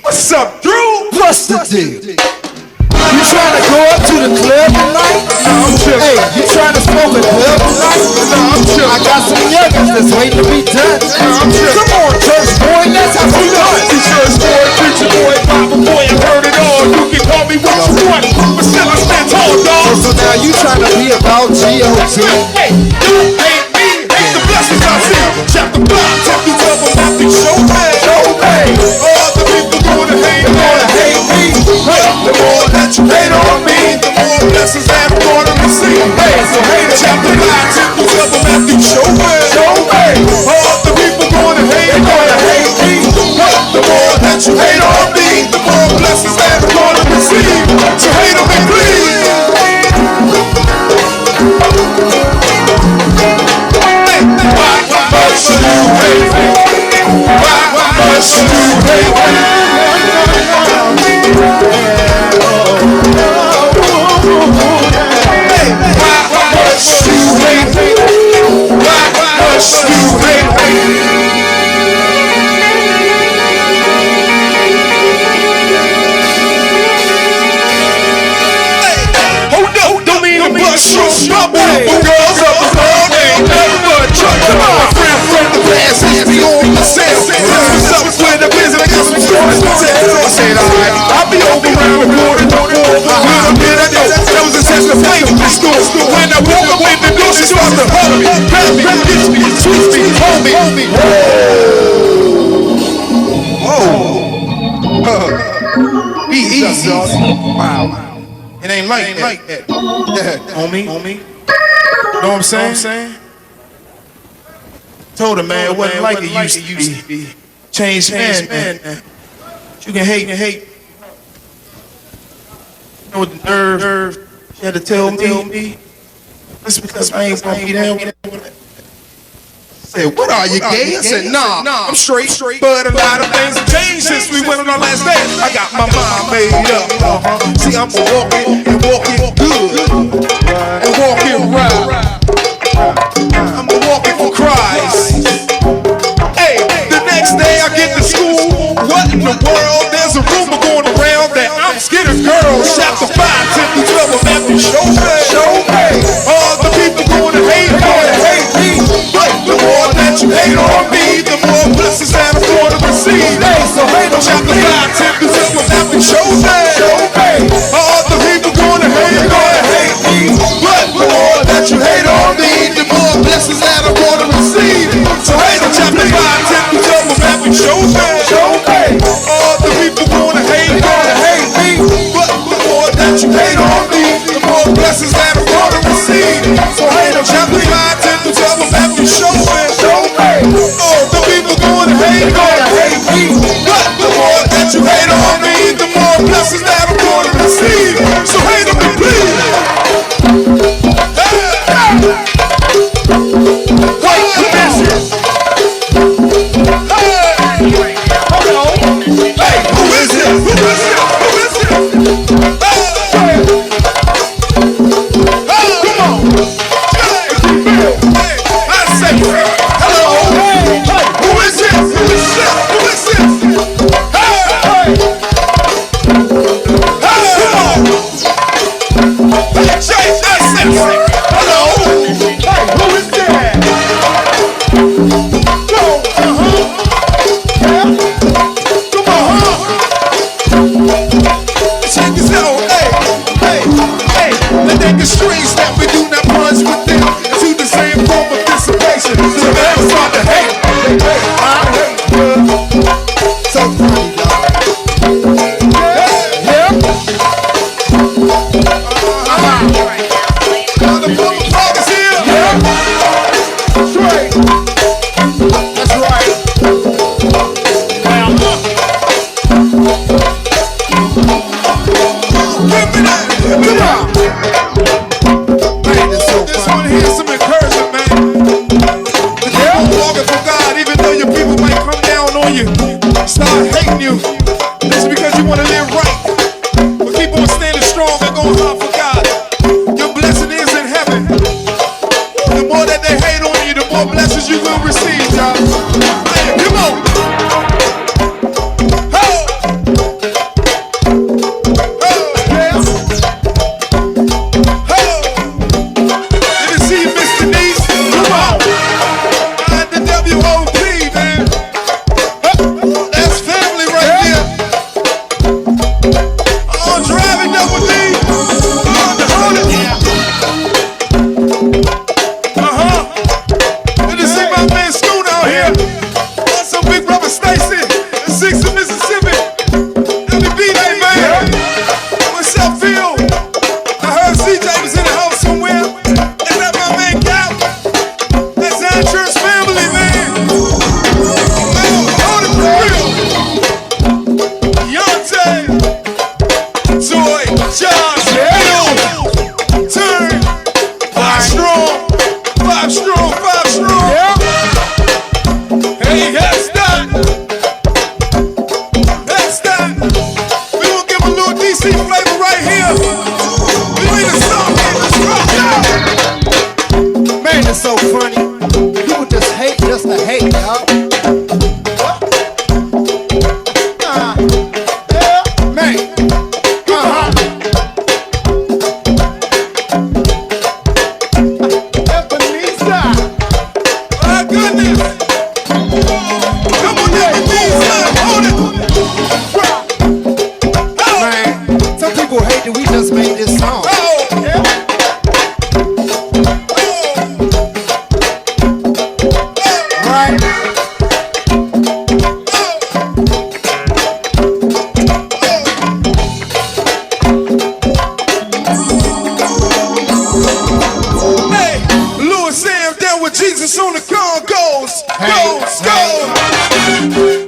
What's up, Drew? What's the deal? You tryna go up to the club tonight? No, I'm chill. Hey, you tryna smoke a club tonight? No, I'm chill. I got some youngins that's waiting to be done. No, I'm chill. Come on, church boy, let's have some fun. Church boy, preacher boy, papa boy, I heard it all. You can call me what you want, but still I stand tall, dog. So now you tryna be about G.O.T. Hey, you hate me, hate the blessings I see. Chapter 5, 10 through 12 of Matthew, show me. All the people gonna hate me. The more that you hate on me, the more blessings that I'm gonna receive. Hey, so hate it. Chapter 5, 10 through 12 of Matthew, show me. All the people gonna hate me. The more that you hate on me, the more blessings that I'm gonna receive. So hate on me, please. Why must you hate me? Why must you hate me? Why must you hate me? Why must you hate me? Hold up, don't mean to bust your bubble. Girls up the road ain't never but trouble. My friend from the past is beyond myself. What's up with the business? I got some stories to tell. I said, alright, I'll be over around the corner. Little bit of this, that was a test of faith in the store. When I woke up in the door, she started to hug me, grab me, kiss me, sweet me, hold me. Whoa. Easy. Wow. It ain't like that. Homie. Know what I'm saying? Told her, man, it wasn't like it used to be. Changed man. You can hate. You know what the nerve she had to tell me? That's because I ain't gonna be down with it. Said, what are you, gay? I said, nah, I'm straight. But a lot of things have changed since we went on our last day. I got my mind made up. See, I'm walking good and walking right. I'm walking for Christ. Hey, the next day I get to school. What in the world? There's a rumor going around that I'm scared girls. Chapter 5, 10 to 12 of Matthew. Show me. All the people going to hate me. But the more that you hate on me, the more blessings that I'm going to receive. So hate on chapter 5, 10 to 12 of Matthew. Show me. All the people going to hate me. But the more that you hate on me, the more blessings that I'm going to receive. So hate on chapter 5, 10 to 12 of Matthew. Show me. All the people going to hate me. But the more that you hate on me, the more blessings that I'm going to receive. So hate on chapter 5, 10 to 12 of Matthew. Show me. All the people going to hate me. But the more that you hate on me, the more blessings that I'm going to receive. So hate on me, please.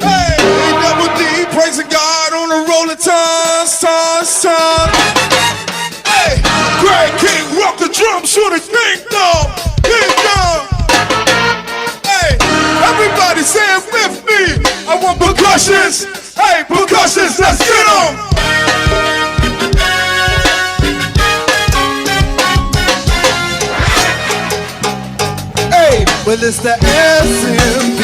Hey, double D, praising God on the rolling tons. Hey, Greg King, rock the drums to the kingdom. Hey, everybody say it with me. I want percussions. Hey, percussions, let's get 'em. Hey, well it's the SMB.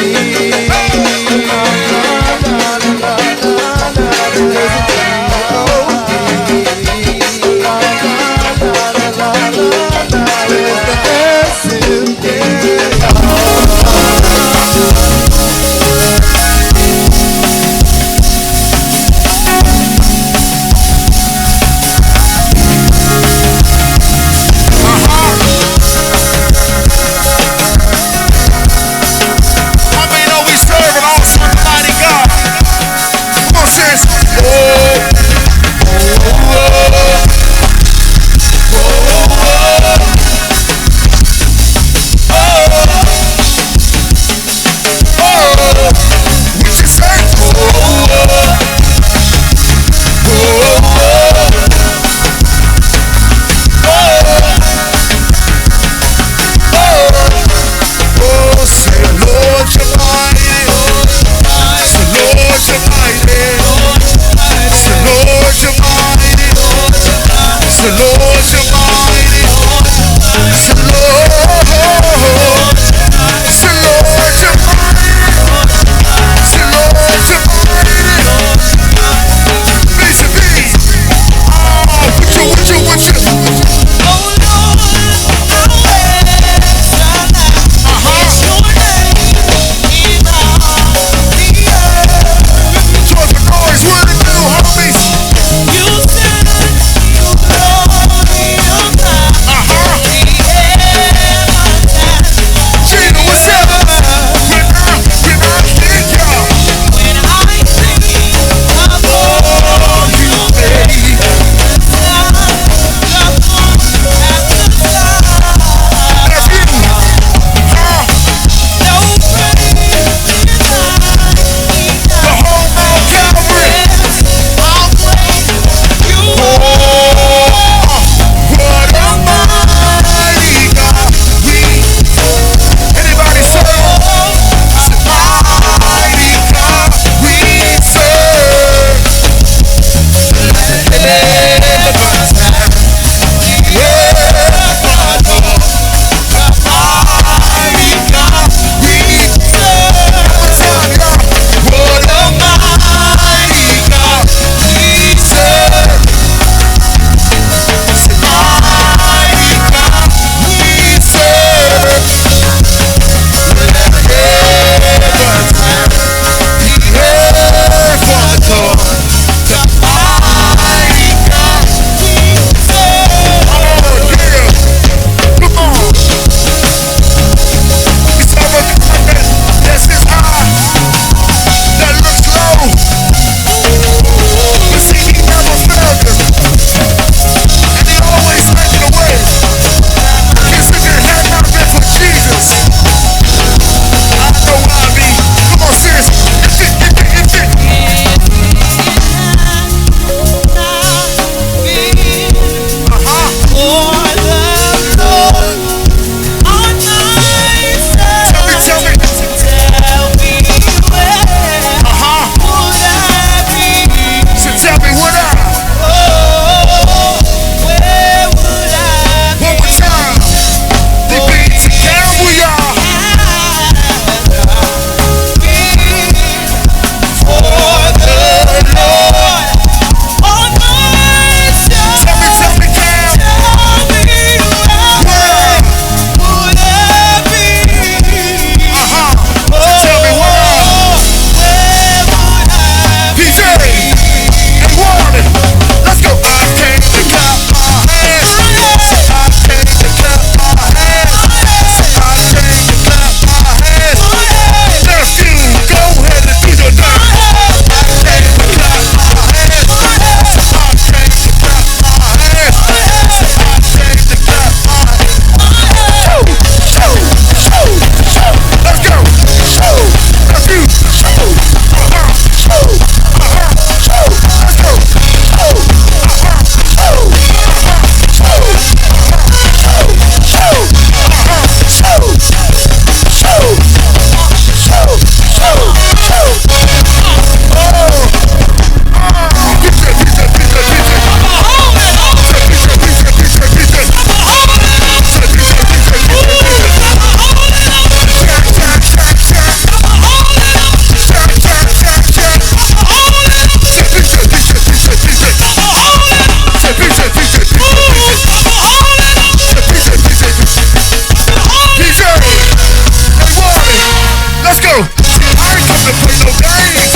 no games.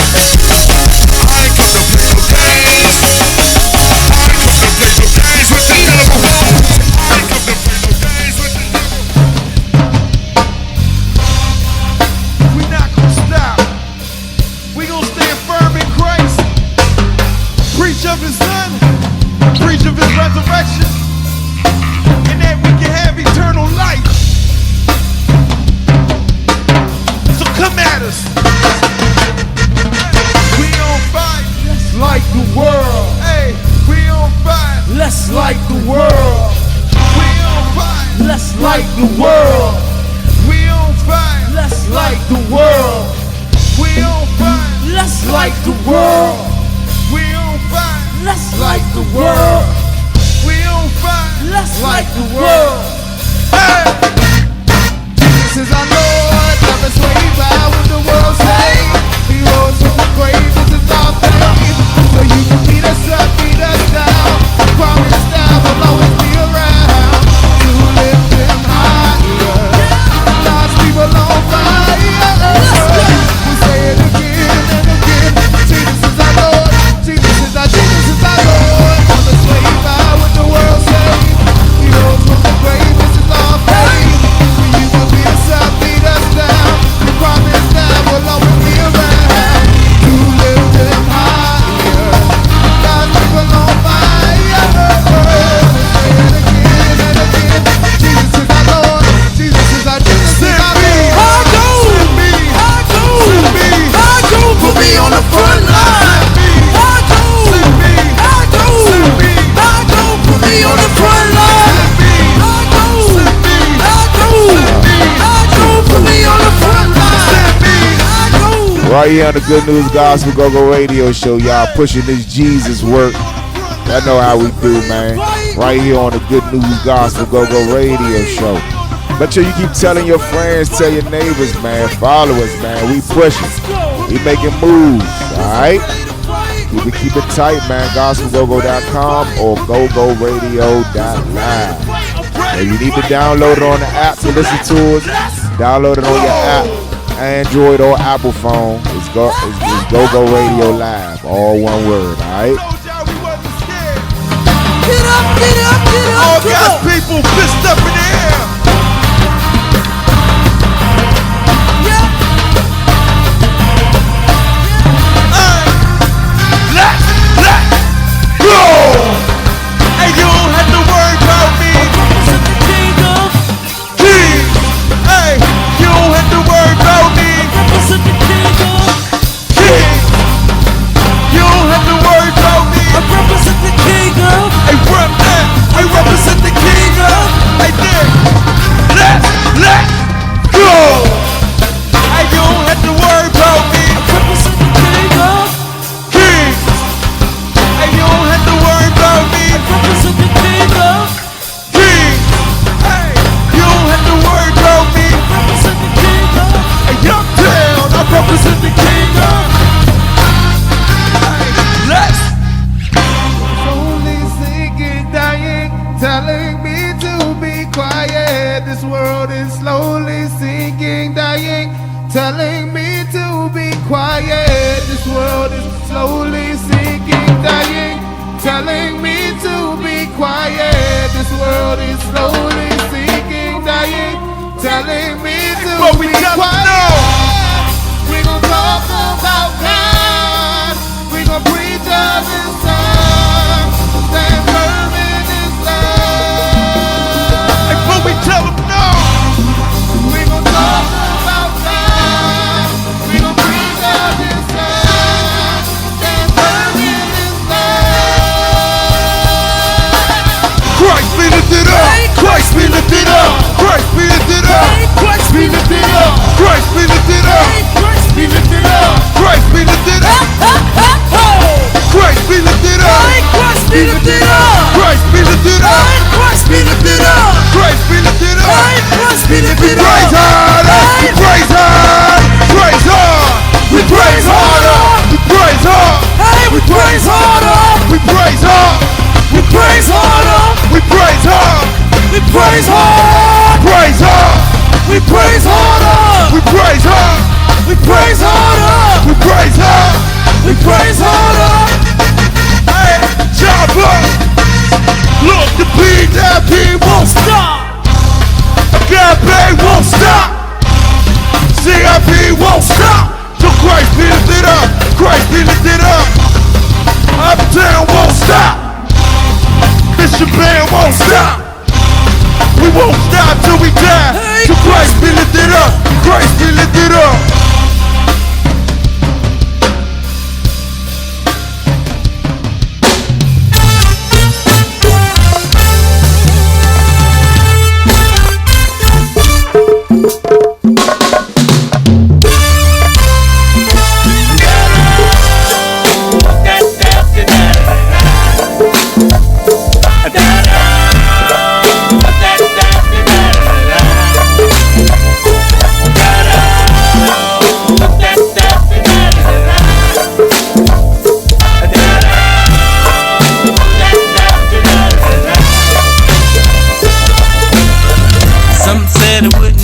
I ain't come to play no games. I ain't come to play no games with the devil. I ain't come to play no games with the devil. We not gonna stop. We gonna stand firm in Christ. Preach of his son. Preach of his resurrection. And that we can have eternal life. So come at us. We on fire. Let's light the world. Hey, we on fire. Let's light the world. We on fire. Let's light the world. We on fire. Let's light the world. We on fire. Let's light the world. We on fire. Let's light the world. We on fire. Let's light the world. Hey! Jesus is our Lord. Never sway by what the world say. He rose from the grave. This is our faith. So you can beat us up, beat us down. Promise that will always be around to lift him higher. God's people on fire. We say it again and again. Jesus is our Lord. Jesus is our Lord. Never sway by what the world say. He rose from the grave. This is our faith. So you can beat us up, beat us down. We promise that will always be around to lift him higher. God's people on fire. Say it again and again. Jesus is our Lord. Jesus is our Lord. Put me on the front line. Put me on the front line. Put me on the front line. Right here on the Good News Gospel GoGo Radio Show, y'all pushing this Jesus work. Y'all know how we do, man. Right here on the Good News Gospel GoGo Radio Show. Make sure you keep telling your friends, tell your neighbors, man. Follow us, man. We pushing. We making moves, alright? Keep it tight, man. GospelGoGo.com or GoGoRadio.live. If you need to download it on the app to listen to us, download it on your app, Android or Apple phone. It's GoGo Radio Live, all one word, alright? Get up, get up, get up. All God's people, fist up in the air. Let's go! Hey, you don't have to worry about me. King. Hey, you don't have to worry about me. King. You don't have to worry about me. I represent the king of. Hey, rep that. I represent the king of. Hey, there. Let's go! Hey, you don't have to worry about me. I represent the king of. King. Hey, you don't have to worry about me. I represent the king of. King. Hey, you don't have to worry about me. I represent the king of. Hey, young town, I represent the king of. Hey, let's. Only sinking, dying, telling me to be quiet. This world is slowly sinking, dying, telling me to be quiet. This world is slowly sinking, dying, telling me to be quiet. This world is slowly sinking, dying, telling me to be quiet. We gon' talk about God. We gon' preach of His Son. Stand firm in His love. Hey, but we tell them no. We gon' talk about God. We gon' preach of His Son. Stand firm in His love. Christ be lifted up. Christ be lifted up. Christ be lifted up. Christ be lifted up. Christ be lifted up. Christ be lifted up. Christ be lifted up. Christ be lifted up. Christ be lifted up. Christ be lifted up. Christ be lifted up. Christ be lifted up. Christ be lifted up. Praise hard. We praise hard. Praise hard. We praise harder. We praise hard. We praise harder. We praise hard. We praise harder. We praise hard. We praise hard. Praise hard. We praise harder. We praise hard. We praise harder. We praise harder. Hey, Jabba. Look, the PDP won't stop. Campaign won't stop. CIP won't stop. Till Christ be lifted up. Christ be lifted up. Uptown won't stop. Bishop Band won't stop. We won't stop till we die. Till Christ be lifted up. Christ be lifted up.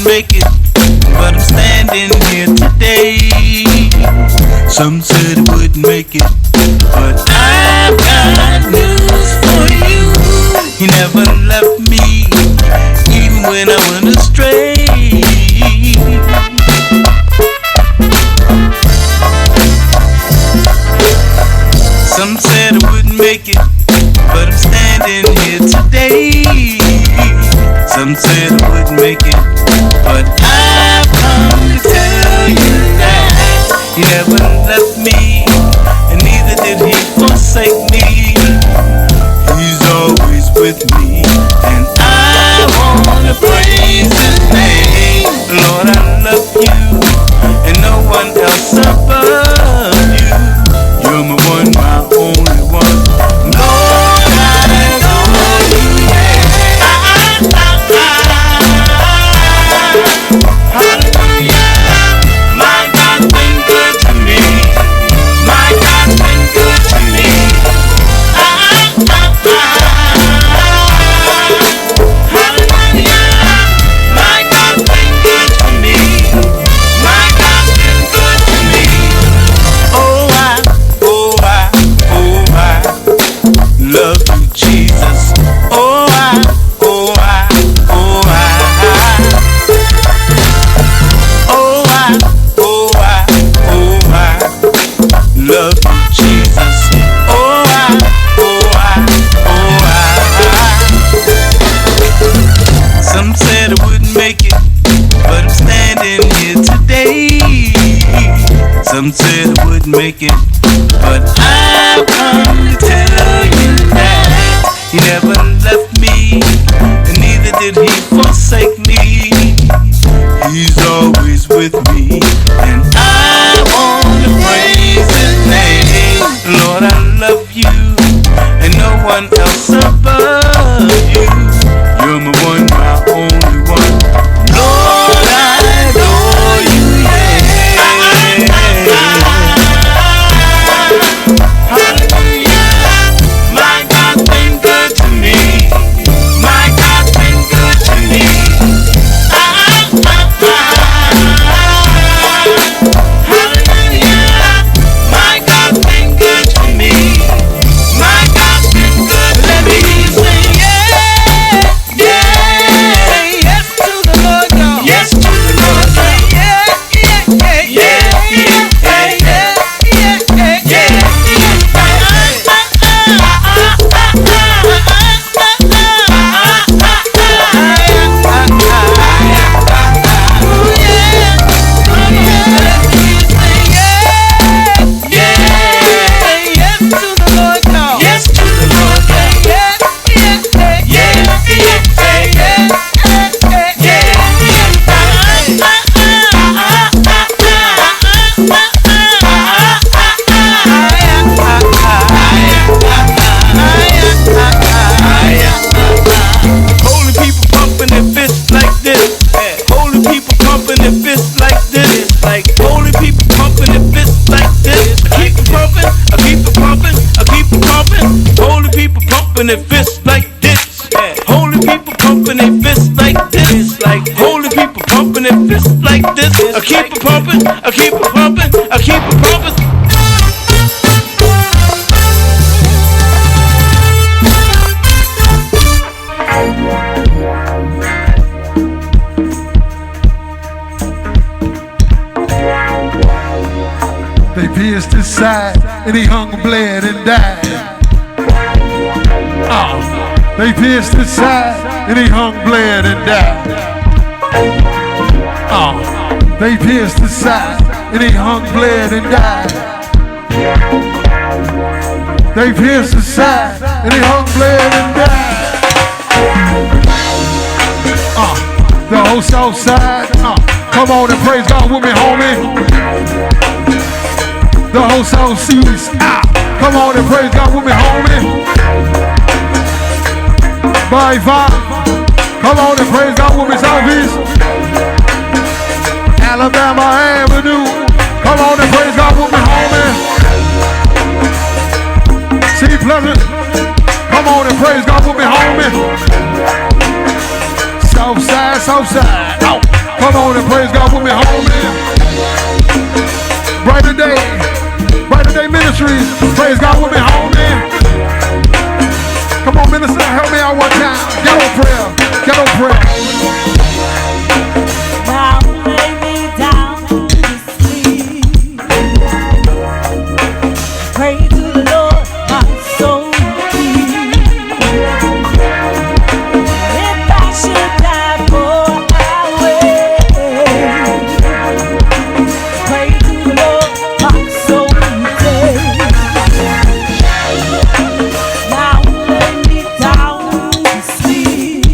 Make it, but I'm standing here today. Some said it wouldn't make it, but I've got news for you. He never left me, even when I went astray. Some said I wouldn't make it, but I'm standing here today. Some said I wouldn't make it, but I've come to tell you that he never left me, and neither did he forsake me. He's always with me, and I wanna praise his name. Lord, I love you, and no one else above you. You're my one, my only one. Lord, I adore you, yeah. Hallelujah, my God's been good to me. My God's been good to me. Hallelujah, my God's been good to me. My God's been good to me. Oh, I love you, Jesus. Oh, I love you, Jesus. Oh, Some said I wouldn't make it, but I'm standing here today. Some said I wouldn't make it, but I've come to tell you that he never left me, and neither did he forsake me. He's always with me, and I wanna praise his name. Lord, I love you, and no one else above you. You're my one, my only one. Lord, I adore you, yeah. Hallelujah, my God's been good to me. My God's been good to me. pumping their fists like this. Holy people pumping their fists like this. Like holy people pumping their fists like this. I keep it pumping, I keep it pumping, I keep it pumping. They pierced his side and he hung, bled, and died. They pierced his side and he hung, bled, and died. They pierced his side and he hung, bled, and died. They pierced his side and he hung, bled, and died. The whole south side, come on and praise God with me, homie. The whole south seas, come on and praise God with me, homie. By five, come on and praise God with me, southeast. Alabama Avenue, come on and praise God with me, homie. See Pleasant, come on and praise God with me, homie. South side, come on and praise God with me, homie. Brighter Day Ministries, praise God with me, homie. Come on, minister, help me out one time. Get on prayer. Now lay me down to sleep. Pray to the Lord, my soul keep. If I should die for pray to the Lord, my soul take. Now lay me down to sleep.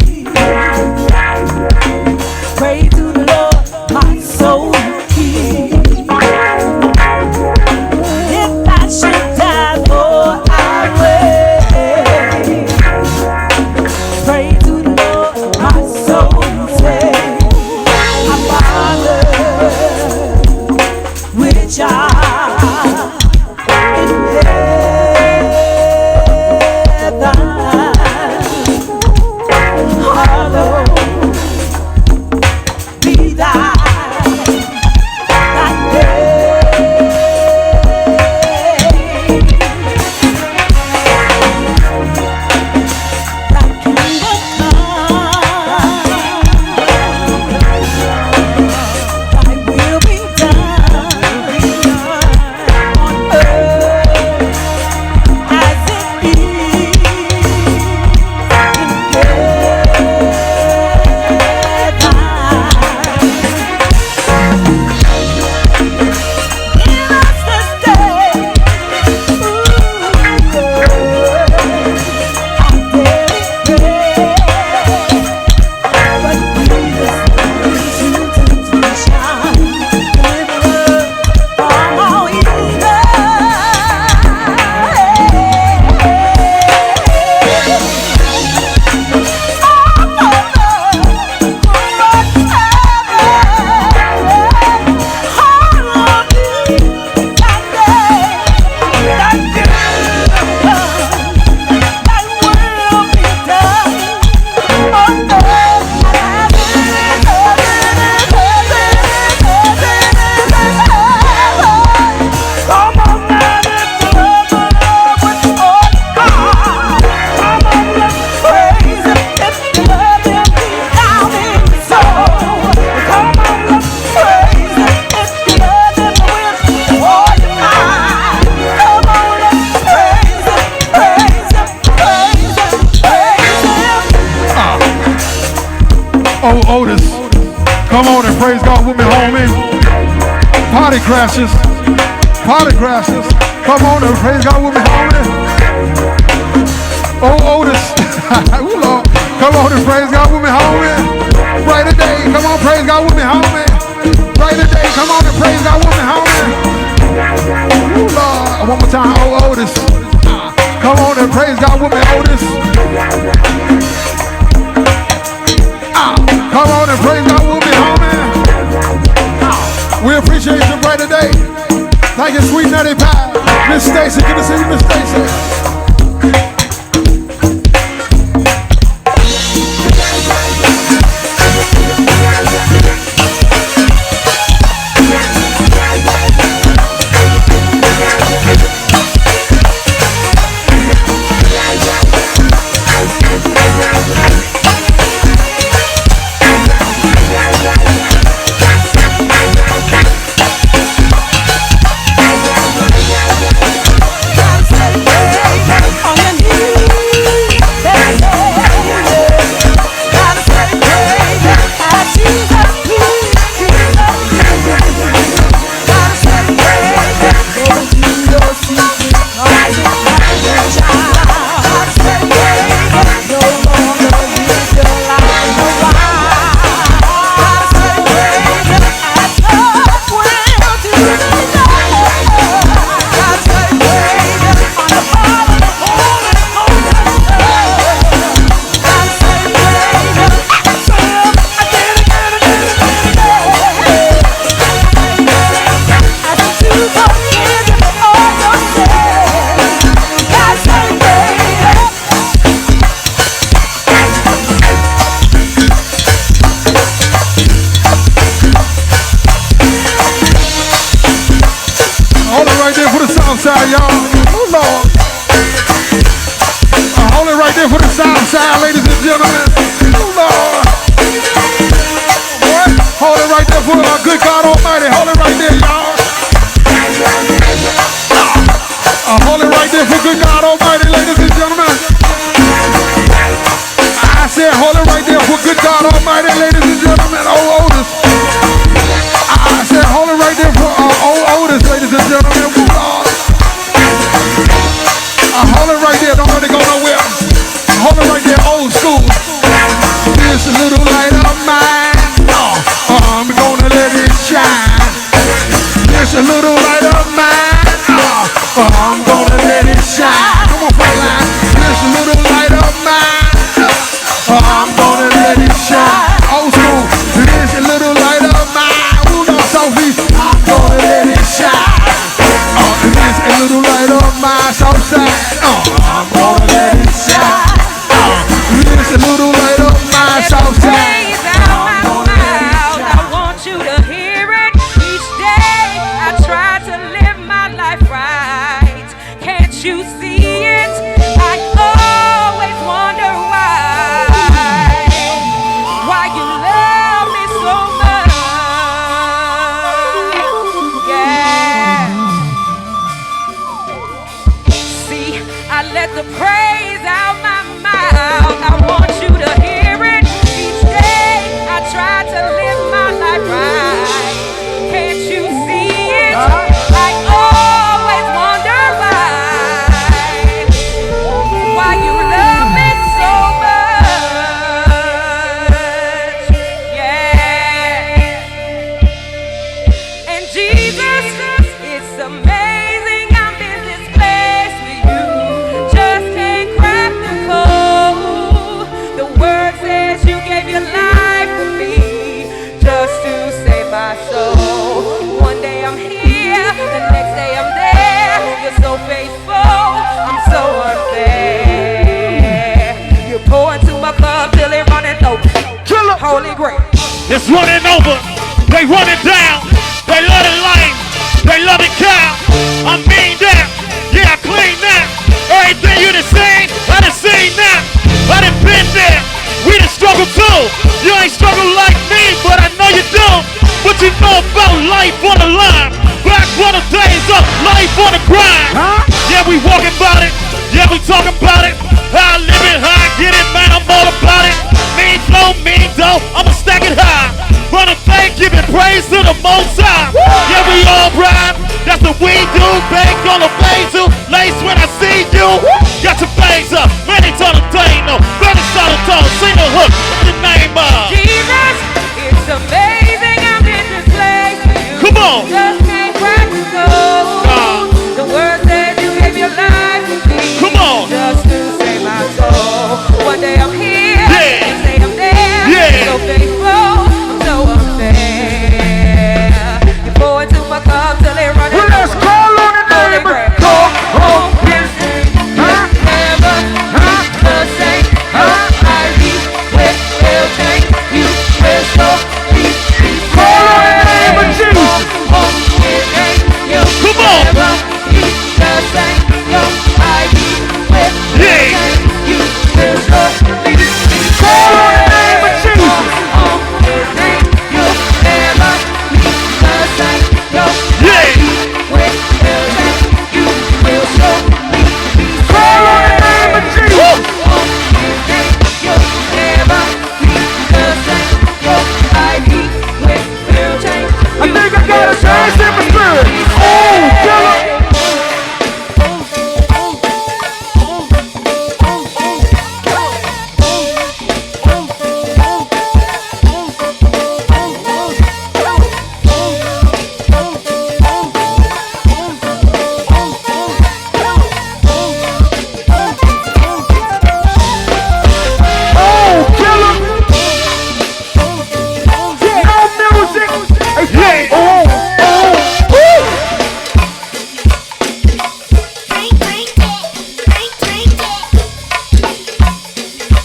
Pray to the Lord, my soul keep. If I should die for pray to the Lord, my soul take. Our Father, which art in heaven, hallowed be thy Otis, come on and praise God with me, homie. Party crashers, come on and praise God with me, homie. Otis, ooh, Lord. Come on and praise God with me, homie. Brighter Day, come on, praise God with me, homie. Brighter Day, come on and praise God with me, homie. Ooh, Lord. One more time, Otis. Come on and praise God with me, Otis. Come on and praise God with me, homie. We appreciate you, Brighter Day. Thank you, Sweet Nutty Pie. Miss Stacy, good to see you, Miss Stacy. light of mine. I'm gonna let it shine. Come on, Frontline. This little light of mine. I'm gonna let it shine. Old school. This little light of mine. Who knows Southeast? I'm gonna let it shine. This little light of mine. Southside. I'm gonna let it shine. This little light of mine. Southside. I want you to hear it each day. I try to live my life right. Can't you see it? I always wonder why you love me so much. Yeah. See, I let the praise out my mouth. I want you to hear it each day. I try to live my life right. Can't you see it? I always wonder why you love me so much. Yeah. And Jesus, it's amazing I'm in this place with you. Just can't crack the code. The word says you gave your life for me, just to save my soul. One day I'm here, the next day I'm there. You're so faithful, I'm so unfair. You pour into my cup till it running over. Holy grail. It's running over, they run it down, they love it life, they love it cow. I mean that, yeah, I clean that. Everything you done seen, I done seen that. I done been there, we done struggled too. You ain't struggled like me, but I know you do. What you know about life on the line? Back when the days of life on the grind. Yeah, we walking about it, yeah, we talking about it. How I live it, how I get it, man, I'm all about it. Mean flow, mean dough, I'ma stack it high. Run a thing, giving praise to the Most High. Yeah, we all rhyme, that's what we do. Bank on the basil, lace when I see you. Got your face up, man, it's on the thing, no. Better start a tone, sing a hook, what's the name of? Jesus, it's amazing I'm in this place with you. Come on. Just can't crack the code. The word says you gave your life for me. Come on. Just to save my soul. One day I'm here, next day I'm there. Yeah. So faithful, I'm so unfair. You pour into my cup till it runs over. Let's call on the name. Go home. Never the same. I be with will change. You will show me. Call on the name of Jesus. Come on. Never be the same. I be with will change. You will show me. Call on the name of Jesus. You'll never be the same. I be with will change. You will show me. Call on the name of Jesus. You'll never be the same. I be with will change. I think I got a dance in my spirit. Oh, killer.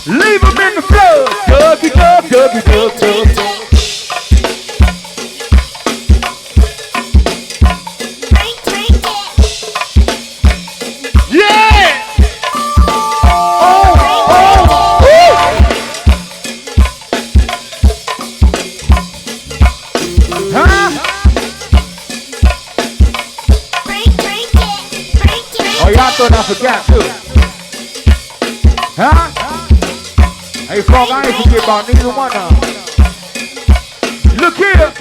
Leave them in the flood. Duggy, dug, duggy, dug, dug, dug. Yeah! Oh, y'all thought I forgot too. Huh? Hey, fuck, I ain't forget about neither one of them. Look here.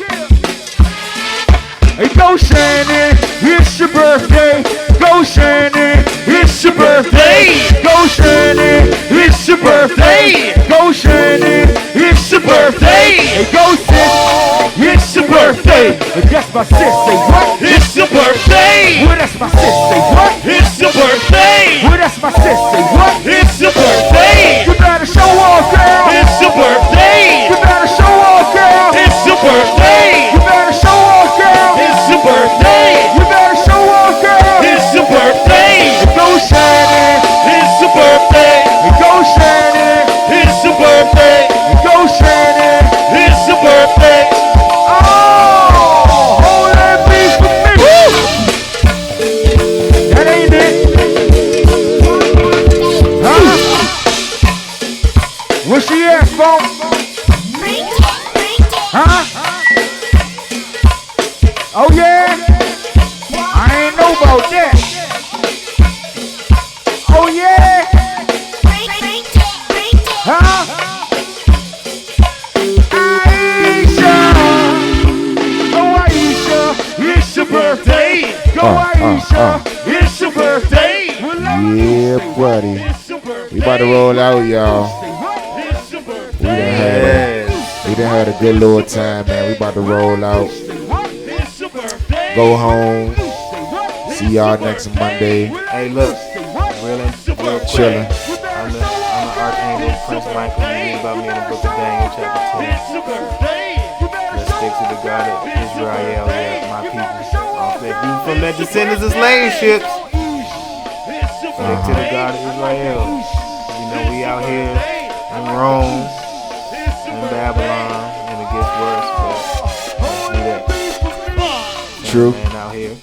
Hey, go Shannon, it's your birthday. Go Shannon, it's your birthday. Go Shannon, it's your birthday. Go Shannon, it's your birthday. birthday. Hey, go sis, it's your birthday. But that's my sis, say what? It's your birthday. Well, that's my sis, say what? It's your birthday. Well, that's my sis, say what? It's your birthday. You better show off, girl. It's your birthday. You better show off, girl. It's your birthday. You better show off, girl. It's your birthday. You better show off, girl. It's your birthday. And go Shannon. It's your birthday. And go Shannon. It's your birthday. And go Shannon. It's your birthday. Oh, hold that beat for me. Woo! That ain't it. Huh? Where she at, folks? Huh? Oh yeah? I ain't know about that. Oh yeah? Huh? Aisha! Oh Aisha, it's your birthday. Go Aisha, it's your birthday. Yeah, buddy. We about to roll out, y'all. We done had a good little time, man. We about to roll out. Go home. See y'all next Monday. Hey, look. Real chilling. I'm the Archangel Prince Michael. You read about me in the book of Daniel, chapter 10. Let's stick to the God of Israel, yeah, my people. If you from that descendants of slave ships, stick to the God of Israel. You know, we out here in Rome, in Babylon, and it gets worse, but let's do that. True. Man out here.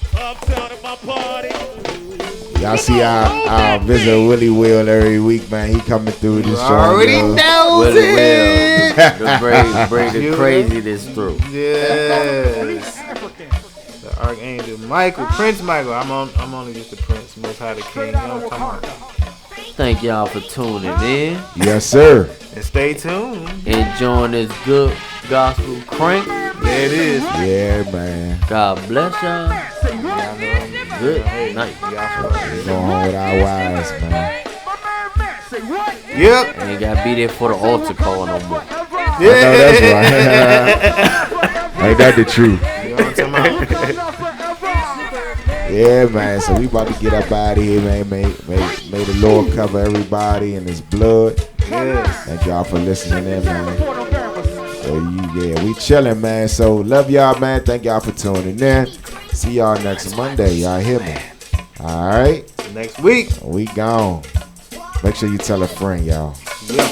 Y'all see our visit Willie Will every week, man. He coming through this show. Already knows Willie it. Will. Bring the craziness through. Yes. The Archangel Michael, Prince Michael. I'm only just the Prince, Most High the King. You know what I'm talking about? Thank y'all for tuning in. Yes, sir. And stay tuned. Enjoying this good gospel crank. There it is. Yeah, man. God bless y'all. Good night. We going home with our wives, man. Yep. Ain't gotta be there for the altar call no more. I know that's right. Ain't that the truth? You know what I'm talking about? Yeah, man. So we about to get up out of here, man. May the Lord cover everybody in His blood. Yes. Thank y'all for listening in, man. So we chilling, man. So love y'all, man. Thank y'all for tuning in. See y'all next Monday. Y'all hear me? All right. Next week. We gone. Make sure you tell a friend, y'all. Yeah.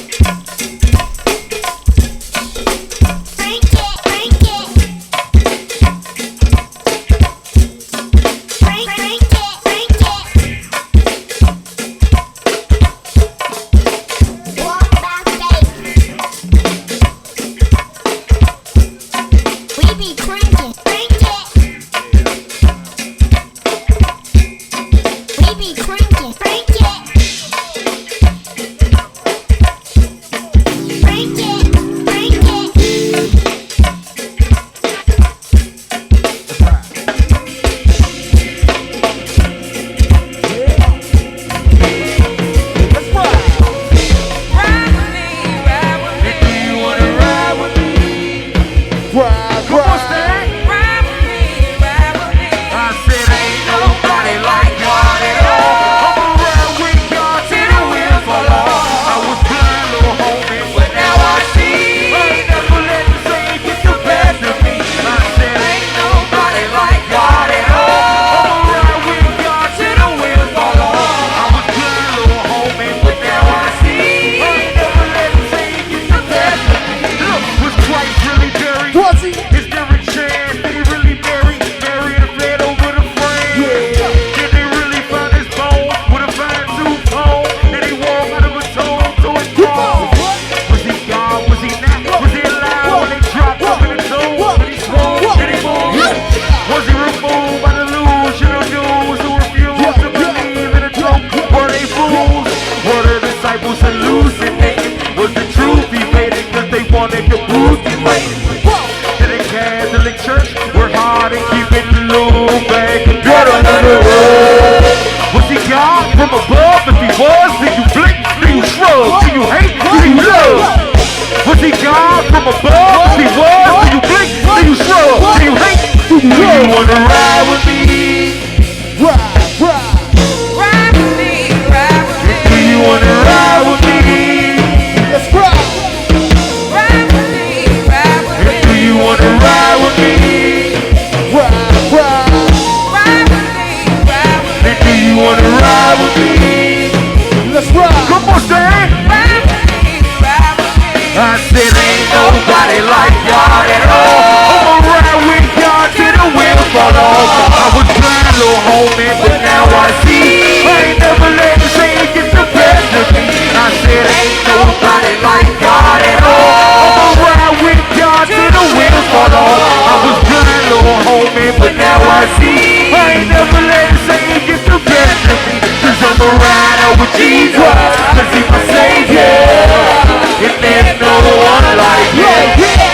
nobody like God at all. I'ma ride with God till the wheels fall off. I was blind, little homie, but now I see. I ain't never let the Satan get the best of me. I said ain't nobody like God at all. I'ma ride with God till the wheels fall off. I was blind, little homie, but now I see. I ain't never let the Satan get the best of me. Cause I'm a rider with Jesus, cause he's my savior. And there's no one like him.